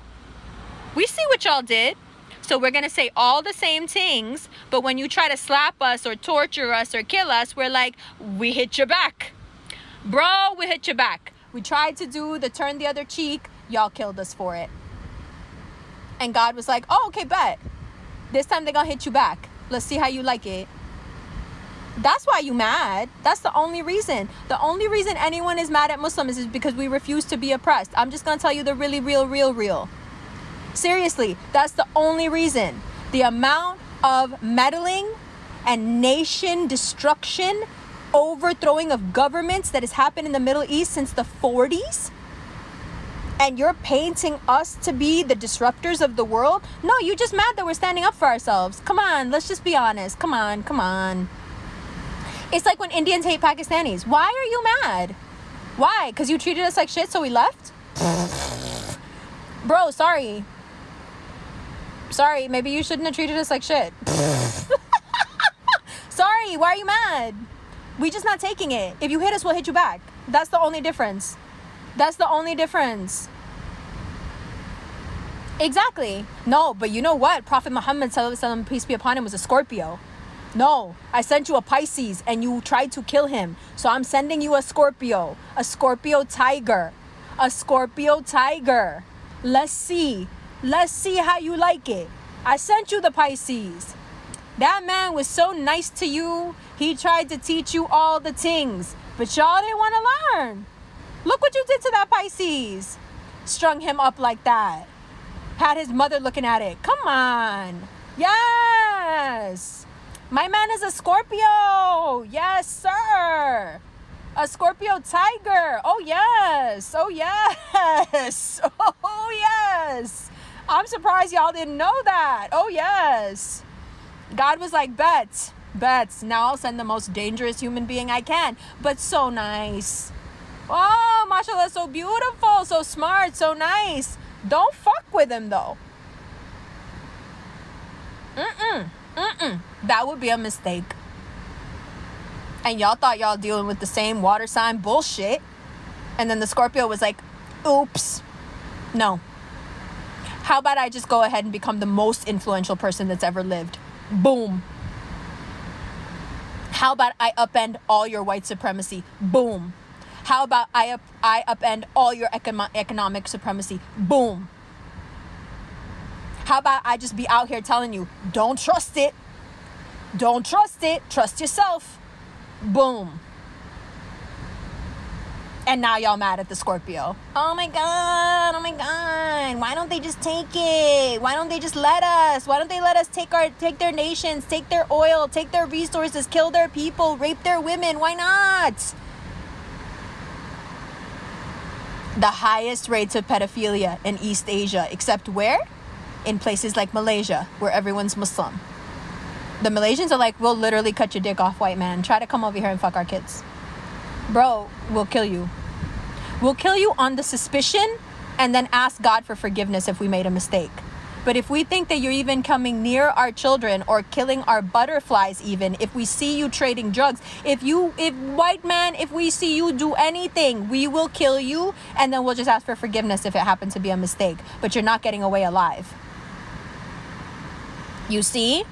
We see what y'all did. So we're going to say all the same things, but when you try to slap us or torture us or kill us, we're like, we hit your back. Bro, we hit you back. We tried to do the turn the other cheek. Y'all killed us for it. And God was like, oh, okay, bet. This time they're going to hit you back. Let's see how you like it. That's why you mad. That's the only reason. The only reason anyone is mad at Muslims is because we refuse to be oppressed. I'm just gonna tell you the really real. Seriously, that's the only reason. The amount of meddling and nation destruction, overthrowing of governments that has happened in the Middle East since the 40s, and you're painting us to be the disruptors of the world? No, you're just mad that we're standing up for ourselves. Come on, let's just be honest. Come on. It's like when Indians hate Pakistanis. Why are you mad? Why? Because you treated us like shit, so we left? Bro, sorry, maybe you shouldn't have treated us like shit. Sorry, why are you mad? We just not taking it. If you hit us, we'll hit you back. That's the only difference. Exactly. No, but you know what? Prophet Muhammad ﷺ, peace be upon him, was a Scorpio. No, I sent you a Pisces and you tried to kill him. So I'm sending you a Scorpio tiger. Let's see how you like it. I sent you the Pisces. That man was so nice to you. He tried to teach you all the things, but y'all didn't want to learn. Look what you did to that Pisces. Strung him up like that. Had his mother looking at it. Come on. Yes. My man is a Scorpio. Yes, sir. A Scorpio tiger. Oh, yes. Oh, yes. I'm surprised y'all didn't know that. Oh, yes. God was like, bets. Now I'll send the most dangerous human being I can. But so nice. Oh, mashallah, so beautiful, so smart, so nice. Don't fuck with him, though. That would be a mistake. And y'all thought y'all dealing with the same water sign bullshit. And then the Scorpio was like, oops. No. How about I just go ahead and become the most influential person that's ever lived? Boom. How about I upend all your white supremacy? Boom. How about I upend all your economic supremacy? Boom. How about I just be out here telling you, don't trust it. Trust yourself. Boom. And now y'all mad at the Scorpio. Oh my God. Why don't they just take it? Why don't they just let us? Why don't they let us take their nations, take their oil, take their resources, kill their people, rape their women? Why not? The highest rates of pedophilia in East Asia, except where? In places like Malaysia, where everyone's Muslim. The Malaysians are like, we'll literally cut your dick off, white man. Try to come over here and fuck our kids. Bro, we'll kill you. We'll kill you on the suspicion and then ask God for forgiveness if we made a mistake. But if we think that you're even coming near our children or killing our butterflies, even if we see you trading drugs, if white man, if we see you do anything, we will kill you, and then we'll just ask for forgiveness if it happened to be a mistake. But you're not getting away alive. You see?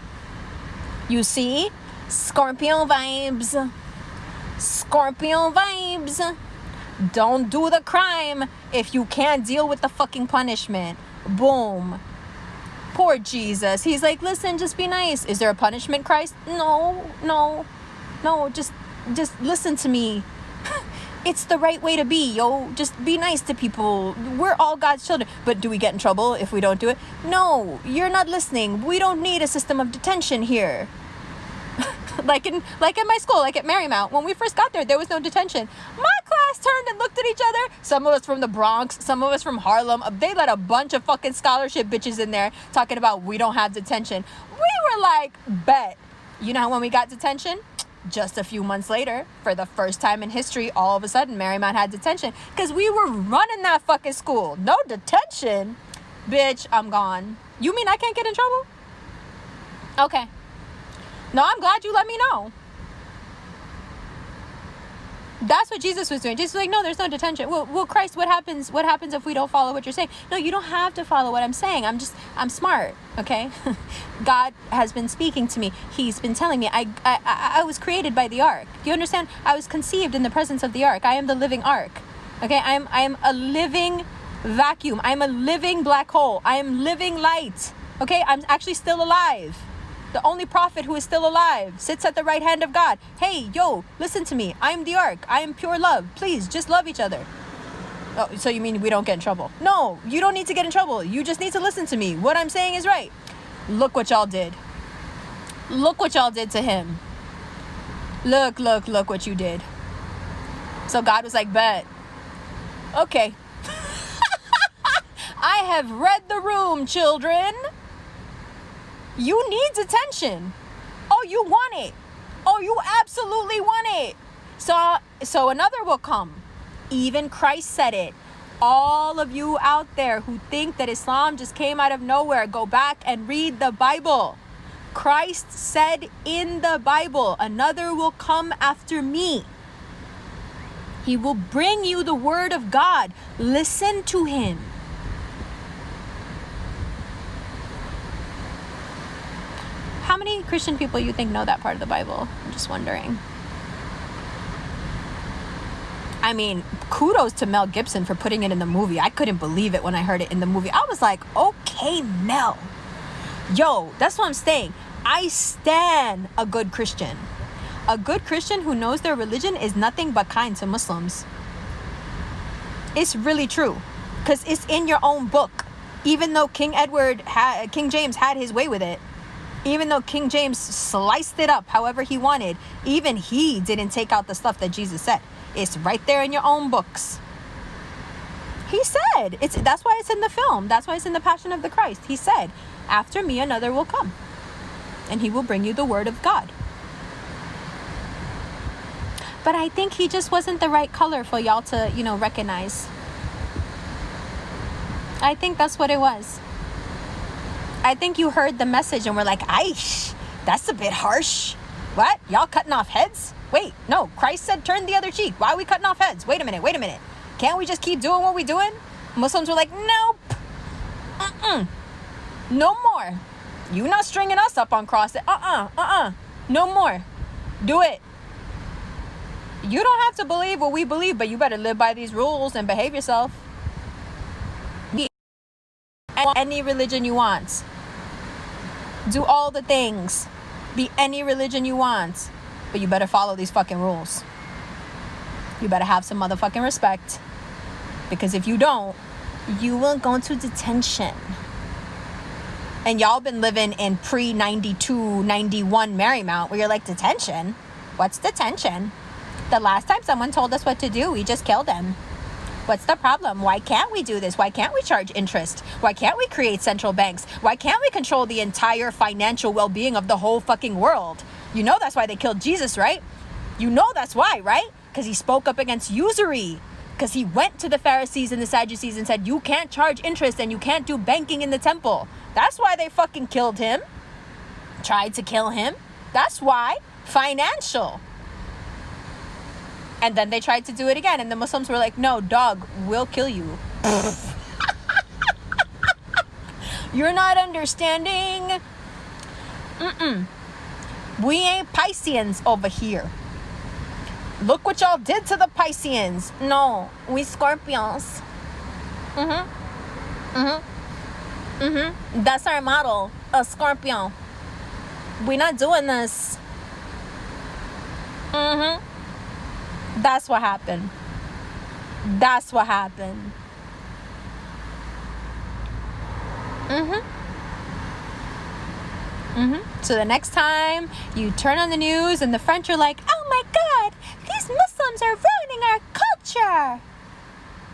Scorpio vibes. Don't do the crime if you can't deal with the fucking punishment. Boom. Poor Jesus. He's like, listen, just be nice. Is there a punishment, Christ? No. Just listen to me. It's the right way to be, yo. Just be nice to people. We're all God's children. But do we get in trouble if we don't do it? No, you're not listening. We don't need a system of detention here. Like in my school, like at Marymount, when we first got there was no detention. My class turned and looked at each other. Some of us from the Bronx, some of us from Harlem. They let a bunch of fucking scholarship bitches in there talking about we don't have detention. We were like, bet. You know when we got detention? Just a few months later, for the first time in history, all of a sudden, Marymount had detention. Because we were running that fucking school. No detention? Bitch, I'm gone. You mean I can't get in trouble? Okay. No, I'm glad you let me know. That's what Jesus was doing. Jesus was like, no, there's no detention. Well, Christ, what happens if we don't follow what you're saying? No, you don't have to follow what I'm saying. I'm smart, okay? God has been speaking to me. He's been telling me I was created by the ark. Do you understand? I was conceived in the presence of the ark. I am the living ark. Okay? I am a living vacuum. I'm a living black hole. I am living light. Okay? I'm actually still alive. the only prophet who is still alive, sits at the right hand of God. Hey, yo, listen to me. I am the ark. I am pure love. Please, just love each other. Oh, so you mean we don't get in trouble? No, you don't need to get in trouble. You just need to listen to me. What I'm saying is right. Look what y'all did. Look what y'all did to him. Look what you did. So God was like, bet. Okay. I have read the room, children. You need attention. Oh, you want it. Oh, you absolutely want it. So another will come. Even Christ said it. All of you out there who think that Islam just came out of nowhere, go back and read the Bible. Christ said in the Bible, another will come after me. He will bring you the word of God. Listen to him. How many Christian people you think know that part of the Bible? I'm just wondering. I mean, kudos to Mel Gibson for putting it in the movie. I couldn't believe it when I heard it in the movie. I was like, okay, Mel. Yo, that's what I'm saying. I stan a good Christian. A good Christian who knows their religion is nothing but kind to Muslims. It's really true. Because it's in your own book. Even though King James had his way with it. Even though King James sliced it up however he wanted. Even he didn't take out the stuff that Jesus said. It's right there in your own books. He said, that's why it's in the film. That's why it's in the Passion of the Christ. He said, after me another will come. And he will bring you the word of God. But I think he just wasn't the right color for y'all to, recognize. I think that's what it was. I think you heard the message and were like, aish, that's a bit harsh. What? Y'all cutting off heads? Wait, no, Christ said turn the other cheek. Why are we cutting off heads? Wait a minute. Can't we just keep doing what we're doing? Muslims were like, nope. No more. You not stringing us up on crosses. No more. Do it. You don't have to believe what we believe, but you better live by these rules and behave yourself. Be any religion you want. Do all the things. Be any religion you want. But you better follow these fucking rules. You better have some motherfucking respect. Because if you don't, you will go to detention. And y'all been living in pre-92, 91 Marymount where you're like, detention? What's detention? The last time someone told us what to do, we just killed them. What's the problem? Why can't we do this? Why can't we charge interest? Why can't we create central banks? Why can't we control the entire financial well-being of the whole fucking world? You know that's why they killed Jesus, right? You know that's why, right? Because he spoke up against usury. Because he went to the Pharisees and the Sadducees and said, you can't charge interest and you can't do banking in the temple. That's why they fucking killed him. Tried to kill him. That's why. Financial. And then they tried to do it again. And the Muslims were like, no, dog, we'll kill you. You're not understanding. We ain't Pisceans over here. Look what y'all did to the Pisceans. No, we Scorpions. That's our model, a Scorpion. We not doing this. That's what happened. That's what happened. So the next time you turn on the news and the French are like, oh my God, these Muslims are ruining our culture.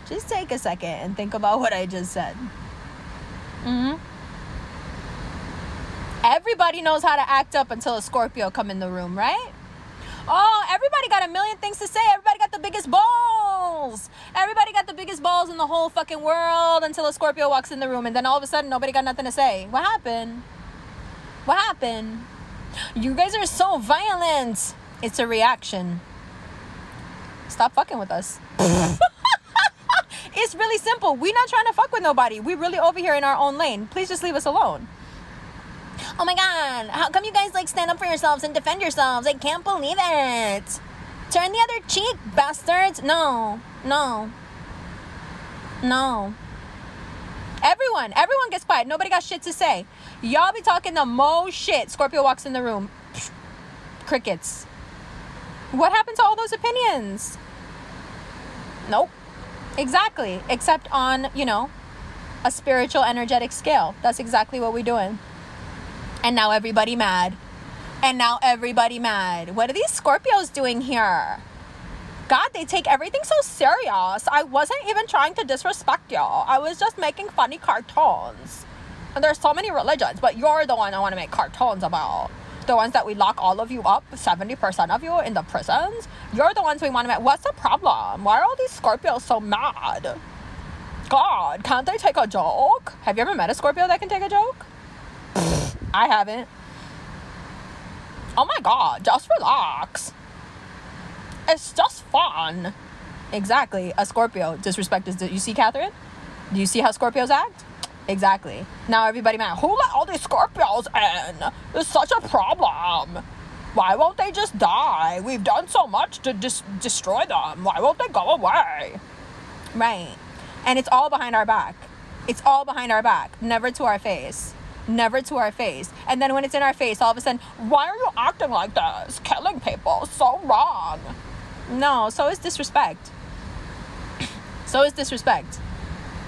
Just take a second and think about what I just said. Everybody knows how to act up until a Scorpio come in the room, right? Oh, everybody got a million things to say. Everybody got the biggest balls. Everybody got the biggest balls in the whole fucking world until a Scorpio walks in the room. And then all of a sudden, nobody got nothing to say. What happened? What happened? You guys are so violent. It's a reaction. Stop fucking with us. It's really simple. We're not trying to fuck with nobody. We're really over here in our own lane. Please just leave us alone. Oh my God, how come you guys stand up for yourselves and defend yourselves? I can't believe it. Turn the other cheek, bastards. No. Everyone gets quiet. Nobody got shit to say. Y'all be talking the most shit. Scorpio walks in the room. Crickets. What happened to all those opinions? Nope. Exactly. Except on, a spiritual energetic scale. That's exactly what we're doing. And now everybody mad. What are these Scorpios doing here? God, they take everything so serious. I wasn't even trying to disrespect y'all. I was just making funny cartoons. And there's so many religions, but you're the one I want to make cartoons about. The ones that we lock all of you up, 70% of you in the prisons. You're the ones we want to make. What's the problem? Why are all these Scorpios so mad? God, can't they take a joke? Have you ever met a Scorpio that can take a joke? I haven't. Oh my God, just relax. It's just fun. Exactly. A Scorpio. Disrespect is... You see, Catherine? Do you see how Scorpios act? Exactly. Now everybody mad. Who let all these Scorpios in? It's such a problem. Why won't they just die? We've done so much to destroy them. Why won't they go away? Right. And it's all behind our back. Never to our face. And then when it's in our face, all of a sudden, why are you acting like this? Killing people. So wrong. No, so is disrespect.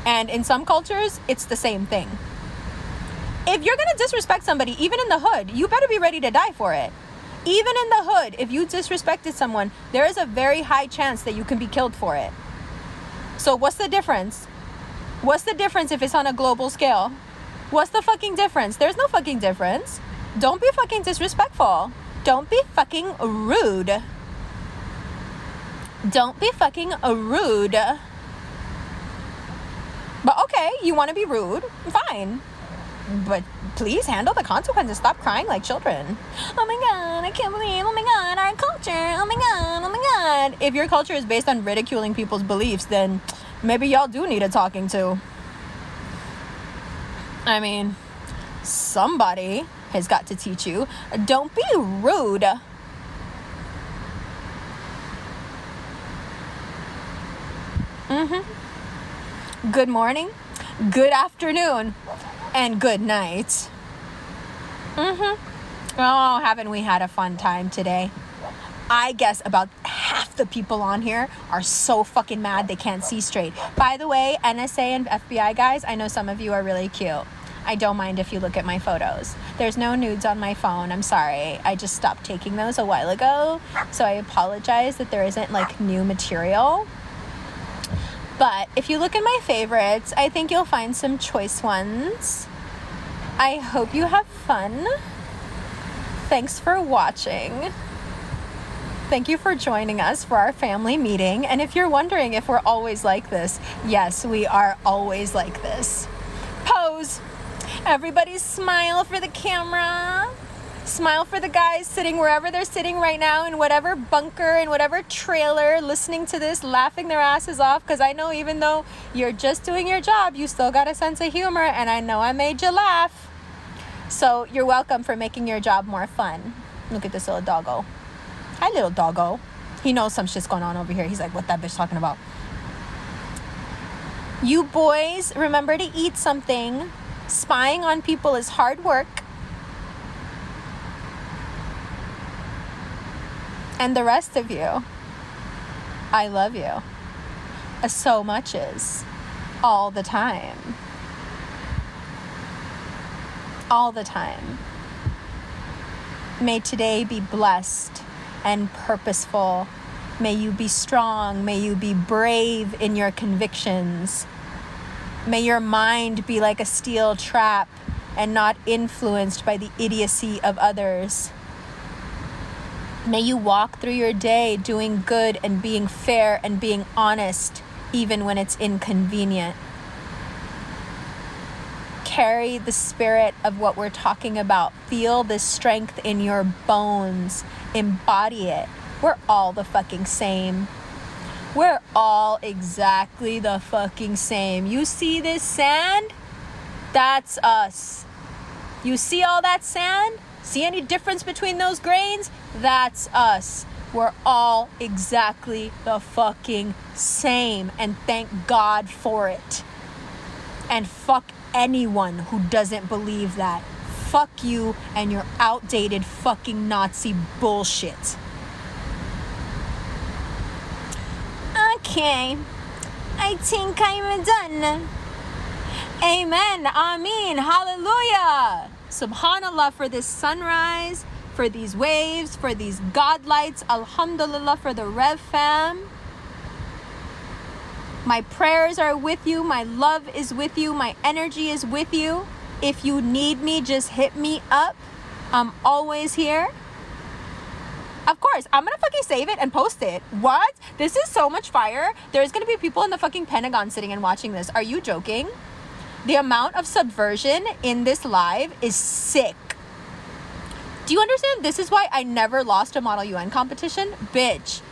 And in some cultures, it's the same thing. If you're going to disrespect somebody, even in the hood, you better be ready to die for it. Even in the hood, if you disrespected someone, there is a very high chance that you can be killed for it. So what's the difference? If it's on a global scale? What's the fucking difference? There's no fucking difference. Don't be fucking disrespectful. Don't be fucking rude. But okay, you want to be rude? Fine. But please handle the consequences. Stop crying like children. Oh my God, I can't believe, oh my God, our culture. Oh my God. If your culture is based on ridiculing people's beliefs, then maybe y'all do need a talking to. I mean, somebody has got to teach you. Don't be rude. Good morning, good afternoon, and good night. Oh, haven't we had a fun time today? I guess about half the people on here are so fucking mad they can't see straight. By the way, NSA and FBI guys, I know some of you are really cute. I don't mind if you look at my photos. There's no nudes on my phone. I'm sorry. I just stopped taking those a while ago. So I apologize that there isn't like new material. But if you look at my favorites, I think you'll find some choice ones. I hope you have fun. Thanks for watching. Thank you for joining us for our family meeting. And if you're wondering if we're always like this, yes, we are always like this. Pose. Everybody smile for the camera. Smile for the guys sitting wherever they're sitting right now, in whatever bunker, in whatever trailer, listening to this, laughing their asses off. Because I know even though you're just doing your job, you still got a sense of humor. And I know I made you laugh. So you're welcome for making your job more fun. Look at this little doggo. Hi, little doggo. He knows some shit's going on over here. He's like, what that bitch talking about? You boys, remember to eat something. Spying on people is hard work. And the rest of you, I love you. So much is. All the time. All the time. May today be blessed and purposeful. May you be strong. May you be brave in your convictions. May your mind be like a steel trap and not influenced by the idiocy of others. May you walk through your day doing good and being fair and being honest, even when it's inconvenient. Carry the spirit of what we're talking about. Feel the strength in your bones. Embody it. We're all the fucking same. We're all exactly the fucking same. You see this sand? That's us. You see all that sand? See any difference between those grains? That's us. We're all exactly the fucking same. And thank God for it. And fuck anyone who doesn't believe that. Fuck you and your outdated fucking Nazi bullshit. Okay, I think I'm done. Amen, Ameen, hallelujah. Subhanallah for this sunrise, for these waves, for these godlights. Alhamdulillah for the Rev fam. My prayers are with you. My love is with you. My energy is with you. If you need me, just hit me up. I'm always here. Of course, I'm gonna fucking save it and post it. What? This is so much fire. There's gonna be people in the fucking Pentagon sitting and watching this. Are you joking? The amount of subversion in this live is sick. Do you understand? This is why I never lost a Model UN competition. Bitch.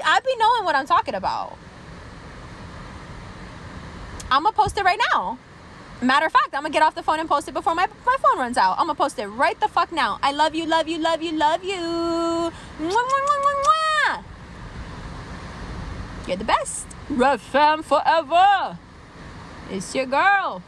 I be knowing what I'm talking about. I'm gonna post it right now. Matter of fact, I'm gonna get off the phone and post it before my phone runs out. I'm gonna post it right the fuck now. I love you, love you, love you, love you. Mwah, mwah, mwah, mwah, mwah. You're the best. Rev fam forever. It's your girl.